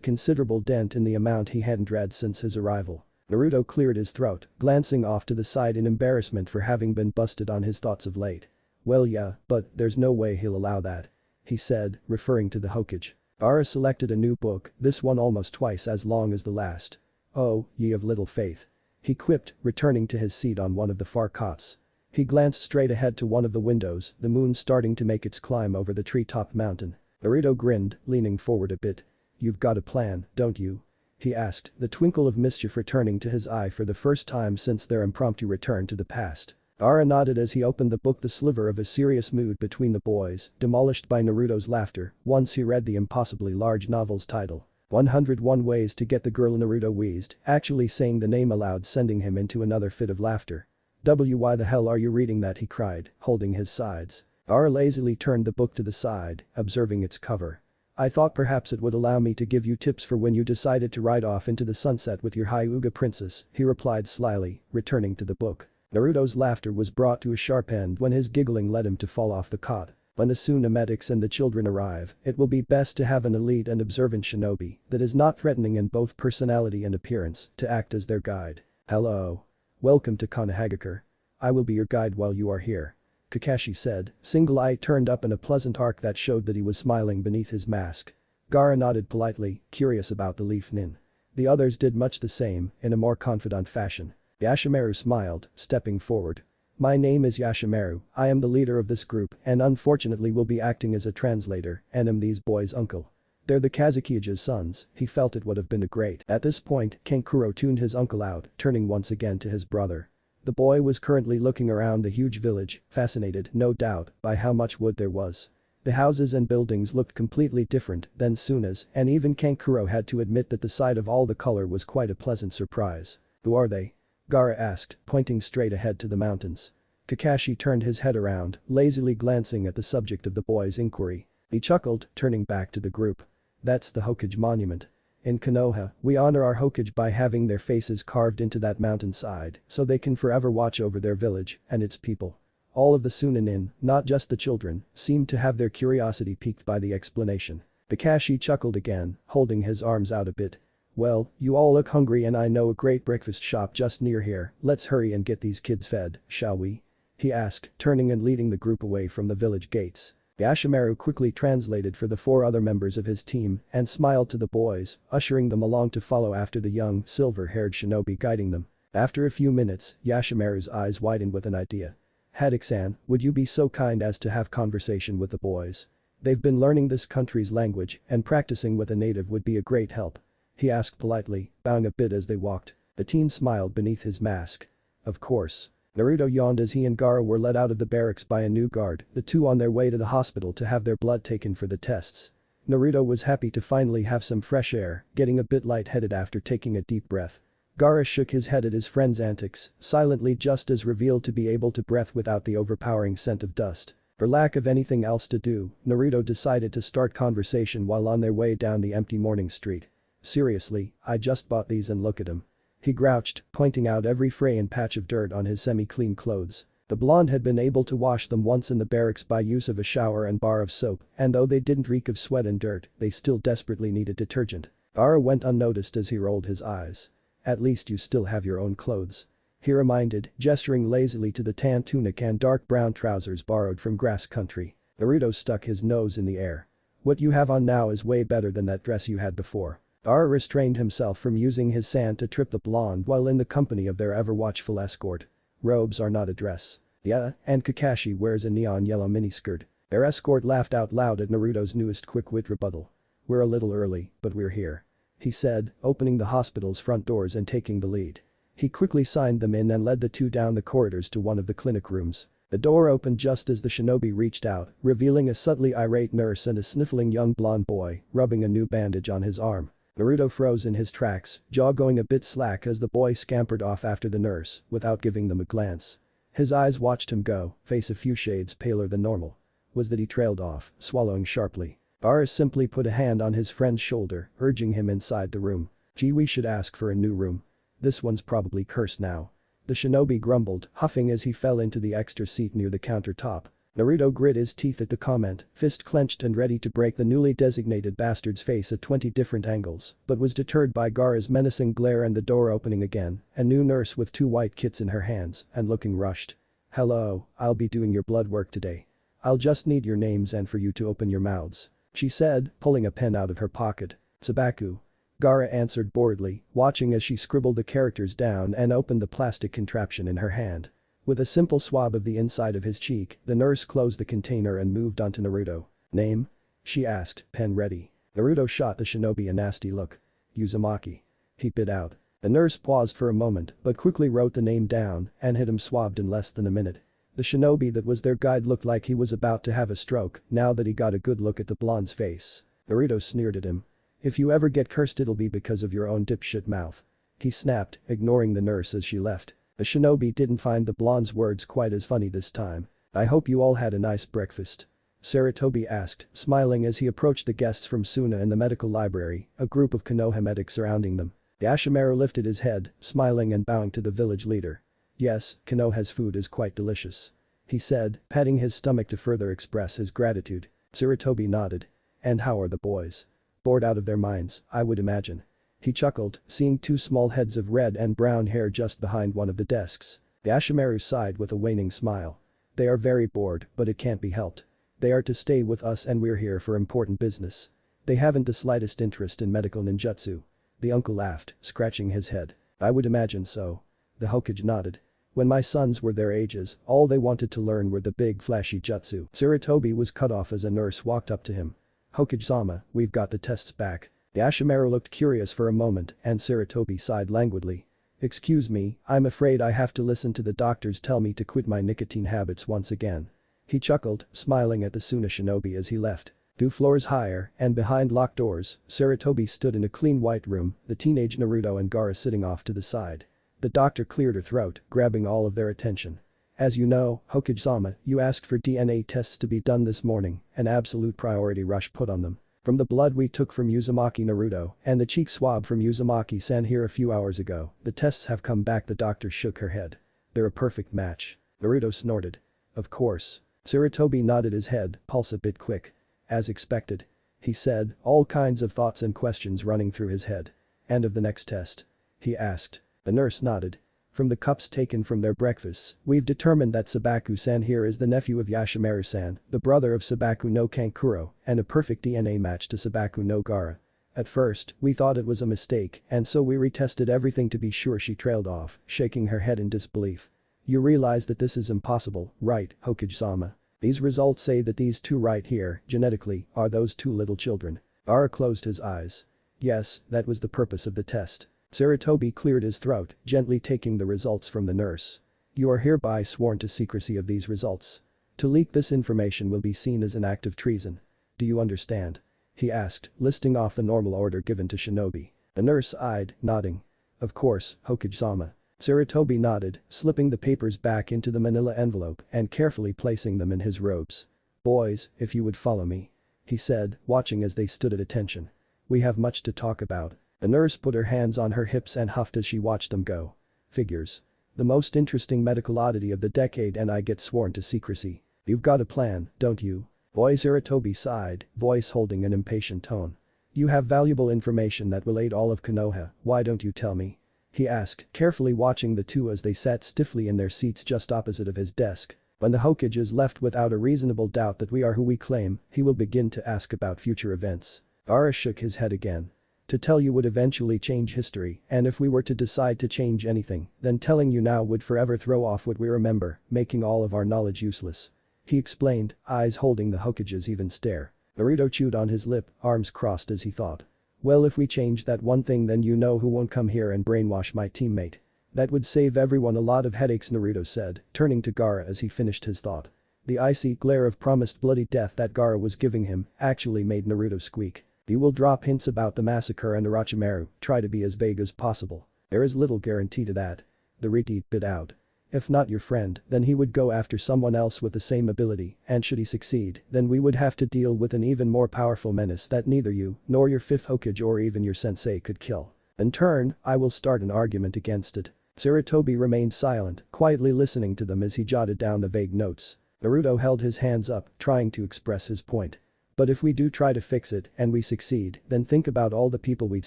considerable dent in the amount he hadn't read since his arrival. Naruto cleared his throat, glancing off to the side in embarrassment for having been busted on his thoughts of late. Well yeah, but there's no way he'll allow that. He said, referring to the Hokage. Gaara selected a new book, this one almost twice as long as the last. Oh, ye of little faith. He quipped, returning to his seat on one of the far cots. He glanced straight ahead to one of the windows, the moon starting to make its climb over the tree-topped mountain. Naruto grinned, leaning forward a bit. You've got a plan, don't you? He asked, the twinkle of mischief returning to his eye for the first time since their impromptu return to the past. Gaara nodded as he opened the book, the sliver of a serious mood between the boys, demolished by Naruto's laughter, once he read the impossibly large novel's title. 101 Ways to Get the Girl. Naruto wheezed, actually saying the name aloud sending him into another fit of laughter. Why the hell are you reading that? He cried, holding his sides. Gaara lazily turned the book to the side, observing its cover. I thought perhaps it would allow me to give you tips for when you decided to ride off into the sunset with your Hyuga princess, he replied slyly, returning to the book. Naruto's laughter was brought to a sharp end when his giggling led him to fall off the cot. When the Tsunemetics and the children arrive, it will be best to have an elite and observant shinobi that is not threatening in both personality and appearance to act as their guide. Hello. Welcome to Konohagakure. I will be your guide while you are here. Kakashi said, single eye turned up in a pleasant arc that showed that he was smiling beneath his mask. Gaara nodded politely, curious about the leaf nin. The others did much the same, in a more confident fashion. Yashimaru smiled, stepping forward. My name is Yashimaru, I am the leader of this group and unfortunately will be acting as a translator and am these boys' uncle. They're the Kazekage's sons, he felt it would have been a great. At this point, Kankuro tuned his uncle out, turning once again to his brother. The boy was currently looking around the huge village, fascinated, no doubt, by how much wood there was. The houses and buildings looked completely different than Suna's, and even Kankuro had to admit that the sight of all the color was quite a pleasant surprise. Who are they? Gaara asked, pointing straight ahead to the mountains. Kakashi turned his head around, lazily glancing at the subject of the boy's inquiry. He chuckled, turning back to the group. That's the Hokage monument. In Konoha, we honor our Hokage by having their faces carved into that mountainside so they can forever watch over their village and its people. All of the Sunanin, not just the children, seemed to have their curiosity piqued by the explanation. Kakashi chuckled again, holding his arms out a bit. Well, you all look hungry and I know a great breakfast shop just near here, let's hurry and get these kids fed, shall we? He asked, turning and leading the group away from the village gates. Yashimaru quickly translated for the 4 other members of his team and smiled to the boys, ushering them along to follow after the young, silver-haired shinobi guiding them. After a few minutes, Yashimaru's eyes widened with an idea. Haddock-san, would you be so kind as to have conversation with the boys? They've been learning this country's language and practicing with a native would be a great help. He asked politely, bowing a bit as they walked. The teen smiled beneath his mask. Of course. Naruto yawned as he and Gaara were led out of the barracks by a new guard, the two on their way to the hospital to have their blood taken for the tests. Naruto was happy to finally have some fresh air, getting a bit lightheaded after taking a deep breath. Gaara shook his head at his friend's antics, silently just as revealed to be able to breathe without the overpowering scent of dust. For lack of anything else to do, Naruto decided to start conversation while on their way down the empty morning street. Seriously, I just bought these and look at them. He grouched, pointing out every fray and patch of dirt on his semi-clean clothes. The blonde had been able to wash them once in the barracks by use of a shower and bar of soap, and though they didn't reek of sweat and dirt, they still desperately needed detergent. Gaara went unnoticed as he rolled his eyes. At least you still have your own clothes. He reminded, gesturing lazily to the tan tunic and dark brown trousers borrowed from grass country. Naruto stuck his nose in the air. What you have on now is way better than that dress you had before. Gaara restrained himself from using his sand to trip the blonde while in the company of their ever-watchful escort. Robes are not a dress. Yeah, and Kakashi wears a neon yellow miniskirt. Their escort laughed out loud at Naruto's newest quick-wit rebuttal. We're a little early, but we're here. He said, opening the hospital's front doors and taking the lead. He quickly signed them in and led the two down the corridors to one of the clinic rooms. The door opened just as the shinobi reached out, revealing a subtly irate nurse and a sniffling young blonde boy, rubbing a new bandage on his arm. Naruto froze in his tracks, jaw going a bit slack as the boy scampered off after the nurse, without giving them a glance. His eyes watched him go, face a few shades paler than normal. Was that he trailed off, swallowing sharply. Gaara simply put a hand on his friend's shoulder, urging him inside the room. Gee, we should ask for a new room. This one's probably cursed now. The shinobi grumbled, huffing as he fell into the extra seat near the countertop. Naruto grit his teeth at the comment, fist clenched and ready to break the newly designated bastard's face at 20 different angles, but was deterred by Gaara's menacing glare and the door opening again, a new nurse with 2 white kits in her hands and looking rushed. Hello, I'll be doing your blood work today. I'll just need your names and for you to open your mouths. She said, pulling a pen out of her pocket. Tsubaku. Gaara answered boredly, watching as she scribbled the characters down and opened the plastic contraption in her hand. With a simple swab of the inside of his cheek, the nurse closed the container and moved on to Naruto. Name? She asked, pen ready. Naruto shot the shinobi a nasty look. Uzumaki. He bit out. The nurse paused for a moment but quickly wrote the name down and had him swabbed in less than a minute. The shinobi that was their guide looked like he was about to have a stroke now that he got a good look at the blonde's face. Naruto sneered at him. If you ever get cursed it'll be because of your own dipshit mouth. He snapped, ignoring the nurse as she left. The shinobi didn't find the blonde's words quite as funny this time. I hope you all had a nice breakfast. Saratobi asked, smiling as he approached the guests from Suna and the medical library, a group of Konoha medics surrounding them. Yashimaru lifted his head, smiling and bowing to the village leader. Yes, Konoha's food is quite delicious. He said, patting his stomach to further express his gratitude. Saratobi nodded. And how are the boys? Bored out of their minds, I would imagine. He chuckled, seeing 2 small heads of red and brown hair just behind one of the desks. Yashimaru sighed with a waning smile. They are very bored, but it can't be helped. They are to stay with us and we're here for important business. They haven't the slightest interest in medical ninjutsu. The uncle laughed, scratching his head. I would imagine so. The Hokage nodded. When my sons were their ages, all they wanted to learn were the big flashy jutsu. Saratobi was cut off as a nurse walked up to him. Hokage-sama, we've got the tests back. Yashimaru looked curious for a moment and Saratobi sighed languidly. Excuse me, I'm afraid I have to listen to the doctors tell me to quit my nicotine habits once again. He chuckled, smiling at the Suna shinobi as he left. 2 floors higher and behind locked doors, Saratobi stood in a clean white room, the teenage Naruto and Gaara sitting off to the side. The doctor cleared her throat, grabbing all of their attention. As you know, Hokage-sama, you asked for DNA tests to be done this morning, an absolute priority rush put on them. From the blood we took from Uzumaki Naruto and the cheek swab from Uzumaki-san here a few hours ago, the tests have come back. The doctor shook her head. They're a perfect match. Naruto snorted. Of course. Sarutobi nodded his head, pulse a bit quick. As expected. He said, all kinds of thoughts and questions running through his head. End of the next test? He asked. The nurse nodded. From the cups taken from their breakfasts, we've determined that Sabaku-san here is the nephew of Yashimaru-san, the brother of Sabaku no Kankuro, and a perfect DNA match to Sabaku no Gaara. At first, we thought it was a mistake, and so we retested everything to be sure. She trailed off, shaking her head in disbelief. You realize that this is impossible, right, Hokage-sama? These results say that these two right here, genetically, are those two little children. Gaara closed his eyes. Yes, that was the purpose of the test. Sarutobi cleared his throat, gently taking the results from the nurse. You are hereby sworn to secrecy of these results. To leak this information will be seen as an act of treason. Do you understand? He asked, listing off the normal order given to shinobi. The nurse eyed, nodding. Of course, Hokage-sama. Sarutobi nodded, slipping the papers back into the manila envelope and carefully placing them in his robes. Boys, if you would follow me. He said, watching as they stood at attention. We have much to talk about. The nurse put her hands on her hips and huffed as she watched them go. Figures. The most interesting medical oddity of the decade, and I get sworn to secrecy. You've got a plan, don't you? Boy, Sarutobi sighed, voice holding an impatient tone. You have valuable information that will aid all of Konoha, why don't you tell me? He asked, carefully watching the two as they sat stiffly in their seats just opposite of his desk. When the Hokage is left without a reasonable doubt that we are who we claim, he will begin to ask about future events. Gaara shook his head again. To tell you would eventually change history, and if we were to decide to change anything, then telling you now would forever throw off what we remember, making all of our knowledge useless. He explained, eyes holding the Hokage's even stare. Naruto chewed on his lip, arms crossed as he thought. Well, if we change that one thing, then you know who won't come here and brainwash my teammate. That would save everyone a lot of headaches, Naruto said, turning to Gaara as he finished his thought. The icy glare of promised bloody death that Gaara was giving him actually made Naruto squeak. You will drop hints about the massacre and Orochimaru, try to be as vague as possible. There is little guarantee to that. The Riti bit out. If not your friend, then he would go after someone else with the same ability, and should he succeed, then we would have to deal with an even more powerful menace that neither you, nor your fifth Hokage or even your sensei could kill. In turn, I will start an argument against it. Sarutobi remained silent, quietly listening to them as he jotted down the vague notes. Naruto held his hands up, trying to express his point. But if we do try to fix it and we succeed, then think about all the people we'd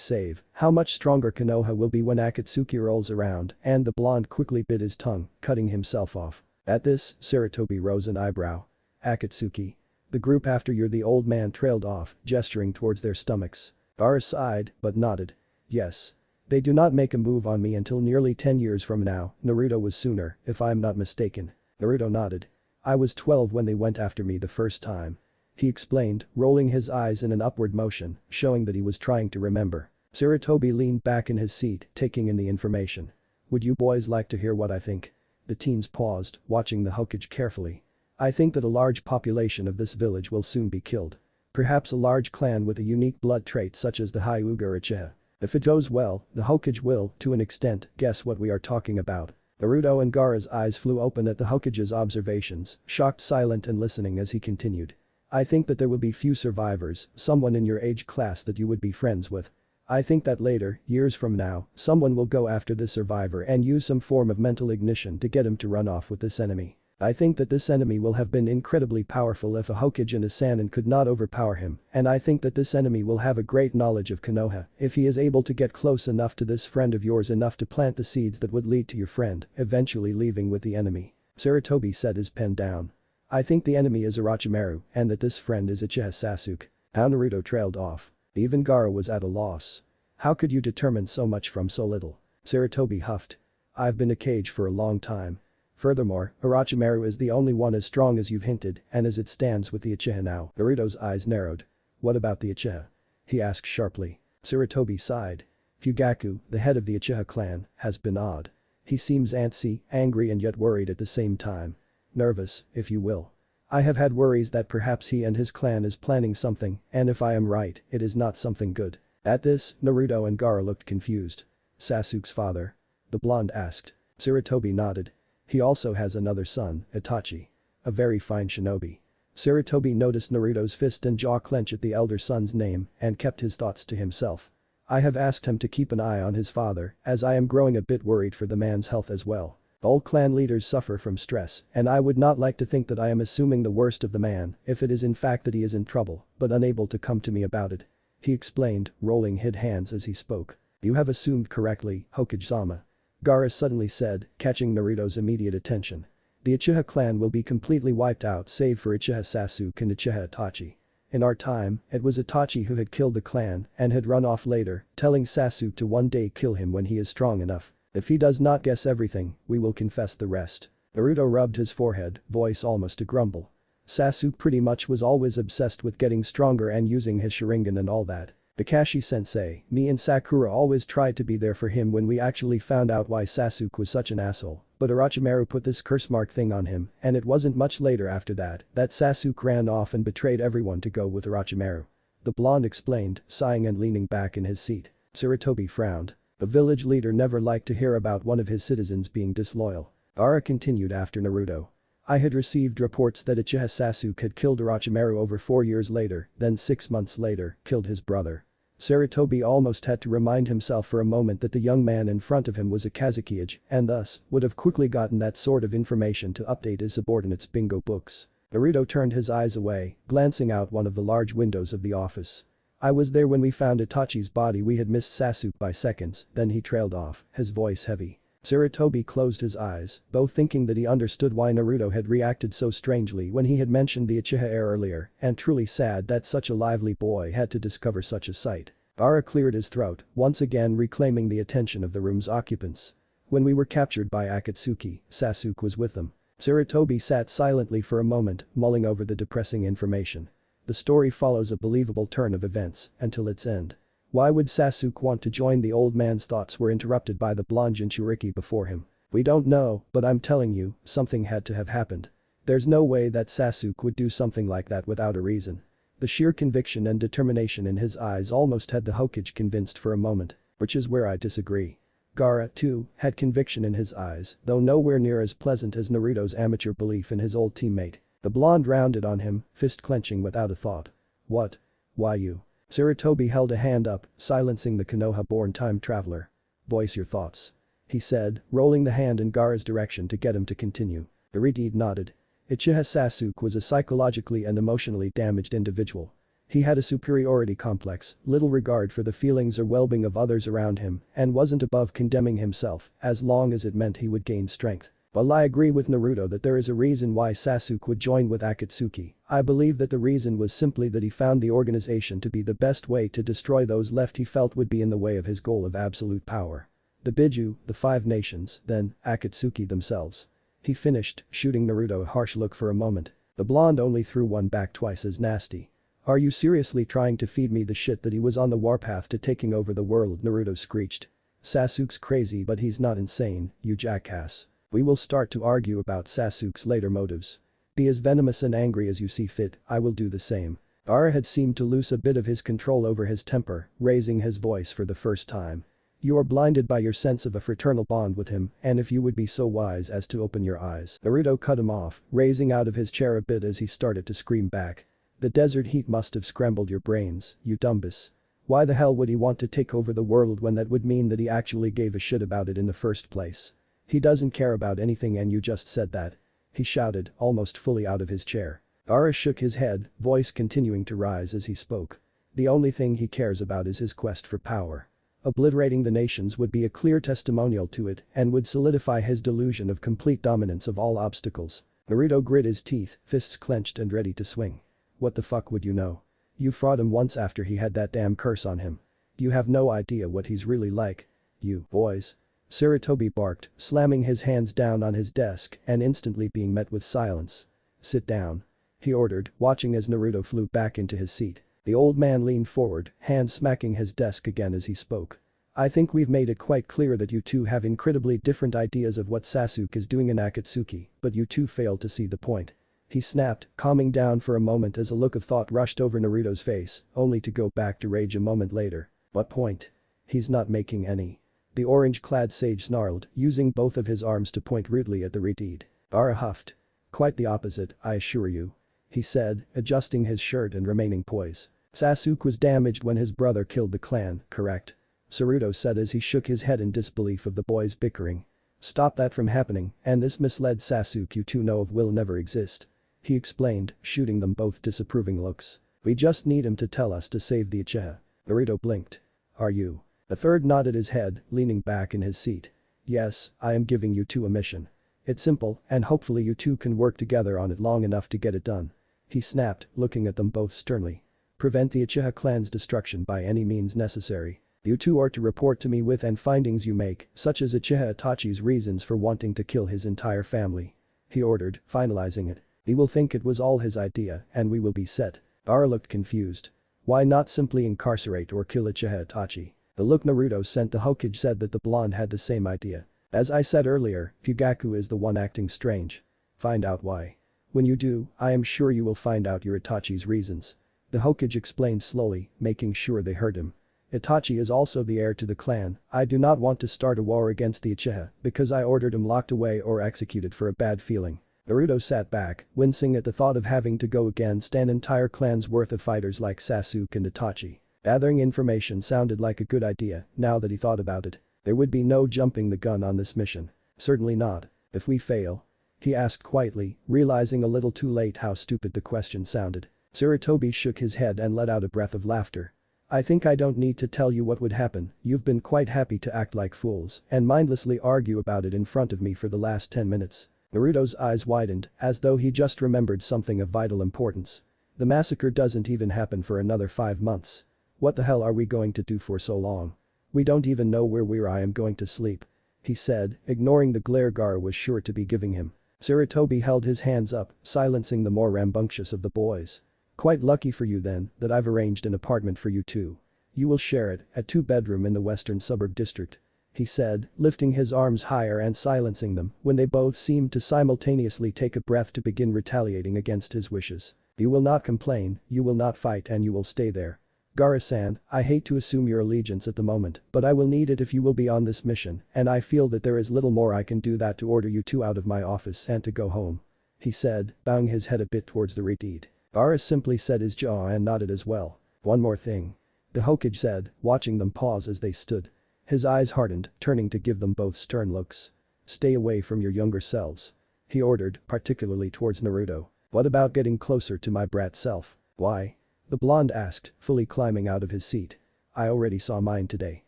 save, how much stronger Konoha will be when Akatsuki rolls around, and the blonde quickly bit his tongue, cutting himself off. At this, Sarutobi rose an eyebrow. Akatsuki. The group after you're the old man trailed off, gesturing towards their stomachs. Gaara sighed, but nodded. Yes. They do not make a move on me until nearly 10 years from now, Naruto was sooner, if I'm not mistaken. Naruto nodded. I was 12 when they went after me the first time. He explained, rolling his eyes in an upward motion, showing that he was trying to remember. Sarutobi leaned back in his seat, taking in the information. Would you boys like to hear what I think? The teens paused, watching the Hokage carefully. I think that a large population of this village will soon be killed. Perhaps a large clan with a unique blood trait such as the Hyuga or Uchiha. If it goes well, the Hokage will, to an extent, guess what we are talking about. Naruto and Gaara's eyes flew open at the Hokage's observations, shocked, silent and listening as he continued. I think that there will be few survivors, someone in your age class that you would be friends with. I think that later, years from now, someone will go after this survivor and use some form of mental ignition to get him to run off with this enemy. I think that this enemy will have been incredibly powerful if a Hokage and a Sannin could not overpower him, and I think that this enemy will have a great knowledge of Konoha if he is able to get close enough to this friend of yours enough to plant the seeds that would lead to your friend eventually leaving with the enemy. Sarutobi set his pen down. I think the enemy is Orochimaru and that this friend is Uchiha Sasuke. How Naruto trailed off. Even Gaara was at a loss. How could you determine so much from so little? Sarutobi huffed. I've been a Kage for a long time. Furthermore, Orochimaru is the only one as strong as you've hinted, and as it stands with the Uchiha now. Naruto's eyes narrowed. What about the Uchiha? He asked sharply. Sarutobi sighed. Fugaku, the head of the Uchiha clan, has been odd. He seems antsy, angry and yet worried at the same time. Nervous, if you will. I have had worries that perhaps he and his clan is planning something, and if I am right, it is not something good. At this, Naruto and Gaara looked confused. Sasuke's father? The blonde asked. Sarutobi nodded. He also has another son, Itachi. A very fine shinobi. Sarutobi noticed Naruto's fist and jaw clench at the elder son's name and kept his thoughts to himself. I have asked him to keep an eye on his father, as I am growing a bit worried for the man's health as well. All clan leaders suffer from stress, and I would not like to think that I am assuming the worst of the man if it is in fact that he is in trouble, but unable to come to me about it. He explained, rolling his hands as he spoke. You have assumed correctly, Hokage-sama. Gaara suddenly said, catching Naruto's immediate attention. The Uchiha clan will be completely wiped out save for Uchiha Sasuke and Uchiha Itachi. In our time, it was Itachi who had killed the clan and had run off later, telling Sasuke to one day kill him when he is strong enough. If he does not guess everything, we will confess the rest. Naruto rubbed his forehead, voice almost a grumble. Sasuke pretty much was always obsessed with getting stronger and using his Sharingan and all that. Kakashi-sensei, me and Sakura always tried to be there for him when we actually found out why Sasuke was such an asshole, but Orochimaru put this curse mark thing on him and it wasn't much later after that Sasuke ran off and betrayed everyone to go with Orochimaru. The blonde explained, sighing and leaning back in his seat. Sarutobi frowned. A village leader never liked to hear about one of his citizens being disloyal. Gaara continued after Naruto. I had received reports that Uchiha Sasuke had killed Orochimaru over 4 years later, then 6 months later, killed his brother. Sarutobi almost had to remind himself for a moment that the young man in front of him was a Kazekage and thus would have quickly gotten that sort of information to update his subordinates' bingo books. Naruto turned his eyes away, glancing out one of the large windows of the office. I was there when we found Itachi's body. We had missed Sasuke by seconds, then he trailed off, his voice heavy. Sarutobi closed his eyes, both thinking that he understood why Naruto had reacted so strangely when he had mentioned the Uchiha heir earlier, and truly sad that such a lively boy had to discover such a sight. Gaara cleared his throat, once again reclaiming the attention of the room's occupants. When we were captured by Akatsuki, Sasuke was with them. Sarutobi sat silently for a moment, mulling over the depressing information. The story follows a believable turn of events until its end. Why would Sasuke want to join? The old man's thoughts were interrupted by the blonde Jinchuriki before him. We don't know, but I'm telling you, something had to have happened. There's no way that Sasuke would do something like that without a reason. The sheer conviction and determination in his eyes almost had the Hokage convinced for a moment, which is where I disagree. Gaara, too, had conviction in his eyes, though nowhere near as pleasant as Naruto's amateur belief in his old teammate. The blonde rounded on him, fist clenching without a thought. What? Why you? Sarutobi held a hand up, silencing the Konoha-born time traveler. Voice your thoughts. He said, rolling the hand in Gaara's direction to get him to continue. Irideed nodded. Uchiha Sasuke was a psychologically and emotionally damaged individual. He had a superiority complex, little regard for the feelings or well-being of others around him, and wasn't above condemning himself as long as it meant he would gain strength. While I agree with Naruto that there is a reason why Sasuke would join with Akatsuki, I believe that the reason was simply that he found the organization to be the best way to destroy those left he felt would be in the way of his goal of absolute power. The Biju, the 5 nations, then Akatsuki themselves. He finished, shooting Naruto a harsh look for a moment. The blonde only threw one back twice as nasty. Are you seriously trying to feed me the shit that he was on the warpath to taking over the world? Naruto screeched. Sasuke's crazy, but he's not insane, you jackass. We will start to argue about Sasuke's later motives. Be as venomous and angry as you see fit, I will do the same. Gaara had seemed to lose a bit of his control over his temper, raising his voice for the first time. You are blinded by your sense of a fraternal bond with him, and if you would be so wise as to open your eyes. Naruto cut him off, raising out of his chair a bit as he started to scream back. The desert heat must have scrambled your brains, you dumbass. Why the hell would he want to take over the world when that would mean that he actually gave a shit about it in the first place? He doesn't care about anything and you just said that. He shouted, almost fully out of his chair. Gaara shook his head, voice continuing to rise as he spoke. The only thing he cares about is his quest for power. Obliterating the nations would be a clear testimonial to it and would solidify his delusion of complete dominance of all obstacles. Naruto grit his teeth, fists clenched and ready to swing. What the fuck would you know? You fought him once after he had that damn curse on him. You have no idea what he's really like. You boys. Sarutobi barked, slamming his hands down on his desk and instantly being met with silence. Sit down. He ordered, watching as Naruto flew back into his seat. The old man leaned forward, hand smacking his desk again as he spoke. I think we've made it quite clear that you two have incredibly different ideas of what Sasuke is doing in Akatsuki, but you two failed to see the point. He snapped, calming down for a moment as a look of thought rushed over Naruto's face, only to go back to rage a moment later. What point? He's not making any. The orange-clad sage snarled, using both of his arms to point rudely at the Redeed. Gaara huffed. Quite the opposite, I assure you. he said, adjusting his shirt and remaining poised. Sasuke was damaged when his brother killed the clan, correct? Naruto said as he shook his head in disbelief of the boys bickering. Stop that from happening, and this misled Sasuke you two know of will never exist. He explained, shooting them both disapproving looks. We just need him to tell us to save the Uchiha. Naruto blinked. Are you? The third nodded his head, leaning back in his seat. Yes, I am giving you two a mission. It's simple, and hopefully you two can work together on it long enough to get it done. He snapped, looking at them both sternly. Prevent the Uchiha clan's destruction by any means necessary. You two are to report to me with any findings you make, such as Uchiha Itachi's reasons for wanting to kill his entire family. He ordered, finalizing it. He will think it was all his idea, and we will be set. Gaara looked confused. Why not simply incarcerate or kill Uchiha Itachi? The look Naruto sent the Hokage said that the blonde had the same idea. As I said earlier, Fugaku is the one acting strange. Find out why. When you do, I am sure you will find out your Itachi's reasons. The Hokage explained slowly, making sure they heard him. Itachi is also the heir to the clan. I do not want to start a war against the Uchiha because I ordered him locked away or executed for a bad feeling. Naruto sat back, wincing at the thought of having to go against an entire clan's worth of fighters like Sasuke and Itachi. Gathering information sounded like a good idea, now that he thought about it. There would be no jumping the gun on this mission. Certainly not. If we fail? He asked quietly, realizing a little too late how stupid the question sounded. Sarutobi shook his head and let out a breath of laughter. I think I don't need to tell you what would happen, you've been quite happy to act like fools and mindlessly argue about it in front of me for the last 10 minutes. Naruto's eyes widened, as though he just remembered something of vital importance. The massacre doesn't even happen for another 5 months. What the hell are we going to do for so long? We don't even know where I am going to sleep. He said, ignoring the glare Gaara was sure to be giving him. Sarutobi held his hands up, silencing the more rambunctious of the boys. Quite lucky for you then, that I've arranged an apartment for you two. You will share it, a 2-bedroom in the western suburb district. He said, lifting his arms higher and silencing them when they both seemed to simultaneously take a breath to begin retaliating against his wishes. You will not complain, you will not fight and you will stay there. Gaara-san, I hate to assume your allegiance at the moment, but I will need it if you will be on this mission, and I feel that there is little more I can do that to order you two out of my office and to go home. He said, bowing his head a bit towards the Redeed. Gaara simply set his jaw and nodded as well. One more thing. The Hokage said, watching them pause as they stood. His eyes hardened, turning to give them both stern looks. Stay away from your younger selves. He ordered, particularly towards Naruto. What about getting closer to my brat self? Why? The blonde asked, fully climbing out of his seat. I already saw mine today.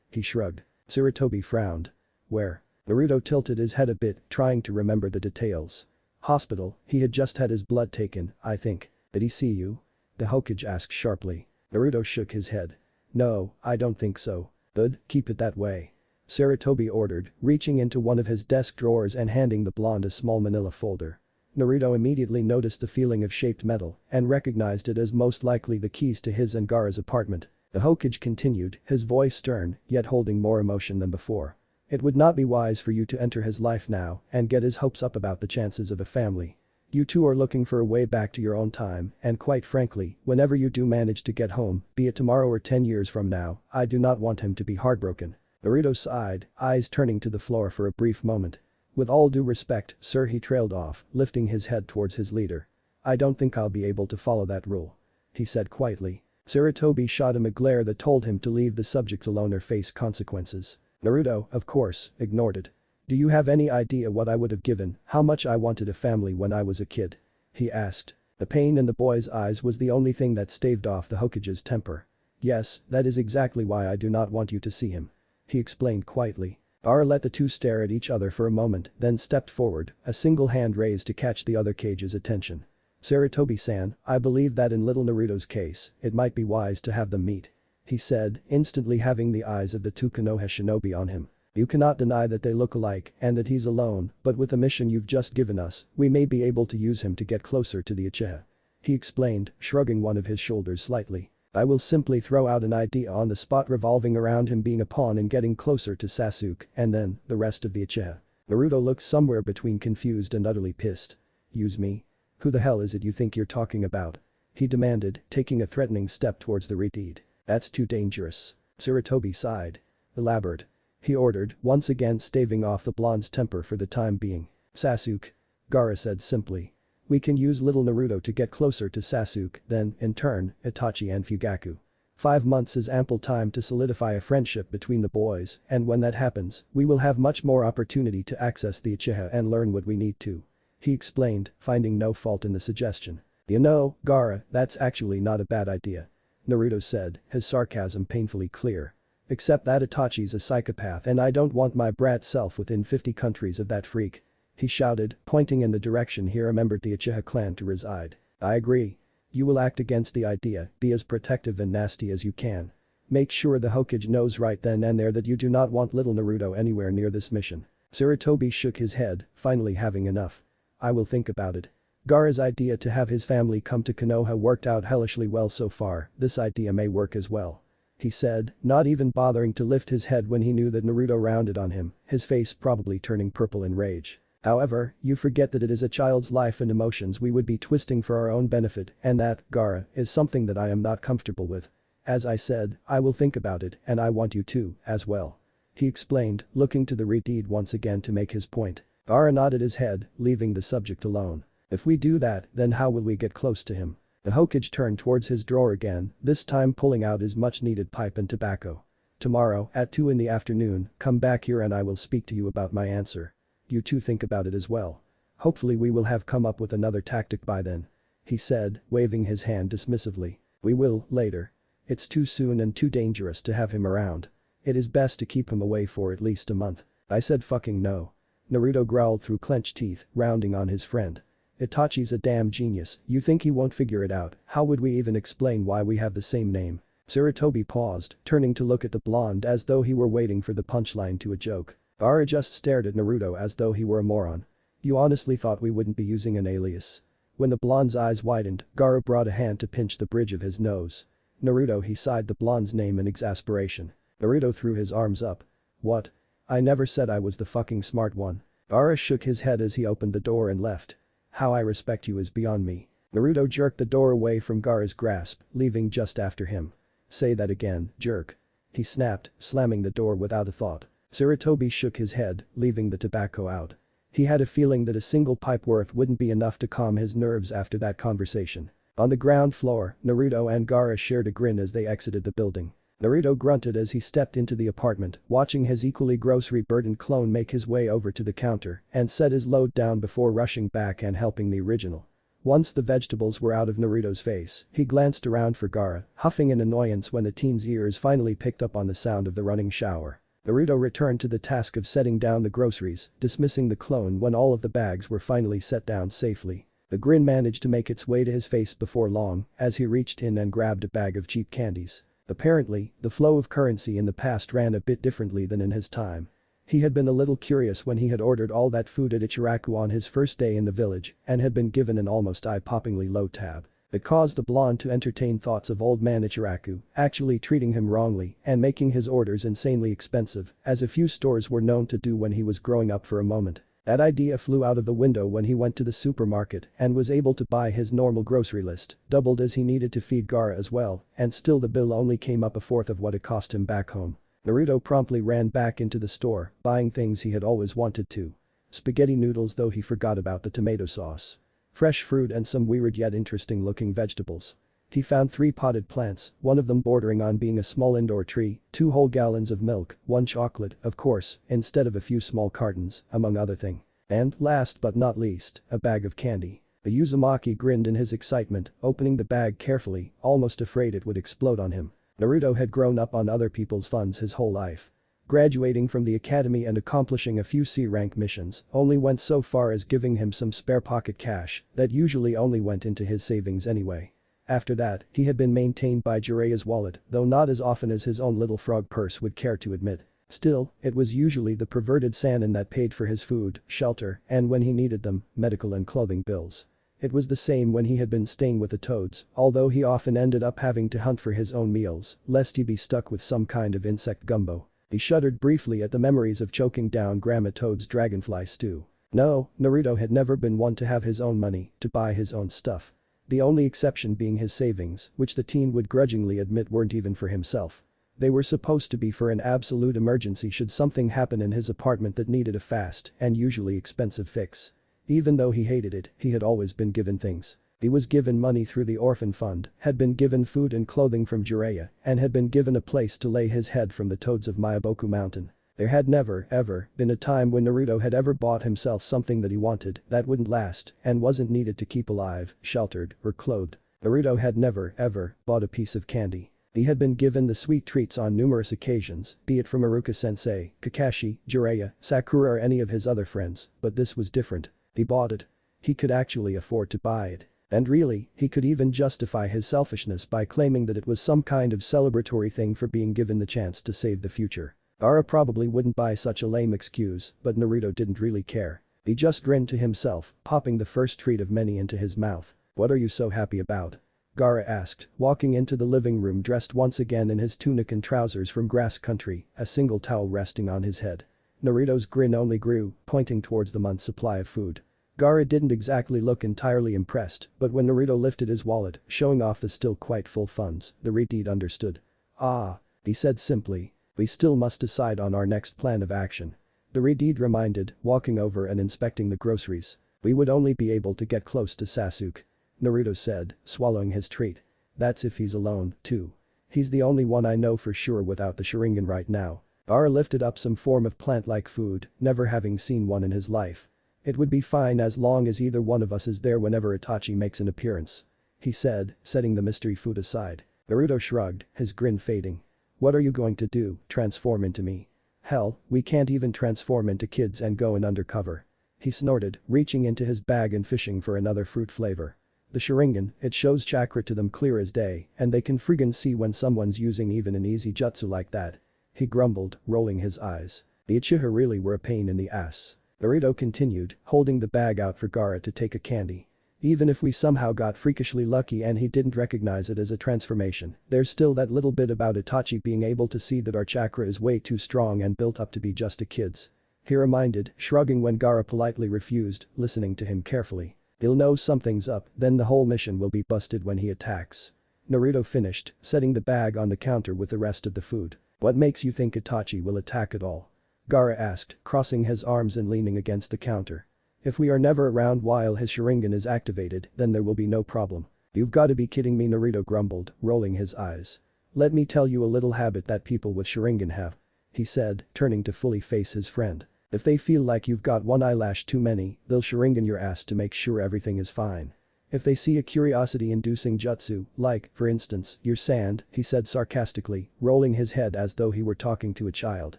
He shrugged. Sarutobi frowned. Where? Naruto tilted his head a bit, trying to remember the details. Hospital, he had just had his blood taken, I think. Did he see you? The Hokage asked sharply. Naruto shook his head. No, I don't think so. Good, keep it that way. Sarutobi ordered, reaching into one of his desk drawers and handing the blonde a small manila folder. Naruto immediately noticed the feeling of shaped metal and recognized it as most likely the keys to his and Gaara's apartment. The Hokage continued, his voice stern, yet holding more emotion than before. It would not be wise for you to enter his life now and get his hopes up about the chances of a family. You two are looking for a way back to your own time, and quite frankly, whenever you do manage to get home, be it tomorrow or 10 years from now, I do not want him to be heartbroken. Naruto sighed, eyes turning to the floor for a brief moment. With all due respect, sir, he trailed off, lifting his head towards his leader. I don't think I'll be able to follow that rule. He said quietly. Sarutobi shot him a glare that told him to leave the subject alone or face consequences. Naruto, of course, ignored it. Do you have any idea what I would have given, how much I wanted a family when I was a kid? He asked. The pain in the boy's eyes was the only thing that staved off the Hokage's temper. Yes, that is exactly why I do not want you to see him. He explained quietly. Gaara let the two stare at each other for a moment, then stepped forward, a single hand raised to catch the other Kage's attention. Sarutobi-san, I believe that in little Naruto's case, it might be wise to have them meet. He said, instantly having the eyes of the two Konoha shinobi on him. You cannot deny that they look alike and that he's alone, but with the mission you've just given us, we may be able to use him to get closer to the Uchiha. He explained, shrugging one of his shoulders slightly. I will simply throw out an idea on the spot revolving around him being a pawn in getting closer to Sasuke and then, the rest of the Uchiha. Naruto looked somewhere between confused and utterly pissed. Use me? Who the hell is it you think you're talking about? He demanded, taking a threatening step towards the Redeed. That's too dangerous. Sarutobi sighed. Elaborate. He ordered, once again staving off the blonde's temper for the time being. Sasuke. Gaara said simply. We can use little Naruto to get closer to Sasuke, then, in turn, Itachi and Fugaku. 5 months is ample time to solidify a friendship between the boys, and when that happens, we will have much more opportunity to access the Uchiha and learn what we need to. He explained, finding no fault in the suggestion. You know, Gaara, that's actually not a bad idea. Naruto said, his sarcasm painfully clear. Except that Itachi's a psychopath and I don't want my brat self within 50 countries of that freak. He shouted, pointing in the direction he remembered the Uchiha clan to reside. I agree. You will act against the idea, be as protective and nasty as you can. Make sure the Hokage knows right then and there that you do not want little Naruto anywhere near this mission. Sarutobi shook his head, finally having enough. I will think about it. Gaara's idea to have his family come to Konoha worked out hellishly well so far, this idea may work as well. He said, not even bothering to lift his head when he knew that Naruto rounded on him, his face probably turning purple in rage. However, you forget that it is a child's life and emotions we would be twisting for our own benefit and that, Gaara, is something that I am not comfortable with. As I said, I will think about it and I want you to, as well. He explained, looking to the Redeed once again to make his point. Gaara nodded his head, leaving the subject alone. If we do that, then how will we get close to him? The Hokage turned towards his drawer again, this time pulling out his much-needed pipe and tobacco. Tomorrow, at 2 in the afternoon, come back here and I will speak to you about my answer. You two think about it as well. Hopefully we will have come up with another tactic by then. He said, waving his hand dismissively. We will, later. It's too soon and too dangerous to have him around. It is best to keep him away for at least a month. I said fucking no. Naruto growled through clenched teeth, rounding on his friend. Itachi's a damn genius, you think he won't figure it out, how would we even explain why we have the same name? Sarutobi paused, turning to look at the blonde as though he were waiting for the punchline to a joke. Gaara just stared at Naruto as though he were a moron. You honestly thought we wouldn't be using an alias? When the blonde's eyes widened, Gaara brought a hand to pinch the bridge of his nose. Naruto, he sighed the blonde's name in exasperation. Naruto threw his arms up. What? I never said I was the fucking smart one. Gaara shook his head as he opened the door and left. How I respect you is beyond me. Naruto jerked the door away from Gaara's grasp, leaving just after him. Say that again, jerk. He snapped, slamming the door without a thought. Sarutobi shook his head, leaving the tobacco out. He had a feeling that a single pipe worth wouldn't be enough to calm his nerves after that conversation. On the ground floor, Naruto and Gaara shared a grin as they exited the building. Naruto grunted as he stepped into the apartment, watching his equally grocery-burdened clone make his way over to the counter and set his load down before rushing back and helping the original. Once the vegetables were out of Naruto's face, he glanced around for Gaara, huffing in annoyance when the teen's ears finally picked up on the sound of the running shower. Naruto returned to the task of setting down the groceries, dismissing the clone when all of the bags were finally set down safely. The grin managed to make its way to his face before long as he reached in and grabbed a bag of cheap candies. Apparently, the flow of currency in the past ran a bit differently than in his time. He had been a little curious when he had ordered all that food at Ichiraku on his first day in the village and had been given an almost eye-poppingly low tab. It caused the blonde to entertain thoughts of old man Ichiraku actually treating him wrongly and making his orders insanely expensive, as a few stores were known to do when he was growing up for a moment. That idea flew out of the window when he went to the supermarket and was able to buy his normal grocery list, doubled as he needed to feed Gaara as well, and still the bill only came up a fourth of what it cost him back home. Naruto promptly ran back into the store, buying things he had always wanted to. Spaghetti noodles, though he forgot about the tomato sauce. Fresh fruit and some weird yet interesting looking vegetables. He found 3 potted plants, one of them bordering on being a small indoor tree, 2 whole gallons of milk, 1 chocolate, of course, instead of a few small cartons, among other things. And, last but not least, a bag of candy. The Uzumaki grinned in his excitement, opening the bag carefully, almost afraid it would explode on him. Naruto had grown up on other people's funds his whole life. Graduating from the academy and accomplishing a few C-rank missions only went so far as giving him some spare pocket cash that usually only went into his savings anyway. After that, he had been maintained by Jiraiya's wallet, though not as often as his own little frog purse would care to admit. Still, it was usually the perverted Sannin that paid for his food, shelter, and when he needed them, medical and clothing bills. It was the same when he had been staying with the Toads, although he often ended up having to hunt for his own meals, lest he be stuck with some kind of insect gumbo. He shuddered briefly at the memories of choking down Grandma Toad's dragonfly stew. No, Naruto had never been one to have his own money, to buy his own stuff. The only exception being his savings, which the teen would grudgingly admit weren't even for himself. They were supposed to be for an absolute emergency should something happen in his apartment that needed a fast and usually expensive fix. Even though he hated it, he had always been given things. He was given money through the orphan fund, had been given food and clothing from Jiraiya, and had been given a place to lay his head from the toads of Miyaboku Mountain. There had never, ever, been a time when Naruto had ever bought himself something that he wanted, that wouldn't last, and wasn't needed to keep alive, sheltered, or clothed. Naruto had never, ever, bought a piece of candy. He had been given the sweet treats on numerous occasions, be it from Iruka-sensei, Kakashi, Jiraiya, Sakura or any of his other friends, but this was different. He bought it. He could actually afford to buy it. And really, he could even justify his selfishness by claiming that it was some kind of celebratory thing for being given the chance to save the future. Gaara probably wouldn't buy such a lame excuse, but Naruto didn't really care. He just grinned to himself, popping the first treat of many into his mouth. "What are you so happy about?" Gaara asked, walking into the living room dressed once again in his tunic and trousers from grass country, a single towel resting on his head. Naruto's grin only grew, pointing towards the month's supply of food. Gaara didn't exactly look entirely impressed, but when Naruto lifted his wallet, showing off the still quite full funds, the Redeed understood. "Ah," he said simply. "We still must decide on our next plan of action." The Redeed reminded, walking over and inspecting the groceries. "We would only be able to get close to Sasuke," Naruto said, swallowing his treat. "That's if he's alone, too. He's the only one I know for sure without the Sharingan right now." Gaara lifted up some form of plant-like food, never having seen one in his life. "It would be fine as long as either one of us is there whenever Itachi makes an appearance," he said, setting the mystery food aside. Naruto shrugged, his grin fading. "What are you going to do, transform into me? Hell, we can't even transform into kids and go in undercover." He snorted, reaching into his bag and fishing for another fruit flavor. "The Sharingan, it shows chakra to them clear as day, and they can friggin' see when someone's using even an easy jutsu like that." He grumbled, rolling his eyes. The Uchiha really were a pain in the ass. Naruto continued, holding the bag out for Gaara to take a candy. "Even if we somehow got freakishly lucky and he didn't recognize it as a transformation, there's still that little bit about Itachi being able to see that our chakra is way too strong and built up to be just a kid's." He reminded, shrugging when Gaara politely refused, listening to him carefully. "He'll know something's up, then the whole mission will be busted when he attacks." Naruto finished, setting the bag on the counter with the rest of the food. "What makes you think Itachi will attack at all?" Gaara asked, crossing his arms and leaning against the counter. "If we are never around while his Sharingan is activated, then there will be no problem." "You've gotta be kidding me," Naruto grumbled, rolling his eyes. "Let me tell you a little habit that people with Sharingan have," he said, turning to fully face his friend. "If they feel like you've got one eyelash too many, they'll Sharingan your ass to make sure everything is fine. If they see a curiosity-inducing jutsu, like, for instance, your sand," he said sarcastically, rolling his head as though he were talking to a child.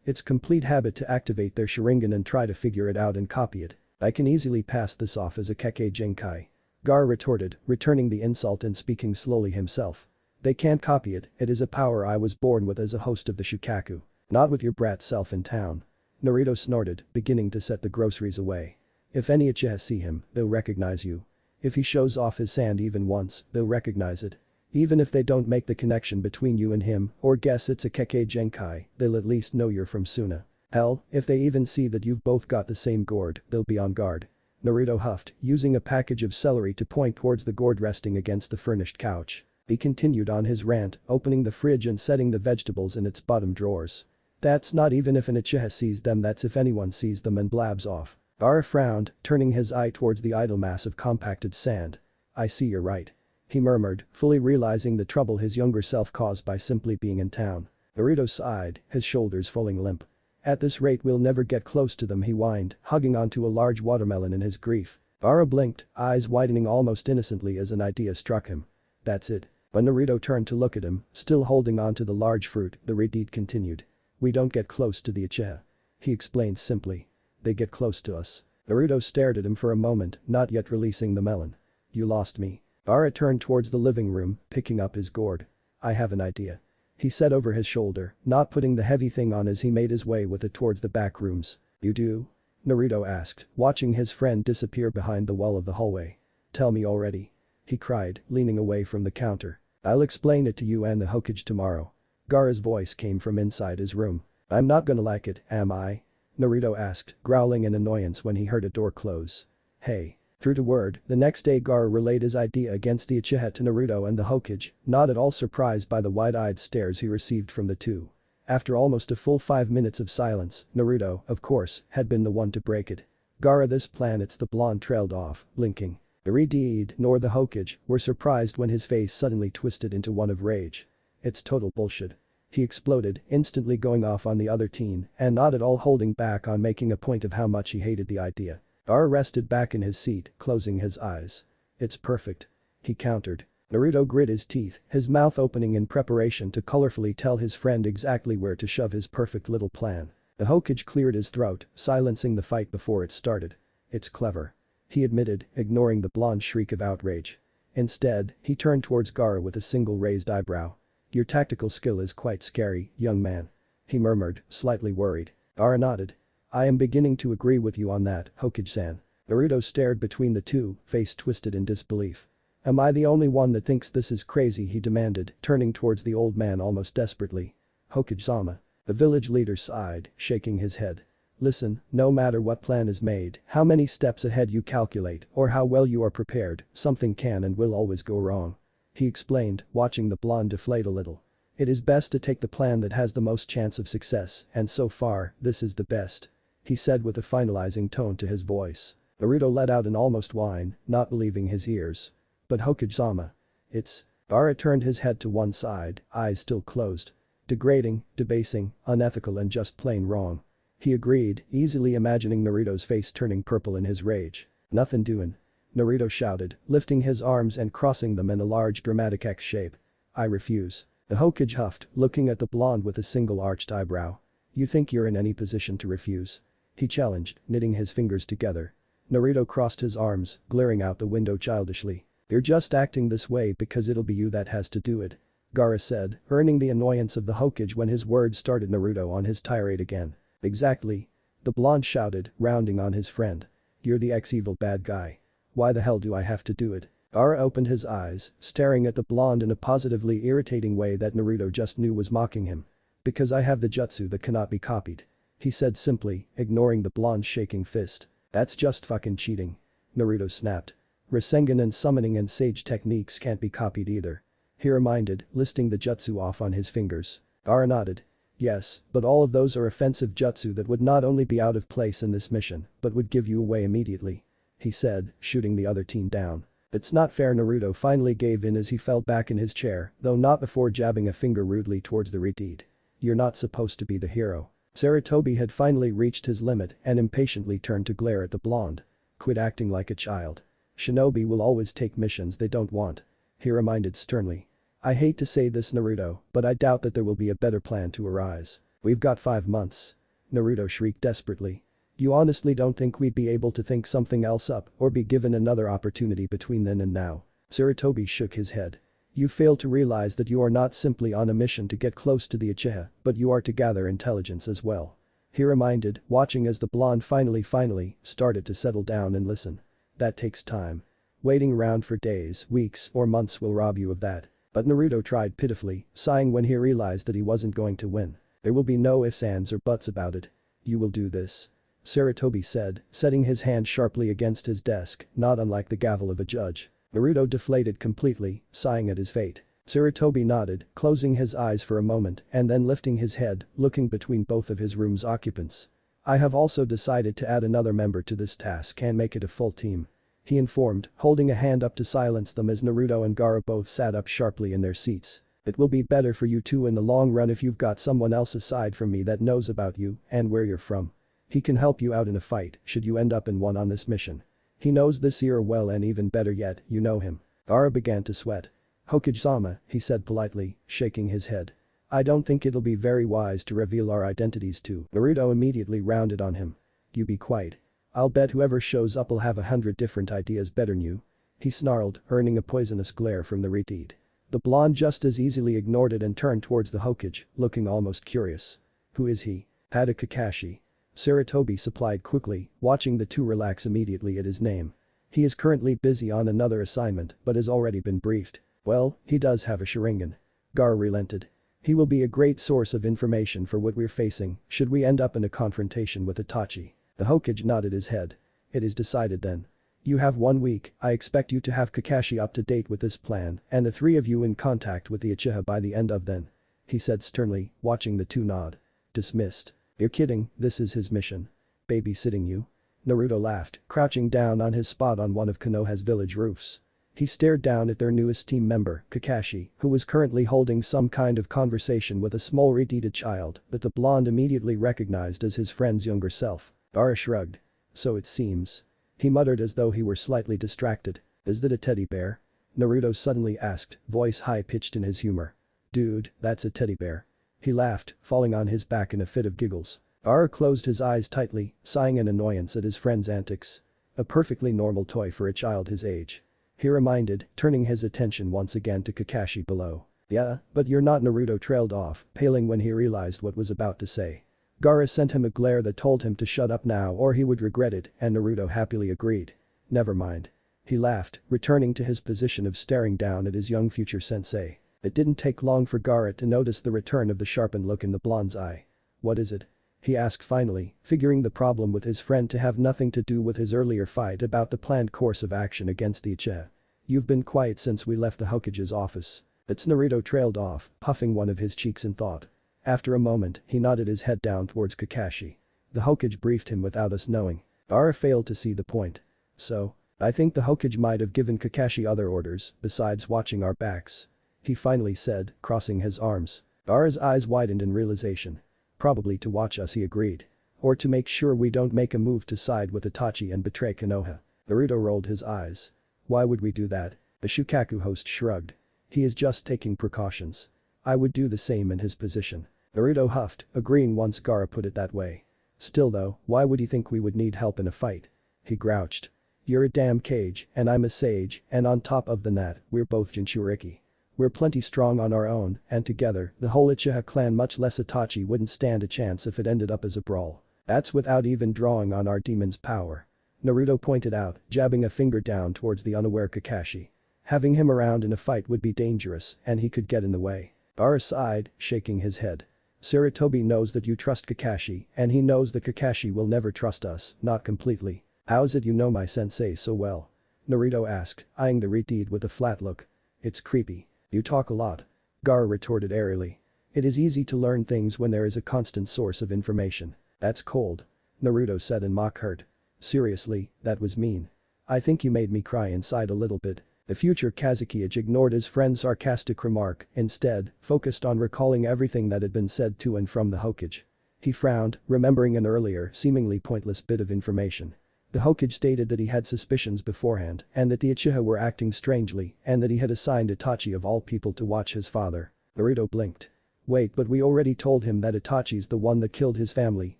"It's complete habit to activate their Sharingan and try to figure it out and copy it. I can easily pass this off as a Keke Genkai." Gaara retorted, returning the insult and speaking slowly himself. "They can't copy it, it is a power I was born with as a host of the Shukaku. Not with your brat self in town." Naruto snorted, beginning to set the groceries away. "If any Uchiha see him, they'll recognize you. If he shows off his sand even once, they'll recognize it. Even if they don't make the connection between you and him or guess it's a Keke Genkai, they'll at least know you're from Suna. Hell, if they even see that you've both got the same gourd, they'll be on guard." Naruto huffed, using a package of celery to point towards the gourd resting against the furnished couch. He continued on his rant, opening the fridge and setting the vegetables in its bottom drawers. "That's not even if an Uchiha sees them, that's if anyone sees them and blabs off." Gaara frowned, turning his eye towards the idle mass of compacted sand. "I see you're right," he murmured, fully realizing the trouble his younger self caused by simply being in town. Naruto sighed, his shoulders falling limp. "At this rate we'll never get close to them," he whined, hugging onto a large watermelon in his grief. Gaara blinked, eyes widening almost innocently as an idea struck him. "That's it." When Naruto turned to look at him, still holding onto the large fruit, the Redeed continued. "We don't get close to the Uchiha," he explained simply. "They get close to us." Naruto stared at him for a moment, not yet releasing the melon. "You lost me." Gaara turned towards the living room, picking up his gourd. "I have an idea," he said over his shoulder, not putting the heavy thing on as he made his way with it towards the back rooms. "You do?" Naruto asked, watching his friend disappear behind the wall of the hallway. "Tell me already," he cried, leaning away from the counter. "I'll explain it to you and the Hokage tomorrow." Gaara's voice came from inside his room. "I'm not gonna like it, am I?" Naruto asked, growling in annoyance when he heard a door close. "Hey." True to word, the next day Gaara relayed his idea against the Uchiha to Naruto and the Hokage, not at all surprised by the wide-eyed stares he received from the two. After almost a full 5 minutes of silence, Naruto, of course, had been the one to break it. Gaara, this plan, it's the blonde trailed off, blinking. Neither nor the Hokage were surprised when his face suddenly twisted into one of rage. It's total bullshit. He exploded, instantly going off on the other teen and not at all holding back on making a point of how much he hated the idea. Gaara rested back in his seat, closing his eyes. It's perfect. He countered. Naruto grit his teeth, his mouth opening in preparation to colorfully tell his friend exactly where to shove his perfect little plan. The Hokage cleared his throat, silencing the fight before it started. It's clever. He admitted, ignoring the blonde shriek of outrage. Instead, he turned towards Gaara with a single raised eyebrow. Your tactical skill is quite scary, young man. He murmured, slightly worried. Gaara nodded. I am beginning to agree with you on that, Hokage-san. Naruto stared between the two, face twisted in disbelief. Am I the only one that thinks this is crazy, he demanded, turning towards the old man almost desperately. Hokage-sama. The village leader sighed, shaking his head. Listen, no matter what plan is made, how many steps ahead you calculate, or how well you are prepared, something can and will always go wrong. He explained, watching the blonde deflate a little. It is best to take the plan that has the most chance of success, and so far, this is the best. He said with a finalizing tone to his voice. Naruto let out an almost whine, not believing his ears. But Hokage-sama. It's… Gaara turned his head to one side, eyes still closed. Degrading, debasing, unethical and just plain wrong. He agreed, easily imagining Naruto's face turning purple in his rage. Nothing doing. Naruto shouted, lifting his arms and crossing them in a large dramatic X shape. I refuse. The Hokage huffed, looking at the blonde with a single arched eyebrow. You think you're in any position to refuse? He challenged, knitting his fingers together. Naruto crossed his arms, glaring out the window childishly. You're just acting this way because it'll be you that has to do it. Gaara said, earning the annoyance of the Hokage when his words started Naruto on his tirade again. Exactly. The blonde shouted, rounding on his friend. You're the ex-evil bad guy. Why the hell do I have to do it? Gaara opened his eyes, staring at the blonde in a positively irritating way that Naruto just knew was mocking him. Because I have the jutsu that cannot be copied. He said simply, ignoring the blonde's shaking fist. That's just fucking cheating. Naruto snapped. Rasengan and summoning and sage techniques can't be copied either. He reminded, listing the jutsu off on his fingers. Gaara nodded. Yes, but all of those are offensive jutsu that would not only be out of place in this mission, but would give you away immediately. He said, shooting the other teen down. It's not fair. Naruto finally gave in as he fell back in his chair, though not before jabbing a finger rudely towards the reed. You're not supposed to be the hero. Sarutobi had finally reached his limit and impatiently turned to glare at the blonde. Quit acting like a child. Shinobi will always take missions they don't want. He reminded sternly. I hate to say this, Naruto, but I doubt that there will be a better plan to arise. We've got 5 months. Naruto shrieked desperately. You honestly don't think we'd be able to think something else up or be given another opportunity between then and now? Sarutobi shook his head. You fail to realize that you are not simply on a mission to get close to the Uchiha, but you are to gather intelligence as well. He reminded, watching as the blonde finally started to settle down and listen. That takes time. Waiting around for days, weeks, or months will rob you of that. But Naruto tried pitifully, sighing when he realized that he wasn't going to win. There will be no ifs, ands or buts about it. You will do this. Sarutobi said, setting his hand sharply against his desk, not unlike the gavel of a judge. Naruto deflated completely, sighing at his fate. Sarutobi nodded, closing his eyes for a moment and then lifting his head, looking between both of his room's occupants. I have also decided to add another member to this task and make it a full team. He informed, holding a hand up to silence them as Naruto and Gaara both sat up sharply in their seats. It will be better for you two in the long run if you've got someone else aside from me that knows about you and where you're from. He can help you out in a fight should you end up in one on this mission. He knows this era well and even better yet, you know him. Gaara began to sweat. Hokage-sama, he said politely, shaking his head. I don't think it'll be very wise to reveal our identities to. Naruto immediately rounded on him. You be quiet. I'll bet whoever shows up'll have 100 different ideas better'n you. He snarled, earning a poisonous glare from the reed. The blonde just as easily ignored it and turned towards the Hokage, looking almost curious. Who is he? Hada Kakashi. Sarutobi supplied quickly, watching the two relax immediately at his name. He is currently busy on another assignment but has already been briefed. Well, he does have a Sharingan. Gaara relented. He will be a great source of information for what we're facing should we end up in a confrontation with Itachi. The Hokage nodded his head. It is decided then. You have 1 week. I expect you to have Kakashi up to date with this plan and the 3 of you in contact with the Uchiha by the end of then. He said sternly, watching the two nod. Dismissed. You're kidding, this is his mission. Babysitting you? Naruto laughed, crouching down on his spot on one of Konoha's village roofs. He stared down at their newest team member, Kakashi, who was currently holding some kind of conversation with a small retarded child that the blonde immediately recognized as his friend's younger self. Gaara shrugged. So it seems. He muttered as though he were slightly distracted. Is that a teddy bear? Naruto suddenly asked, voice high-pitched in his humor. Dude, that's a teddy bear. He laughed, falling on his back in a fit of giggles. Gaara closed his eyes tightly, sighing in annoyance at his friend's antics. A perfectly normal toy for a child his age. He reminded, turning his attention once again to Kakashi below. Yeah, but you're not. Naruto trailed off, paling when he realized what was about to say. Gaara sent him a glare that told him to shut up now or he would regret it, and Naruto happily agreed. Never mind. He laughed, returning to his position of staring down at his young future sensei. It didn't take long for Gaara to notice the return of the sharpened look in the blonde's eye. What is it? He asked finally, figuring the problem with his friend to have nothing to do with his earlier fight about the planned course of action against the Uchiha. You've been quiet since we left the Hokage's office. It's Naruto trailed off, puffing one of his cheeks in thought. After a moment, he nodded his head down towards Kakashi. The Hokage briefed him without us knowing. Gaara failed to see the point. So, I think the Hokage might have given Kakashi other orders besides watching our backs. He finally said, crossing his arms. Gaara's eyes widened in realization. Probably to watch us, he agreed. Or to make sure we don't make a move to side with Itachi and betray Konoha. Naruto rolled his eyes. Why would we do that? The Shukaku host shrugged. He is just taking precautions. I would do the same in his position. Naruto huffed, agreeing once Gaara put it that way. Still though, why would he think we would need help in a fight? He grouched. You're a damn Kage, and I'm a sage, and on top of that, we're both Jinchuriki. We're plenty strong on our own, and together, the whole Uchiha clan much less Itachi wouldn't stand a chance if it ended up as a brawl. That's without even drawing on our demon's power. Naruto pointed out, jabbing a finger down towards the unaware Kakashi. Having him around in a fight would be dangerous, and he could get in the way. Gaara sighed, shaking his head. Sarutobi knows that you trust Kakashi, and he knows that Kakashi will never trust us, not completely. How's it you know my sensei so well? Naruto asked, eyeing the retard with a flat look. It's creepy. You talk a lot. Gaara retorted airily. It is easy to learn things when there is a constant source of information. That's cold. Naruto said in mock hurt. Seriously, that was mean. I think you made me cry inside a little bit. The future Kazekage ignored his friend's sarcastic remark, instead, focused on recalling everything that had been said to and from the Hokage. He frowned, remembering an earlier, seemingly pointless bit of information. The Hokage stated that he had suspicions beforehand and that the Uchiha were acting strangely and that he had assigned Itachi of all people to watch his father. Naruto blinked. Wait, but we already told him that Itachi's the one that killed his family,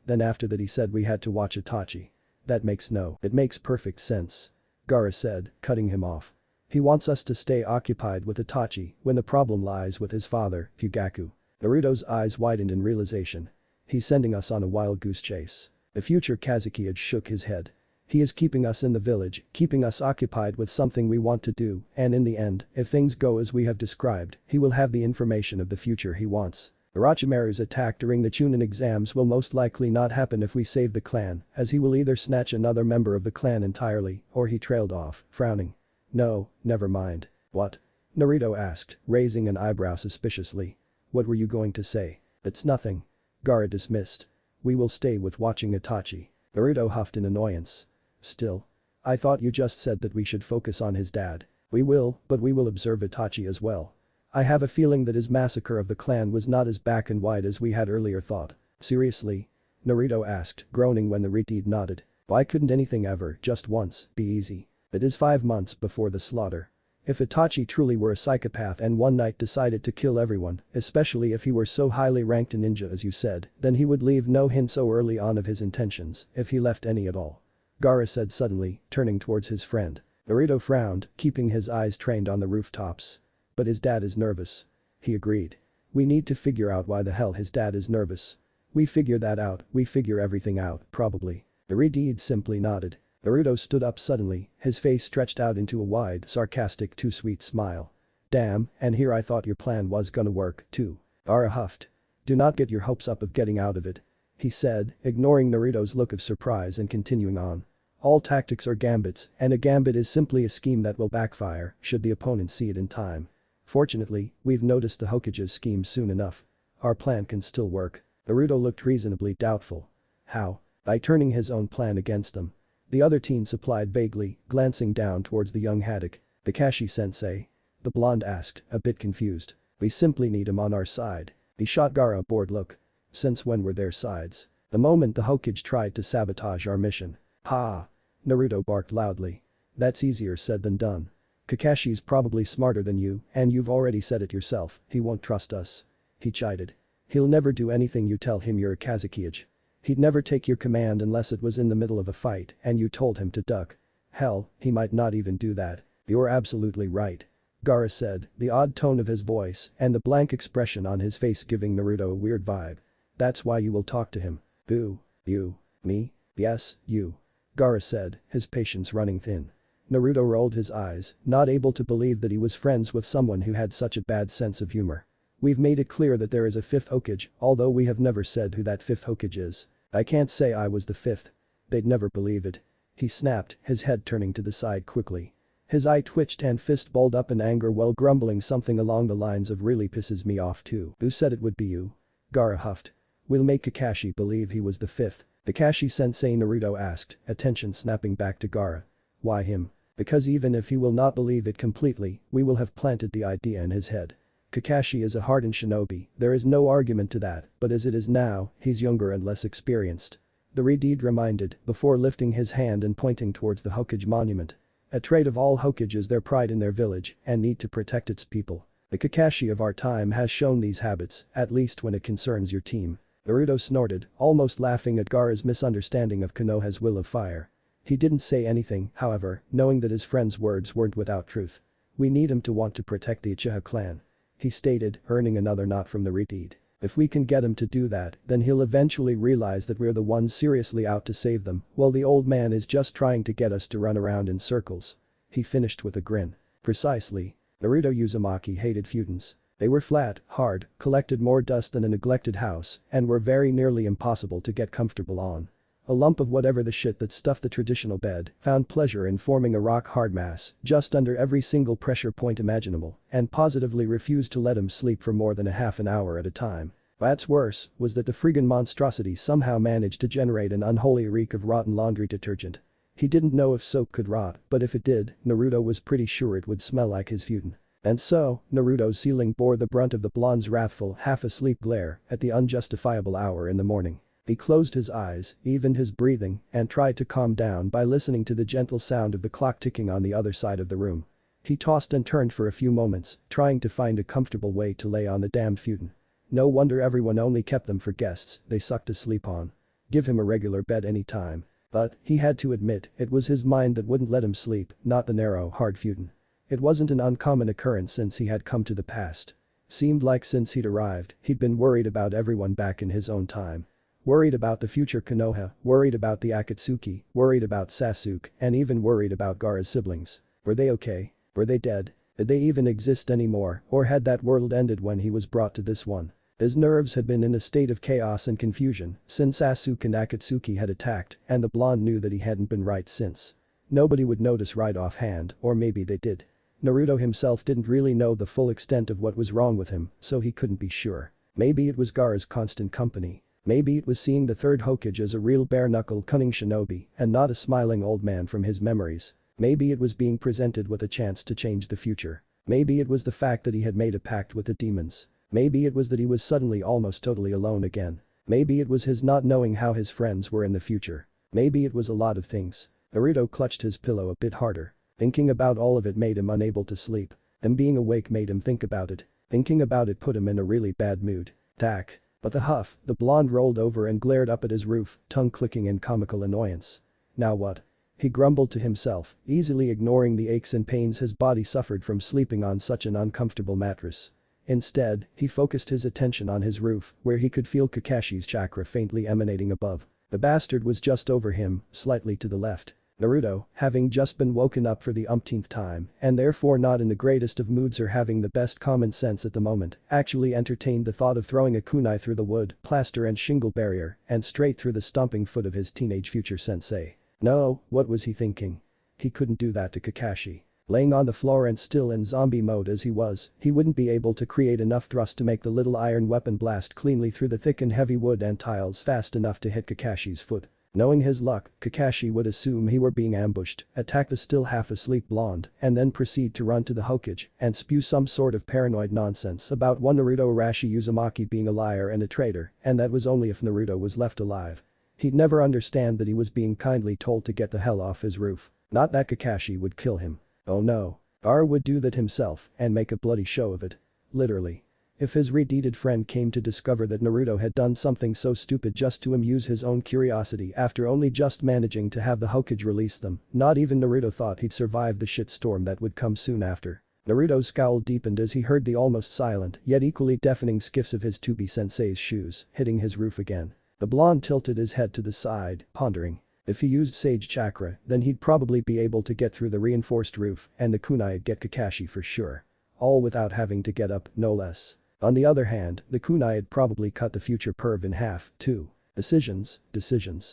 then after that he said we had to watch Itachi. It makes perfect sense. Gaara said, cutting him off. He wants us to stay occupied with Itachi when the problem lies with his father, Fugaku. Naruto's eyes widened in realization. He's sending us on a wild goose chase. The future Kazekage shook his head. He is keeping us in the village, keeping us occupied with something we want to do, and in the end, if things go as we have described, he will have the information of the future he wants. Orochimaru's attack during the Chunin exams will most likely not happen if we save the clan, as he will either snatch another member of the clan entirely, or he trailed off, frowning. No, never mind. What? Naruto asked, raising an eyebrow suspiciously. What were you going to say? It's nothing. Gaara dismissed. We will stay with watching Itachi. Naruto huffed in annoyance. Still. I thought you just said that we should focus on his dad. We will, but we will observe Itachi as well. I have a feeling that his massacre of the clan was not as black and white as we had earlier thought. Seriously? Naruto asked, groaning when the retard nodded. Why couldn't anything ever, just once, be easy? It is 5 months before the slaughter. If Itachi truly were a psychopath and one night decided to kill everyone, especially if he were so highly ranked a ninja as you said, then he would leave no hint so early on of his intentions, if he left any at all. Gaara said suddenly, turning towards his friend. Naruto frowned, keeping his eyes trained on the rooftops. But his dad is nervous. He agreed. We need to figure out why the hell his dad is nervous. We figure that out, we figure everything out, probably. The retard simply nodded. Naruto stood up suddenly, his face stretched out into a wide, sarcastic too sweet smile. Damn, and here I thought your plan was gonna work, too. Gaara huffed. Do not get your hopes up of getting out of it. He said, ignoring Naruto's look of surprise and continuing on. All tactics are gambits, and a gambit is simply a scheme that will backfire, should the opponent see it in time. Fortunately, we've noticed the Hokage's scheme soon enough. Our plan can still work. Naruto looked reasonably doubtful. How? By turning his own plan against them. The other teen supplied vaguely, glancing down towards the young Haddock. "Kakashi-sensei?" The blonde asked, a bit confused. "We simply need him on our side." He shot Gaara a bored look. "Since when were their sides?" "The moment the Hokage tried to sabotage our mission." "Ha!" Naruto barked loudly. "That's easier said than done. Kakashi's probably smarter than you, and you've already said it yourself, he won't trust us." He chided. "He'll never do anything you tell him you're a Kazekage. He'd never take your command unless it was in the middle of a fight and you told him to duck. Hell, he might not even do that." "You're absolutely right," Gaara said, the odd tone of his voice and the blank expression on his face giving Naruto a weird vibe. "That's why you will talk to him." "Who? You? Me?" "Yes, you," Gaara said, his patience running thin. Naruto rolled his eyes, not able to believe that he was friends with someone who had such a bad sense of humor. "We've made it clear that there is a fifth Hokage, although we have never said who that fifth Hokage is. I can't say I was the fifth. They'd never believe it." He snapped, his head turning to the side quickly. His eye twitched and fist balled up in anger while grumbling something along the lines of "really pisses me off too. Who said it would be you?" Gaara huffed. "We'll make Kakashi believe he was the fifth." "Kakashi-sensei?" Naruto asked, attention snapping back to Gaara. "Why him?" "Because even if he will not believe it completely, we will have planted the idea in his head. Kakashi is a hardened shinobi, there is no argument to that, but as it is now, he's younger and less experienced." The Redeed reminded, before lifting his hand and pointing towards the Hokage monument. "A trait of all Hokages their pride in their village and need to protect its people. The Kakashi of our time has shown these habits, at least when it concerns your team." Naruto snorted, almost laughing at Gaara's misunderstanding of Konoha's will of fire. He didn't say anything, however, knowing that his friend's words weren't without truth. "We need him to want to protect the Uchiha clan," he stated, earning another nod from the Redeed. "If we can get him to do that, then he'll eventually realize that we're the ones seriously out to save them, while the old man is just trying to get us to run around in circles." He finished with a grin. "Precisely." Naruto Uzumaki hated futons. They were flat, hard, collected more dust than a neglected house, and were very nearly impossible to get comfortable on. A lump of whatever the shit that stuffed the traditional bed found pleasure in forming a rock-hard mass just under every single pressure point imaginable and positively refused to let him sleep for more than a half an hour at a time. What's worse was that the friggin' monstrosity somehow managed to generate an unholy reek of rotten laundry detergent. He didn't know if soap could rot, but if it did, Naruto was pretty sure it would smell like his futon. And so, Naruto's ceiling bore the brunt of the blonde's wrathful half-asleep glare at the unjustifiable hour in the morning. He closed his eyes, evened his breathing, and tried to calm down by listening to the gentle sound of the clock ticking on the other side of the room. He tossed and turned for a few moments, trying to find a comfortable way to lay on the damned futon. No wonder everyone only kept them for guests they sucked to sleep on. Give him a regular bed any time. But, he had to admit, it was his mind that wouldn't let him sleep, not the narrow, hard futon. It wasn't an uncommon occurrence since he had come to the past. Seemed like since he'd arrived, he'd been worried about everyone back in his own time. Worried about the future Konoha, worried about the Akatsuki, worried about Sasuke, and even worried about Gaara's siblings. Were they okay? Were they dead? Did they even exist anymore, or had that world ended when he was brought to this one? His nerves had been in a state of chaos and confusion since Sasuke and Akatsuki had attacked, and the blonde knew that he hadn't been right since. Nobody would notice right offhand, or maybe they did. Naruto himself didn't really know the full extent of what was wrong with him, so he couldn't be sure. Maybe it was Gaara's constant company. Maybe it was seeing the third Hokage as a real bare-knuckle cunning shinobi and not a smiling old man from his memories. Maybe it was being presented with a chance to change the future. Maybe it was the fact that he had made a pact with the demons. Maybe it was that he was suddenly almost totally alone again. Maybe it was his not knowing how his friends were in the future. Maybe it was a lot of things. Naruto clutched his pillow a bit harder. Thinking about all of it made him unable to sleep. And being awake made him think about it. Thinking about it put him in a really bad mood. Tack. But the blonde rolled over and glared up at his roof, tongue clicking in comical annoyance. Now what? He grumbled to himself, easily ignoring the aches and pains his body suffered from sleeping on such an uncomfortable mattress. Instead, he focused his attention on his roof, where he could feel Kakashi's chakra faintly emanating above. The bastard was just over him, slightly to the left. Naruto, having just been woken up for the umpteenth time and therefore not in the greatest of moods or having the best common sense at the moment, actually entertained the thought of throwing a kunai through the wood, plaster and shingle barrier and straight through the stomping foot of his teenage future sensei. No, what was he thinking? He couldn't do that to Kakashi. Laying on the floor and still in zombie mode as he was, he wouldn't be able to create enough thrust to make the little iron weapon blast cleanly through the thick and heavy wood and tiles fast enough to hit Kakashi's foot. Knowing his luck, Kakashi would assume he were being ambushed, attack the still half-asleep blonde, and then proceed to run to the Hokage and spew some sort of paranoid nonsense about one Naruto Arashi Uzumaki being a liar and a traitor, and that was only if Naruto was left alive. He'd never understand that he was being kindly told to get the hell off his roof. Not that Kakashi would kill him. Oh no. Gaara would do that himself and make a bloody show of it. Literally. If his red-deeded friend came to discover that Naruto had done something so stupid just to amuse his own curiosity after only just managing to have the Hokage release them, not even Naruto thought he'd survive the shitstorm that would come soon after. Naruto's scowl deepened as he heard the almost silent yet equally deafening skiffs of his to-be-sensei's shoes hitting his roof again. The blonde tilted his head to the side, pondering. If he used Sage Chakra, then he'd probably be able to get through the reinforced roof and the kunai'd get Kakashi for sure. All without having to get up, no less. On the other hand, the kunai'd probably cut the future perv in half, too. Decisions.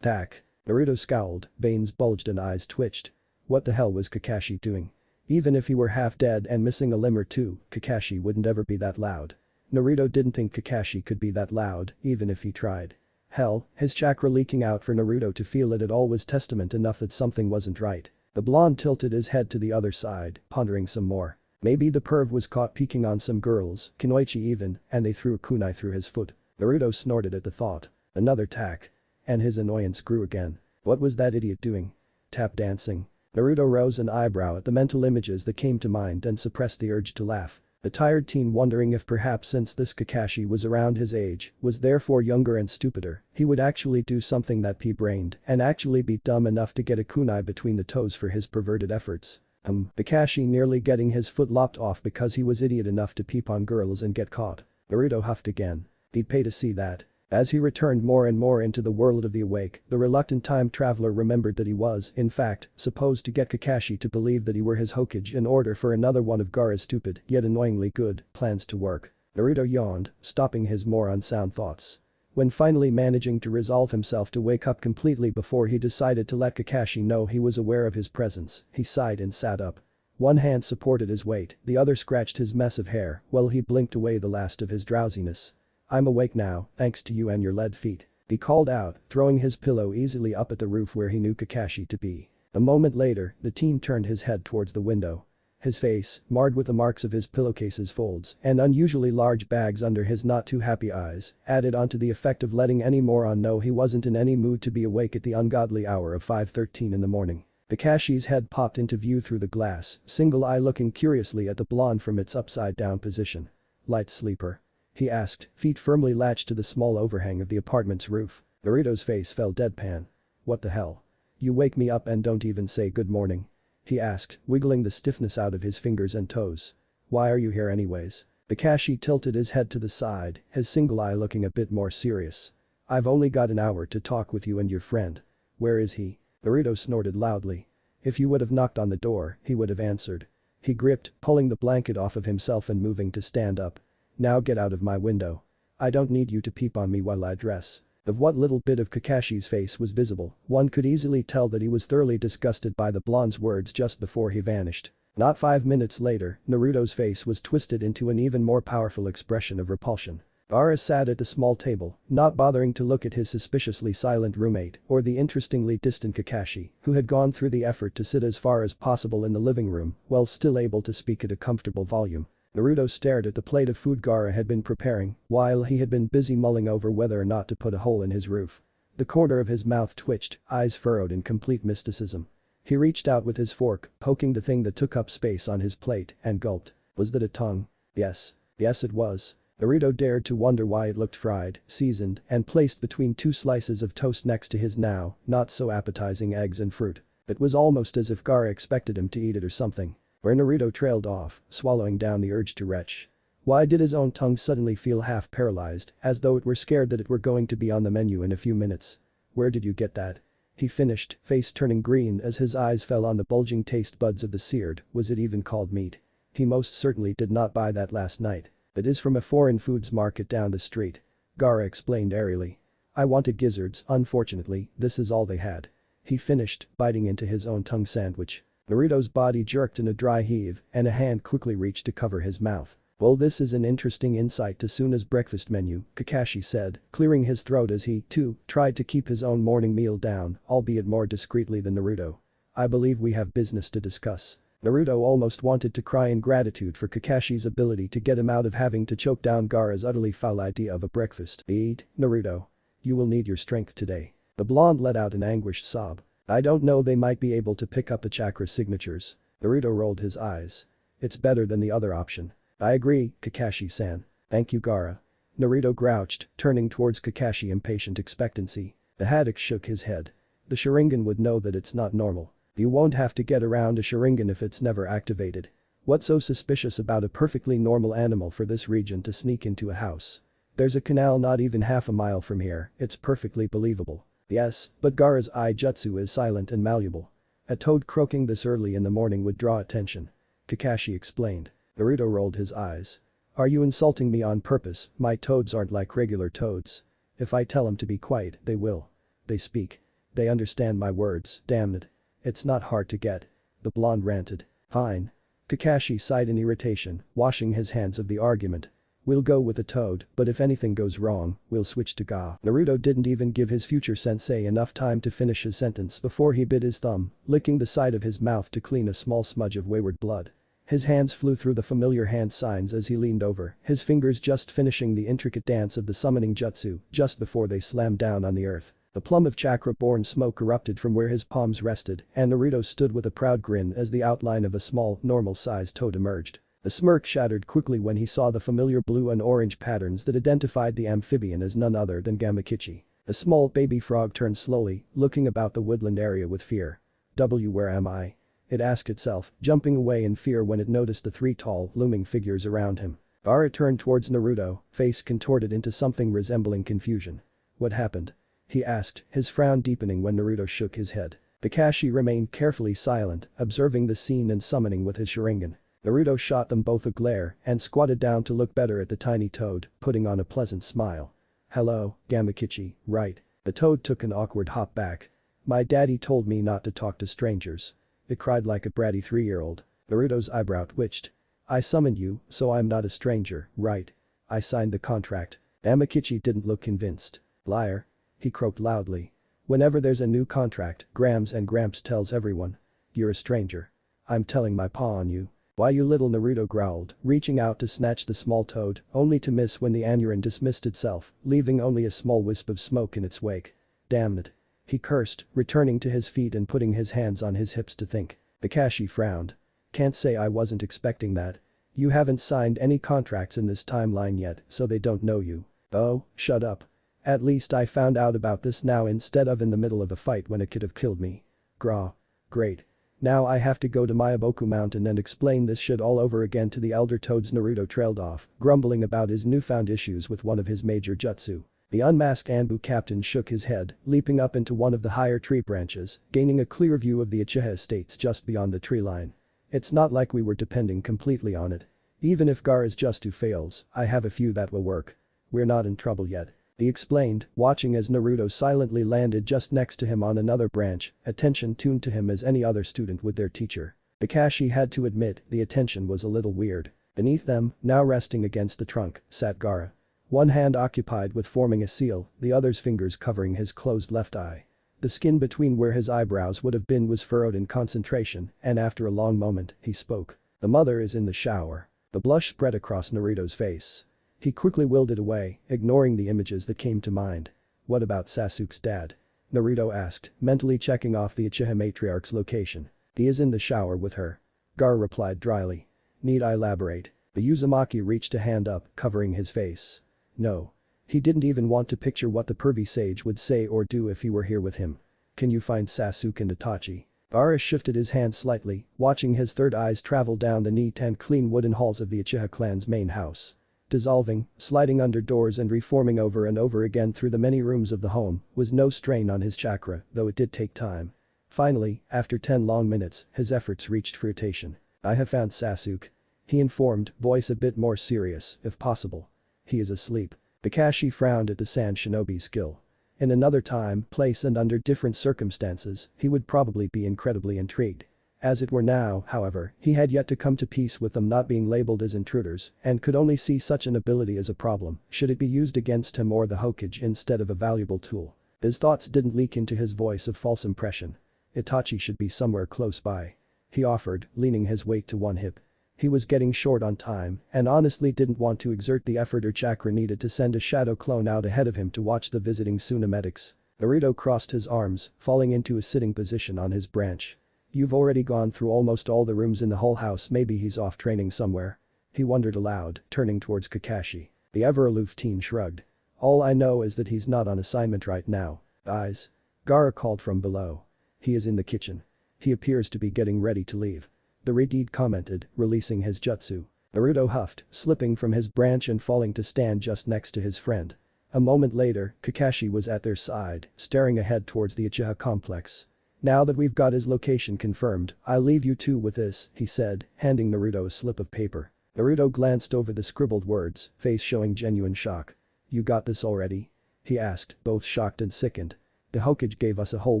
Tack. Naruto scowled, veins bulged and eyes twitched. What the hell was Kakashi doing? Even if he were half dead and missing a limb or two, Kakashi wouldn't ever be that loud. Naruto didn't think Kakashi could be that loud, even if he tried. Hell, his chakra leaking out for Naruto to feel it at all was testament enough that something wasn't right. The blonde tilted his head to the other side, pondering some more. Maybe the perv was caught peeking on some girls, Kunoichi even, and they threw a kunai through his foot. Naruto snorted at the thought. Another tack. And his annoyance grew again. What was that idiot doing? Tap dancing. Naruto rose an eyebrow at the mental images that came to mind and suppressed the urge to laugh. The tired teen wondering if perhaps since this Kakashi was around his age, was therefore younger and stupider, he would actually do something that pea-brained and actually be dumb enough to get a kunai between the toes for his perverted efforts. Kakashi nearly getting his foot lopped off because he was idiot enough to peep on girls and get caught. Naruto huffed again. He'd pay to see that. As he returned more and more into the world of the awake, the reluctant time traveler remembered that he was, in fact, supposed to get Kakashi to believe that he were his Hokage in order for another one of Gaara's stupid, yet annoyingly good, plans to work. Naruto yawned, stopping his more unsound thoughts. When finally managing to resolve himself to wake up completely before he decided to let Kakashi know he was aware of his presence, he sighed and sat up. One hand supported his weight, the other scratched his mess of hair while he blinked away the last of his drowsiness. I'm awake now, thanks to you and your lead feet. He called out, throwing his pillow easily up at the roof where he knew Kakashi to be. A moment later, the teen turned his head towards the window. His face, marred with the marks of his pillowcase's folds and unusually large bags under his not too happy eyes, added onto the effect of letting any moron know he wasn't in any mood to be awake at the ungodly hour of 5:13 in the morning. Kakashi's head popped into view through the glass, single eye looking curiously at the blonde from its upside-down position. "Light sleeper?" he asked, feet firmly latched to the small overhang of the apartment's roof. Naruto's face fell deadpan. "What the hell? You wake me up and don't even say good morning?" he asked, wiggling the stiffness out of his fingers and toes. "Why are you here anyways?" Kakashi tilted his head to the side, his single eye looking a bit more serious. "I've only got an hour to talk with you and your friend." "Where is he?" Naruto snorted loudly. If you would have knocked on the door, he would have answered. He gripped, pulling the blanket off of himself and moving to stand up. "Now get out of my window. I don't need you to peep on me while I dress." Of what little bit of Kakashi's face was visible, one could easily tell that he was thoroughly disgusted by the blonde's words just before he vanished. Not 5 minutes later, Naruto's face was twisted into an even more powerful expression of repulsion. Gaara sat at the small table, not bothering to look at his suspiciously silent roommate or the interestingly distant Kakashi, who had gone through the effort to sit as far as possible in the living room while still able to speak at a comfortable volume. Naruto stared at the plate of food Gaara had been preparing while he had been busy mulling over whether or not to put a hole in his roof. The corner of his mouth twitched, eyes furrowed in complete mysticism. He reached out with his fork, poking the thing that took up space on his plate, and gulped. Was that a tongue? Yes. Yes it was. Naruto dared to wonder why it looked fried, seasoned, and placed between 2 slices of toast next to his now not so appetizing eggs and fruit. It was almost as if Gaara expected him to eat it or something. Where Naruto trailed off, swallowing down the urge to retch. Why did his own tongue suddenly feel half paralyzed, as though it were scared that it were going to be on the menu in a few minutes? "Where did you get that?" he finished, face turning green as his eyes fell on the bulging taste buds of the seared, was it even called meat? He most certainly did not buy that last night. "It is from a foreign foods market down the street," Gaara explained airily. "I wanted gizzards, unfortunately, this is all they had." He finished, biting into his own tongue sandwich. Naruto's body jerked in a dry heave and a hand quickly reached to cover his mouth. Well, this is an interesting insight as soon as breakfast menu, Kakashi said, clearing his throat as he, too, tried to keep his own morning meal down, albeit more discreetly than Naruto. I believe we have business to discuss. Naruto almost wanted to cry in gratitude for Kakashi's ability to get him out of having to choke down Gaara's utterly foul idea of a breakfast. Eat, Naruto. You will need your strength today. The blonde let out an anguished sob. I don't know, they might be able to pick up the chakra signatures. Naruto rolled his eyes. It's better than the other option. I agree, Kakashi-san. Thank you, Gaara. Naruto grouched, turning towards Kakashi in patient expectancy. The Haddock shook his head. The Sharingan would know that it's not normal. You won't have to get around a Sharingan if it's never activated. What's so suspicious about a perfectly normal animal for this region to sneak into a house? There's a canal not even half a mile from here, it's perfectly believable. Yes, but Gaara's eye jutsu is silent and malleable. A toad croaking this early in the morning would draw attention. Kakashi explained. Naruto rolled his eyes. Are you insulting me on purpose? My toads aren't like regular toads. If I tell them to be quiet, they will. They speak. They understand my words, damn it. It's not hard to get. The blonde ranted. Fine. Kakashi sighed in irritation, washing his hands of the argument. We'll go with the toad, but if anything goes wrong, we'll switch to Ga. Naruto didn't even give his future sensei enough time to finish his sentence before he bit his thumb, licking the side of his mouth to clean a small smudge of wayward blood. His hands flew through the familiar hand signs as he leaned over, his fingers just finishing the intricate dance of the summoning jutsu just before they slammed down on the earth. A plum of chakra-born smoke erupted from where his palms rested, and Naruto stood with a proud grin as the outline of a small, normal-sized toad emerged. The smirk shattered quickly when he saw the familiar blue and orange patterns that identified the amphibian as none other than Gamakichi. The small baby frog turned slowly, looking about the woodland area with fear. Where am I? It asked itself, jumping away in fear when it noticed the three tall, looming figures around him. Gaara turned towards Naruto, face contorted into something resembling confusion. What happened? He asked, his frown deepening when Naruto shook his head. Kakashi remained carefully silent, observing the scene and summoning with his Sharingan. Naruto shot them both a glare and squatted down to look better at the tiny toad, putting on a pleasant smile. Hello, Gamakichi, right? The toad took an awkward hop back. My daddy told me not to talk to strangers. It cried like a bratty 3-year-old. Naruto's eyebrow twitched. I summoned you, so I'm not a stranger, right? I signed the contract. Gamakichi didn't look convinced. Liar. He croaked loudly. Whenever there's a new contract, Grams and Gramps tells everyone. You're a stranger. I'm telling my paw on you. Why you little, Naruto growled, reaching out to snatch the small toad, only to miss when the anuran dismissed itself, leaving only a small wisp of smoke in its wake. Damn it. He cursed, returning to his feet and putting his hands on his hips to think. Kakashi frowned. Can't say I wasn't expecting that. You haven't signed any contracts in this timeline yet, so they don't know you. Oh, shut up. At least I found out about this now instead of in the middle of a fight when it could have killed me. Gra. Great. Now I have to go to Myaboku Mountain and explain this shit all over again to the elder toads. Naruto trailed off, grumbling about his newfound issues with one of his major jutsu. The unmasked Anbu captain shook his head, leaping up into one of the higher tree branches, gaining a clear view of the Uchiha estates just beyond the tree line. It's not like we were depending completely on it. Even if Gaara's jutsu fails, I have a few that will work. We're not in trouble yet. He explained, watching as Naruto silently landed just next to him on another branch, attention tuned to him as any other student would their teacher. Kakashi had to admit the attention was a little weird. Beneath them, now resting against the trunk, sat Gaara. One hand occupied with forming a seal, the other's fingers covering his closed left eye. The skin between where his eyebrows would have been was furrowed in concentration, and after a long moment, he spoke. The mother is in the shower. The blush spread across Naruto's face. He quickly willed it away, ignoring the images that came to mind. What about Sasuke's dad? Naruto asked, mentally checking off the Uchiha matriarch's location. He is in the shower with her. Gaara replied dryly. Need I elaborate? The Uzumaki reached a hand up, covering his face. No. He didn't even want to picture what the pervy sage would say or do if he were here with him. Can you find Sasuke and Itachi? Gaara shifted his hand slightly, watching his third eyes travel down the neat and clean wooden halls of the Uchiha clan's main house. Dissolving, sliding under doors and reforming over and over again through the many rooms of the home was no strain on his chakra, though it did take time. Finally, after 10 long minutes, his efforts reached fruition. I have found Sasuke. He informed, voice a bit more serious, if possible. He is asleep. Kakashi frowned at the sand shinobi skill. In another time, place and under different circumstances, he would probably be incredibly intrigued. As it were now, however, he had yet to come to peace with them not being labeled as intruders and could only see such an ability as a problem should it be used against him or the Hokage instead of a valuable tool. His thoughts didn't leak into his voice of false impression. Itachi should be somewhere close by. He offered, leaning his weight to one hip. He was getting short on time and honestly didn't want to exert the effort or chakra needed to send a shadow clone out ahead of him to watch the visiting Tsunametics. Naruto crossed his arms, falling into a sitting position on his branch. You've already gone through almost all the rooms in the whole house, maybe he's off training somewhere. He wondered aloud, turning towards Kakashi. The ever-aloof teen shrugged. All I know is that he's not on assignment right now. Eyes. Gaara called from below. He is in the kitchen. He appears to be getting ready to leave. The Redeed commented, releasing his jutsu. Naruto huffed, slipping from his branch and falling to stand just next to his friend. A moment later, Kakashi was at their side, staring ahead towards the Uchiha complex. Now that we've got his location confirmed, I'll leave you two with this, he said, handing Naruto a slip of paper. Naruto glanced over the scribbled words, face showing genuine shock. You got this already? He asked, both shocked and sickened. The Hokage gave us a whole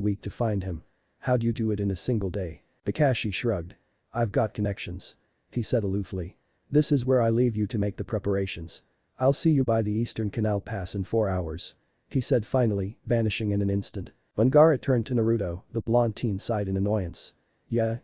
week to find him. How'd you do it in a single day? Kakashi shrugged. I've got connections. He said aloofly. This is where I leave you to make the preparations. I'll see you by the Eastern Canal Pass in 4 hours. He said finally, vanishing in an instant. When Gaara turned to Naruto, the blonde teen sighed in annoyance. Yeah,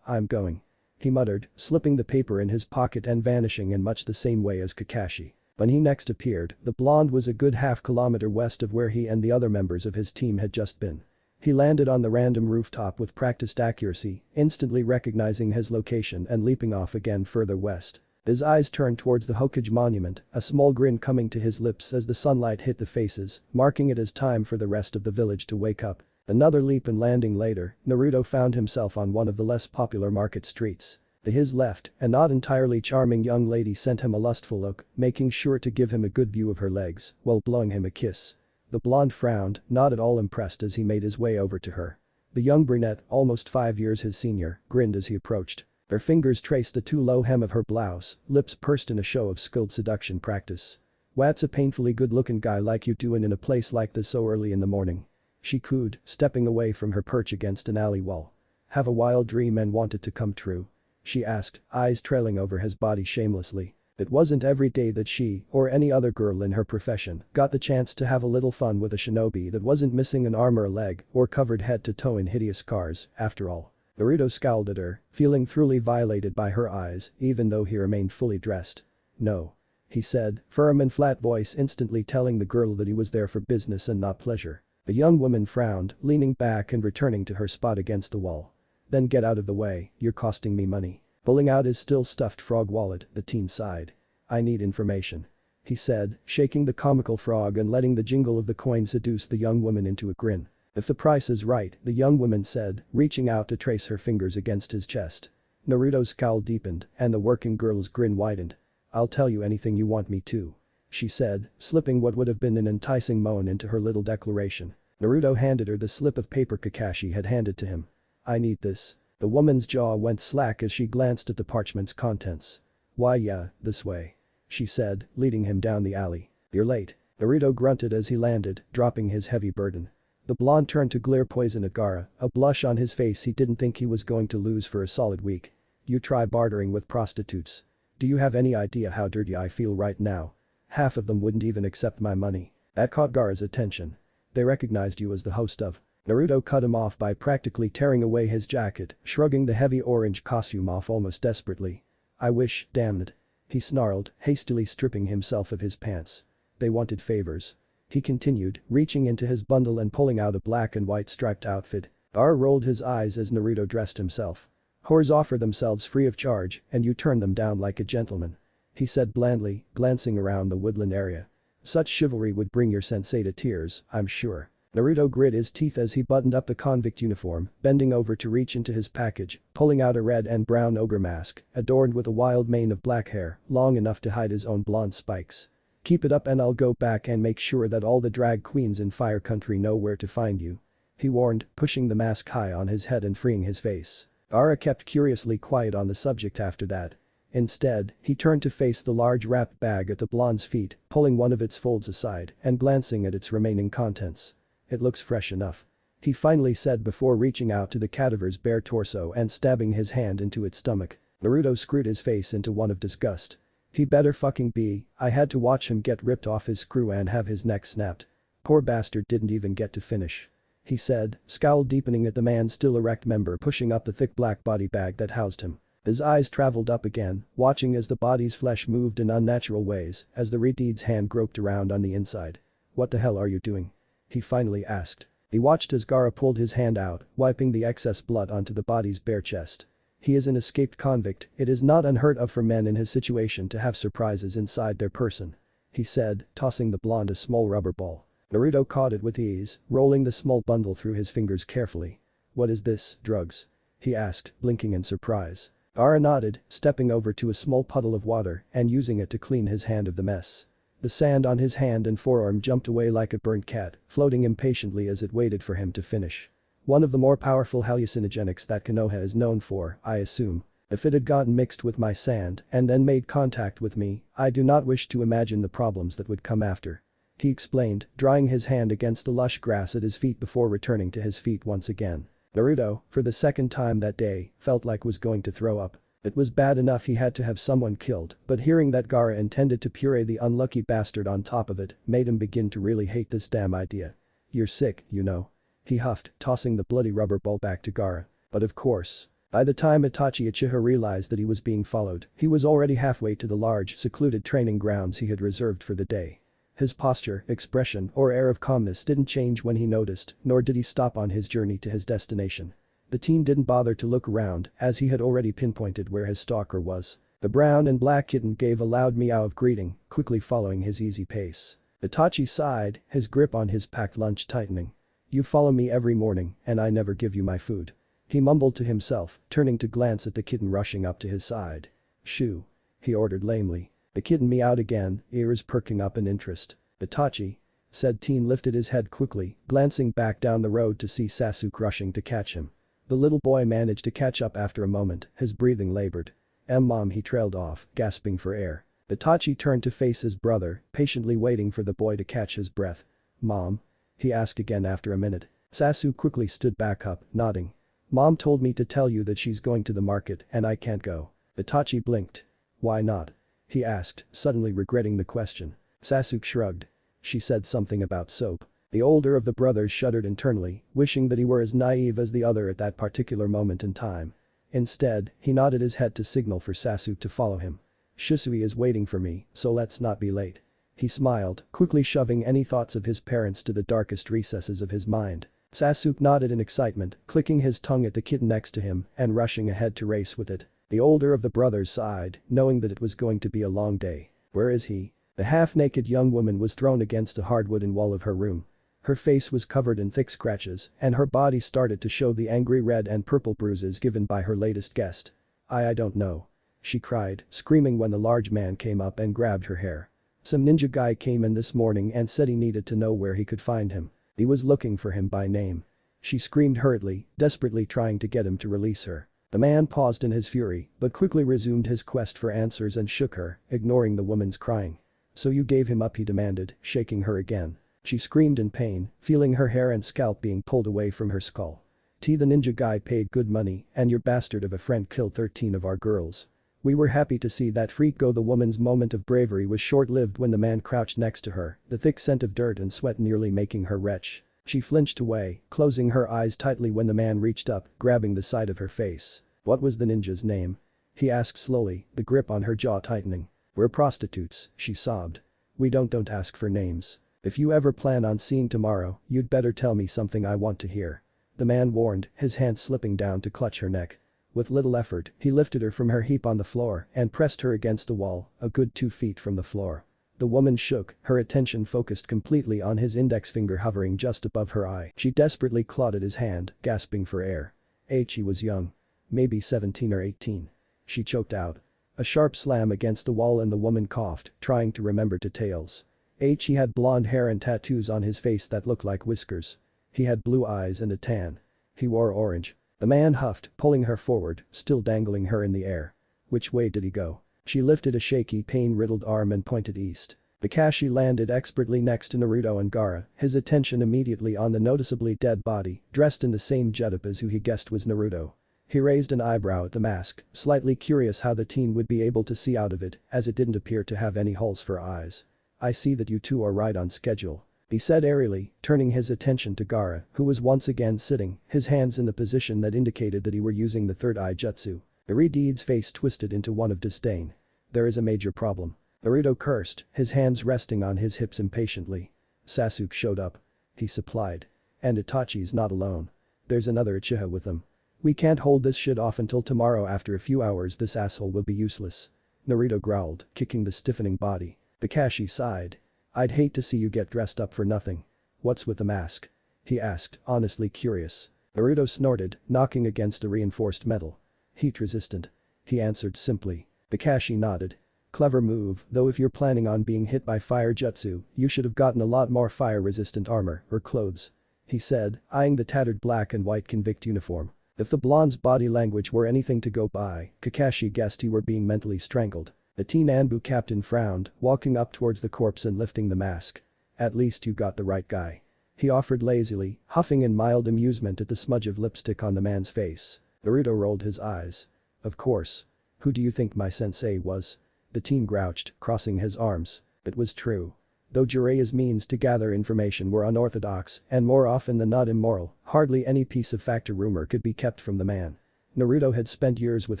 I'm going. He muttered, slipping the paper in his pocket and vanishing in much the same way as Kakashi. When he next appeared, the blonde was a good half-kilometer west of where he and the other members of his team had just been. He landed on the random rooftop with practiced accuracy, instantly recognizing his location and leaping off again further west. His eyes turned towards the Hokage monument, a small grin coming to his lips as the sunlight hit the faces, marking it as time for the rest of the village to wake up. Another leap and landing later, Naruto found himself on one of the less popular market streets. To his left, a not entirely charming young lady sent him a lustful look, making sure to give him a good view of her legs, while blowing him a kiss. The blonde frowned, not at all impressed as he made his way over to her. The young brunette, almost 5 years his senior, grinned as he approached. Her fingers traced the too low hem of her blouse, lips pursed in a show of skilled seduction practice. "What's a painfully good-looking guy like you doing in a place like this so early in the morning?" She cooed, stepping away from her perch against an alley wall. "Have a wild dream and want it to come true?" she asked, eyes trailing over his body shamelessly. It wasn't every day that she, or any other girl in her profession, got the chance to have a little fun with a shinobi that wasn't missing an arm or a leg or covered head to toe in hideous scars, after all. Naruto scowled at her, feeling thoroughly violated by her eyes, even though he remained fully dressed. "No," he said, firm and flat voice instantly telling the girl that he was there for business and not pleasure. The young woman frowned, leaning back and returning to her spot against the wall. "Then get out of the way, you're costing me money." Pulling out his still stuffed frog wallet, the teen sighed. "I need information," he said, shaking the comical frog and letting the jingle of the coin seduce the young woman into a grin. "If the price is right," the young woman said, reaching out to trace her fingers against his chest. Naruto's scowl deepened, and the working girl's grin widened. "I'll tell you anything you want me to," she said, slipping what would have been an enticing moan into her little declaration. Naruto handed her the slip of paper Kakashi had handed to him. "I need this." The woman's jaw went slack as she glanced at the parchment's contents. "Why yeah, this way," she said, leading him down the alley. "You're late." Naruto grunted as he landed, dropping his heavy burden. The blonde turned to glare poison at Gaara, a blush on his face he didn't think he was going to lose for a solid week. "You try bartering with prostitutes. Do you have any idea how dirty I feel right now? Half of them wouldn't even accept my money." That caught Gaara's attention. "They recognized you as the host of..." Naruto cut him off by practically tearing away his jacket, shrugging the heavy orange costume off almost desperately. "I wish, damn it," he snarled, hastily stripping himself of his pants. "They wanted favors," he continued, reaching into his bundle and pulling out a black and white striped outfit. Gaara rolled his eyes as Naruto dressed himself. "Whores offer themselves free of charge, and you turn them down like a gentleman," he said blandly, glancing around the woodland area. "Such chivalry would bring your sensei to tears, I'm sure." Naruto grit his teeth as he buttoned up the convict uniform, bending over to reach into his package, pulling out a red and brown ogre mask, adorned with a wild mane of black hair, long enough to hide his own blonde spikes. "Keep it up and I'll go back and make sure that all the drag queens in Fire Country know where to find you," he warned, pushing the mask high on his head and freeing his face. Gaara kept curiously quiet on the subject after that. Instead, he turned to face the large wrapped bag at the blonde's feet, pulling one of its folds aside and glancing at its remaining contents. "It looks fresh enough," he finally said before reaching out to the cadaver's bare torso and stabbing his hand into its stomach. Naruto screwed his face into one of disgust. He better fucking be, I had to watch him get ripped off his screw and have his neck snapped. Poor bastard didn't even get to finish. He said, scowl deepening at the man's still erect member pushing up the thick black body bag that housed him. His eyes traveled up again, watching as the body's flesh moved in unnatural ways as the Riteed's hand groped around on the inside. What the hell are you doing? He finally asked. He watched as Gaara pulled his hand out, wiping the excess blood onto the body's bare chest. He is an escaped convict, it is not unheard of for men in his situation to have surprises inside their person. He said, tossing the blonde a small rubber ball. Naruto caught it with ease, rolling the small bundle through his fingers carefully. What is this, drugs? He asked, blinking in surprise. Gaara nodded, stepping over to a small puddle of water and using it to clean his hand of the mess. The sand on his hand and forearm jumped away like a burnt cat, floating impatiently as it waited for him to finish. One of the more powerful hallucinogenics that Konoha is known for, I assume. If it had gotten mixed with my sand and then made contact with me, I do not wish to imagine the problems that would come after. He explained, drying his hand against the lush grass at his feet before returning to his feet once again. Naruto, for the second time that day, felt like was going to throw up. It was bad enough he had to have someone killed, but hearing that Gaara intended to puree the unlucky bastard on top of it made him begin to really hate this damn idea. You're sick, you know. He huffed, tossing the bloody rubber ball back to Gaara. But of course. By the time Itachi Uchiha realized that he was being followed, he was already halfway to the large, secluded training grounds he had reserved for the day. His posture, expression, or air of calmness didn't change when he noticed, nor did he stop on his journey to his destination. The teen didn't bother to look around, as he had already pinpointed where his stalker was. The brown and black kitten gave a loud meow of greeting, quickly following his easy pace. Itachi sighed, his grip on his packed lunch tightening. You follow me every morning, and I never give you my food. He mumbled to himself, turning to glance at the kitten rushing up to his side. Shoo. He ordered lamely. The kitten meowed again, ears perking up in interest. Itachi. Said teen lifted his head quickly, glancing back down the road to see Sasuke rushing to catch him. The little boy managed to catch up after a moment, his breathing labored. Mom, he trailed off, gasping for air. Itachi turned to face his brother, patiently waiting for the boy to catch his breath. Mom? He asked again after a minute. Sasuke quickly stood back up, nodding. Mom told me to tell you that she's going to the market and I can't go. Itachi blinked. Why not? He asked, suddenly regretting the question. Sasuke shrugged. She said something about soap. The older of the brothers shuddered internally, wishing that he were as naive as the other at that particular moment in time. Instead, he nodded his head to signal for Sasuke to follow him. Shisui is waiting for me, so let's not be late. He smiled, quickly shoving any thoughts of his parents to the darkest recesses of his mind. Sasuke nodded in excitement, clicking his tongue at the kitten next to him and rushing ahead to race with it. The older of the brothers sighed, knowing that it was going to be a long day. Where is he? The half-naked young woman was thrown against the hardwooden wall of her room. Her face was covered in thick scratches, and her body started to show the angry red and purple bruises given by her latest guest. I don't know. She cried, screaming when the large man came up and grabbed her hair. Some ninja guy came in this morning and said he needed to know where he could find him. He was looking for him by name. She screamed hurriedly, desperately trying to get him to release her. The man paused in his fury, but quickly resumed his quest for answers and shook her, ignoring the woman's crying. So you gave him up, he demanded, shaking her again. She screamed in pain, feeling her hair and scalp being pulled away from her skull. The ninja guy paid good money and your bastard of a friend killed 13 of our girls. We were happy to see that freak go. The woman's moment of bravery was short-lived when the man crouched next to her, the thick scent of dirt and sweat nearly making her retch. She flinched away, closing her eyes tightly when the man reached up, grabbing the side of her face. What was the ninja's name? He asked slowly, the grip on her jaw tightening. We're prostitutes, she sobbed. We don't ask for names. If you ever plan on seeing tomorrow, you'd better tell me something I want to hear. The man warned, his hand slipping down to clutch her neck. With little effort, he lifted her from her heap on the floor and pressed her against the wall, a good 2 feet from the floor. The woman shook, her attention focused completely on his index finger hovering just above her eye. She desperately clawed at his hand, gasping for air. He was young. Maybe 17 or 18. She choked out. A sharp slam against the wall and the woman coughed, trying to remember details. He had blonde hair and tattoos on his face that looked like whiskers. He had blue eyes and a tan. He wore orange. The man huffed, pulling her forward, still dangling her in the air. Which way did he go? She lifted a shaky, pain-riddled arm and pointed east. Kakashi landed expertly next to Naruto and Gaara, his attention immediately on the noticeably dead body, dressed in the same getup as who he guessed was Naruto. He raised an eyebrow at the mask, slightly curious how the teen would be able to see out of it, as it didn't appear to have any holes for eyes. "I see that you two are right on schedule," he said airily, turning his attention to Gaara, who was once again sitting, his hands in the position that indicated that he were using the third eye jutsu. Iridi's face twisted into one of disdain. "There is a major problem." Naruto cursed, his hands resting on his hips impatiently. "Sasuke showed up," he supplied. "And Itachi's not alone. There's another Uchiha with him. We can't hold this shit off until tomorrow. After a few hours this asshole will be useless." Naruto growled, kicking the stiffening body. Kakashi sighed. "I'd hate to see you get dressed up for nothing." "What's with the mask?" he asked, honestly curious. Naruto snorted, knocking against the reinforced metal. "Heat resistant," he answered simply. Kakashi nodded. "Clever move, though if you're planning on being hit by fire jutsu, you should have gotten a lot more fire-resistant armor or clothes," he said, eyeing the tattered black and white convict uniform. If the blonde's body language were anything to go by, Kakashi guessed he were being mentally strangled. The teen Anbu captain frowned, walking up towards the corpse and lifting the mask. "At least you got the right guy," he offered lazily, huffing in mild amusement at the smudge of lipstick on the man's face. Naruto rolled his eyes. "Of course. Who do you think my sensei was?" The teen grouched, crossing his arms. It was true. Though Jiraiya's means to gather information were unorthodox and more often than not immoral, hardly any piece of fact or rumor could be kept from the man. Naruto had spent years with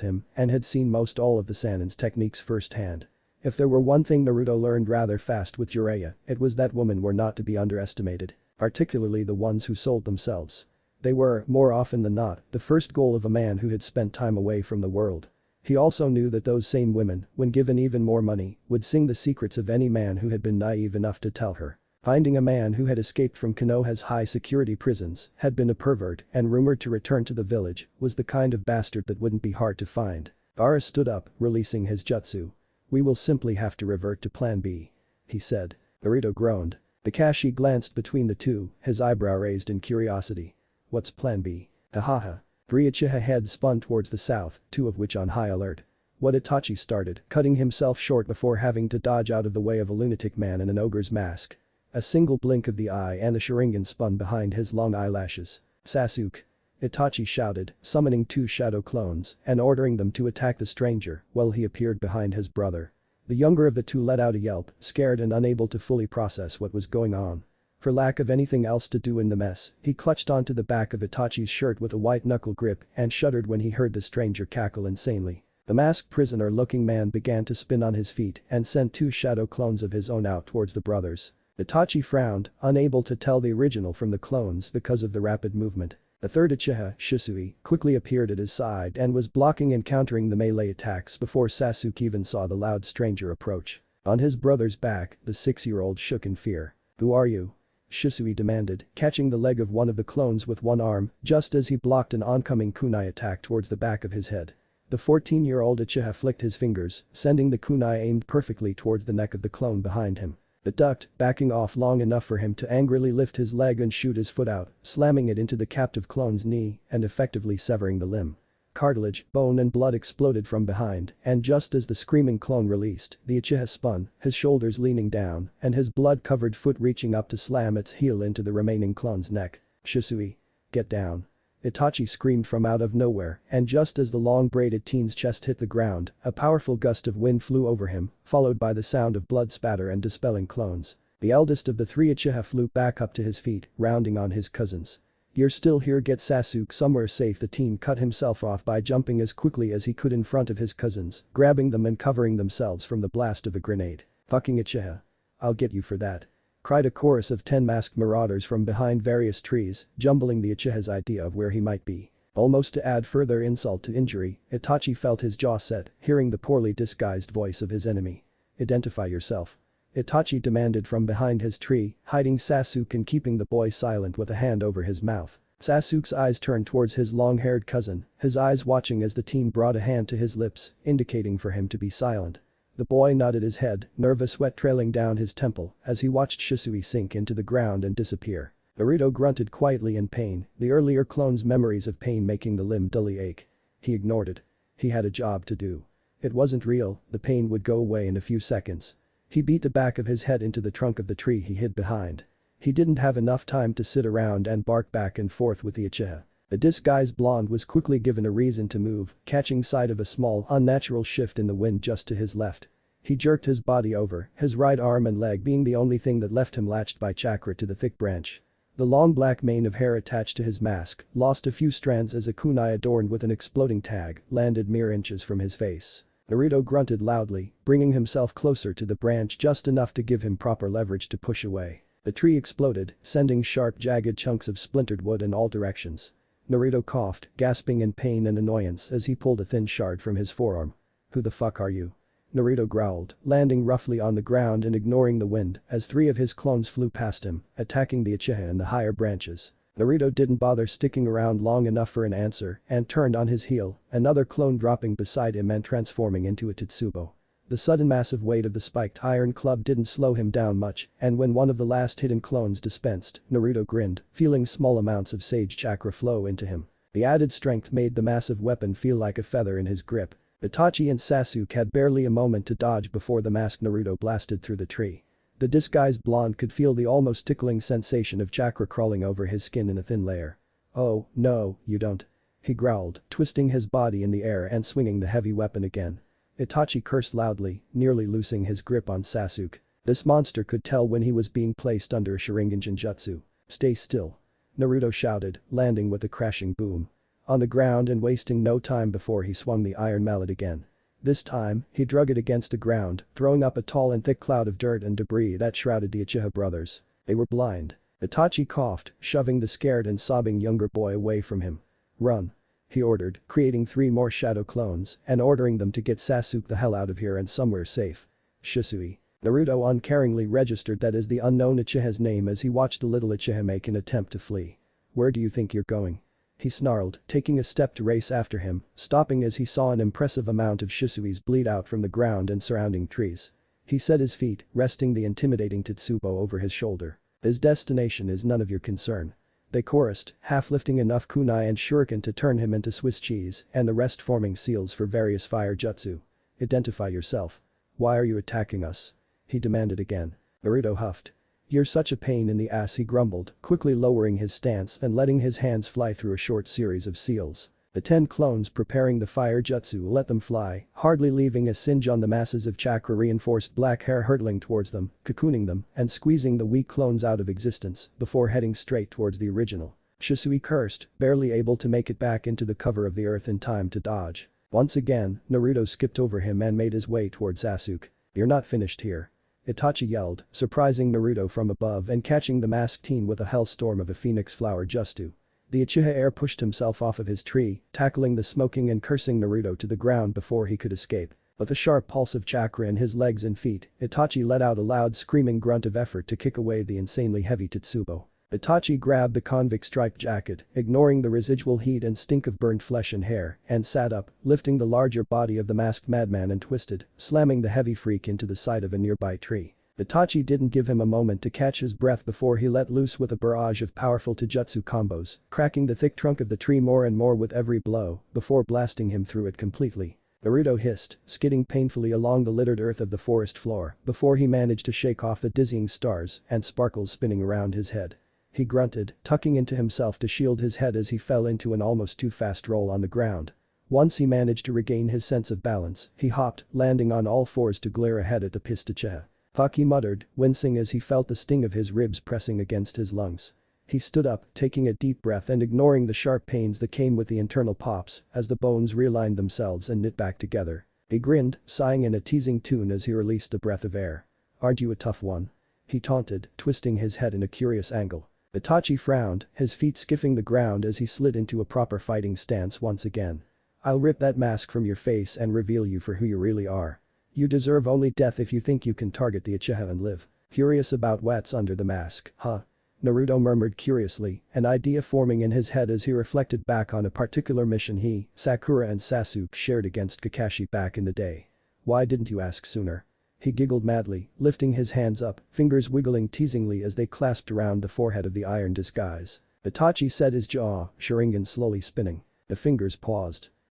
him and had seen most all of the Sanin's techniques firsthand. If there were one thing Naruto learned rather fast with Jiraiya, it was that women were not to be underestimated, particularly the ones who sold themselves. They were, more often than not, the first goal of a man who had spent time away from the world. He also knew that those same women, when given even more money, would sing the secrets of any man who had been naive enough to tell her. Finding a man who had escaped from Konoha's high-security prisons, had been a pervert, and rumored to return to the village, was the kind of bastard that wouldn't be hard to find. Gaara stood up, releasing his jutsu. "We will simply have to revert to Plan B," he said. Naruto groaned. Kakashi glanced between the two, his eyebrow raised in curiosity. "What's Plan B?" "Hahaha." 3 Uchiha heads spun towards the south, 2 of which on high alert. What Itachi started, cutting himself short before having to dodge out of the way of a lunatic man in an ogre's mask. A single blink of the eye and the Sharingan spun behind his long eyelashes. "Sasuke!" Itachi shouted, summoning 2 shadow clones and ordering them to attack the stranger while he appeared behind his brother. The younger of the two let out a yelp, scared and unable to fully process what was going on. For lack of anything else to do in the mess, he clutched onto the back of Itachi's shirt with a white-knuckle grip and shuddered when he heard the stranger cackle insanely. The masked prisoner-looking man began to spin on his feet and sent 2 shadow clones of his own out towards the brothers. Itachi frowned, unable to tell the original from the clones because of the rapid movement. The third Uchiha, Shisui, quickly appeared at his side and was blocking and countering the melee attacks before Sasuke even saw the loud stranger approach. On his brother's back, the 6-year-old shook in fear. "Who are you?" Shisui demanded, catching the leg of one of the clones with one arm just as he blocked an oncoming kunai attack towards the back of his head. The 14-year-old Uchiha flicked his fingers, sending the kunai aimed perfectly towards the neck of the clone behind him. It ducked, backing off long enough for him to angrily lift his leg and shoot his foot out, slamming it into the captive clone's knee and effectively severing the limb. Cartilage, bone and blood exploded from behind, and just as the screaming clone released, the Uchiha spun, his shoulders leaning down and his blood-covered foot reaching up to slam its heel into the remaining clone's neck. "Shisui! Get down!" Itachi screamed from out of nowhere, and just as the long-braided teen's chest hit the ground, a powerful gust of wind flew over him, followed by the sound of blood spatter and dispelling clones. The eldest of the 3 Uchiha flew back up to his feet, rounding on his cousins. "You're still here, get Sasuke somewhere safe." The teen cut himself off by jumping as quickly as he could in front of his cousins, grabbing them and covering themselves from the blast of a grenade. "Fucking Uchiha. I'll get you for that," cried a chorus of 10 masked marauders from behind various trees, jumbling the Uchiha's idea of where he might be. Almost to add further insult to injury, Itachi felt his jaw set, hearing the poorly disguised voice of his enemy. "Identify yourself," Itachi demanded from behind his tree, hiding Sasuke and keeping the boy silent with a hand over his mouth. Sasuke's eyes turned towards his long-haired cousin, his eyes watching as the teen brought a hand to his lips, indicating for him to be silent. The boy nodded his head, nervous sweat trailing down his temple as he watched Shisui sink into the ground and disappear. Naruto grunted quietly in pain, the earlier clone's memories of pain making the limb dully ache. He ignored it. He had a job to do. It wasn't real, the pain would go away in a few seconds. He beat the back of his head into the trunk of the tree he hid behind. He didn't have enough time to sit around and bark back and forth with the Uchiha. The disguised blonde was quickly given a reason to move, catching sight of a small, unnatural shift in the wind just to his left. He jerked his body over, his right arm and leg being the only thing that left him latched by chakra to the thick branch. The long black mane of hair attached to his mask lost a few strands as a kunai adorned with an exploding tag landed mere inches from his face. Naruto grunted loudly, bringing himself closer to the branch just enough to give him proper leverage to push away. The tree exploded, sending sharp jagged chunks of splintered wood in all directions. Naruto coughed, gasping in pain and annoyance as he pulled a thin shard from his forearm. "Who the fuck are you?" Naruto growled, landing roughly on the ground and ignoring the wind as 3 of his clones flew past him, attacking the Uchiha in the higher branches. Naruto didn't bother sticking around long enough for an answer and turned on his heel, another clone dropping beside him and transforming into a Tetsubo. The sudden massive weight of the spiked iron club didn't slow him down much, and when one of the last hidden clones dispensed, Naruto grinned, feeling small amounts of sage chakra flow into him. The added strength made the massive weapon feel like a feather in his grip. Itachi and Sasuke had barely a moment to dodge before the masked Naruto blasted through the tree. The disguised blonde could feel the almost tickling sensation of chakra crawling over his skin in a thin layer. "Oh, no, you don't," he growled, twisting his body in the air and swinging the heavy weapon again. Itachi cursed loudly, nearly loosing his grip on Sasuke. This monster could tell when he was being placed under a Sharingan Genjutsu. "Stay still," Naruto shouted, landing with a crashing boom. On the ground and wasting no time before he swung the iron mallet again. This time, he drug it against the ground, throwing up a tall and thick cloud of dirt and debris that shrouded the Uchiha brothers. They were blind. Itachi coughed, shoving the scared and sobbing younger boy away from him. "Run," he ordered, creating 3 more shadow clones and ordering them to get Sasuke the hell out of here and somewhere safe. "Shisui." Naruto uncaringly registered that as the unknown Uchiha's name as he watched the little Uchiha make an attempt to flee. "Where do you think you're going?" he snarled, taking a step to race after him, stopping as he saw an impressive amount of Shisuis bleed out from the ground and surrounding trees. He set his feet, resting the intimidating Tetsubo over his shoulder. "His destination is none of your concern," they chorused, half lifting enough kunai and shuriken to turn him into Swiss cheese and the rest forming seals for various fire jutsu. "Identify yourself. Why are you attacking us?" he demanded again. Naruto huffed. "You're such a pain in the ass," he grumbled, quickly lowering his stance and letting his hands fly through a short series of seals. The 10 clones preparing the fire jutsu let them fly, hardly leaving a singe on the masses of chakra-reinforced black hair hurtling towards them, cocooning them, and squeezing the weak clones out of existence before heading straight towards the original. Shisui cursed, barely able to make it back into the cover of the earth in time to dodge. Once again, Naruto skipped over him and made his way towards Sasuke. "You're not finished here," Itachi yelled, surprising Naruto from above and catching the masked teen with a hellstorm of a phoenix flower jutsu. The Uchiha heir pushed himself off of his tree, tackling the smoking and cursing Naruto to the ground before he could escape. With a sharp pulse of chakra in his legs and feet, Itachi let out a loud screaming grunt of effort to kick away the insanely heavy Tetsubo. Itachi grabbed the convict striped jacket, ignoring the residual heat and stink of burned flesh and hair, and sat up, lifting the larger body of the masked madman and twisted, slamming the heavy freak into the side of a nearby tree. Itachi didn't give him a moment to catch his breath before he let loose with a barrage of powerful taijutsu combos, cracking the thick trunk of the tree more and more with every blow, before blasting him through it completely. Naruto hissed, skidding painfully along the littered earth of the forest floor before he managed to shake off the dizzying stars and sparkles spinning around his head. He grunted, tucking into himself to shield his head as he fell into an almost too fast roll on the ground. Once he managed to regain his sense of balance, he hopped, landing on all fours to glare ahead at the pissed Uchiha. "Fuck," he muttered, wincing as he felt the sting of his ribs pressing against his lungs. He stood up, taking a deep breath and ignoring the sharp pains that came with the internal pops as the bones realigned themselves and knit back together. He grinned, sighing in a teasing tune as he released a breath of air. "Aren't you a tough one?" he taunted, twisting his head in a curious angle. Itachi frowned, his feet skiffing the ground as he slid into a proper fighting stance once again. "I'll rip that mask from your face and reveal you for who you really are. You deserve only death if you think you can target the Uchiha and live. Curious about what's under the mask, huh?" Naruto murmured curiously, an idea forming in his head as he reflected back on a particular mission he, Sakura and Sasuke shared against Kakashi back in the day. "Why didn't you ask sooner?" He giggled madly, lifting his hands up, fingers wiggling teasingly as they clasped around the forehead of the iron disguise. Itachi set his jaw, Sharingan slowly spinning. The fingers paused.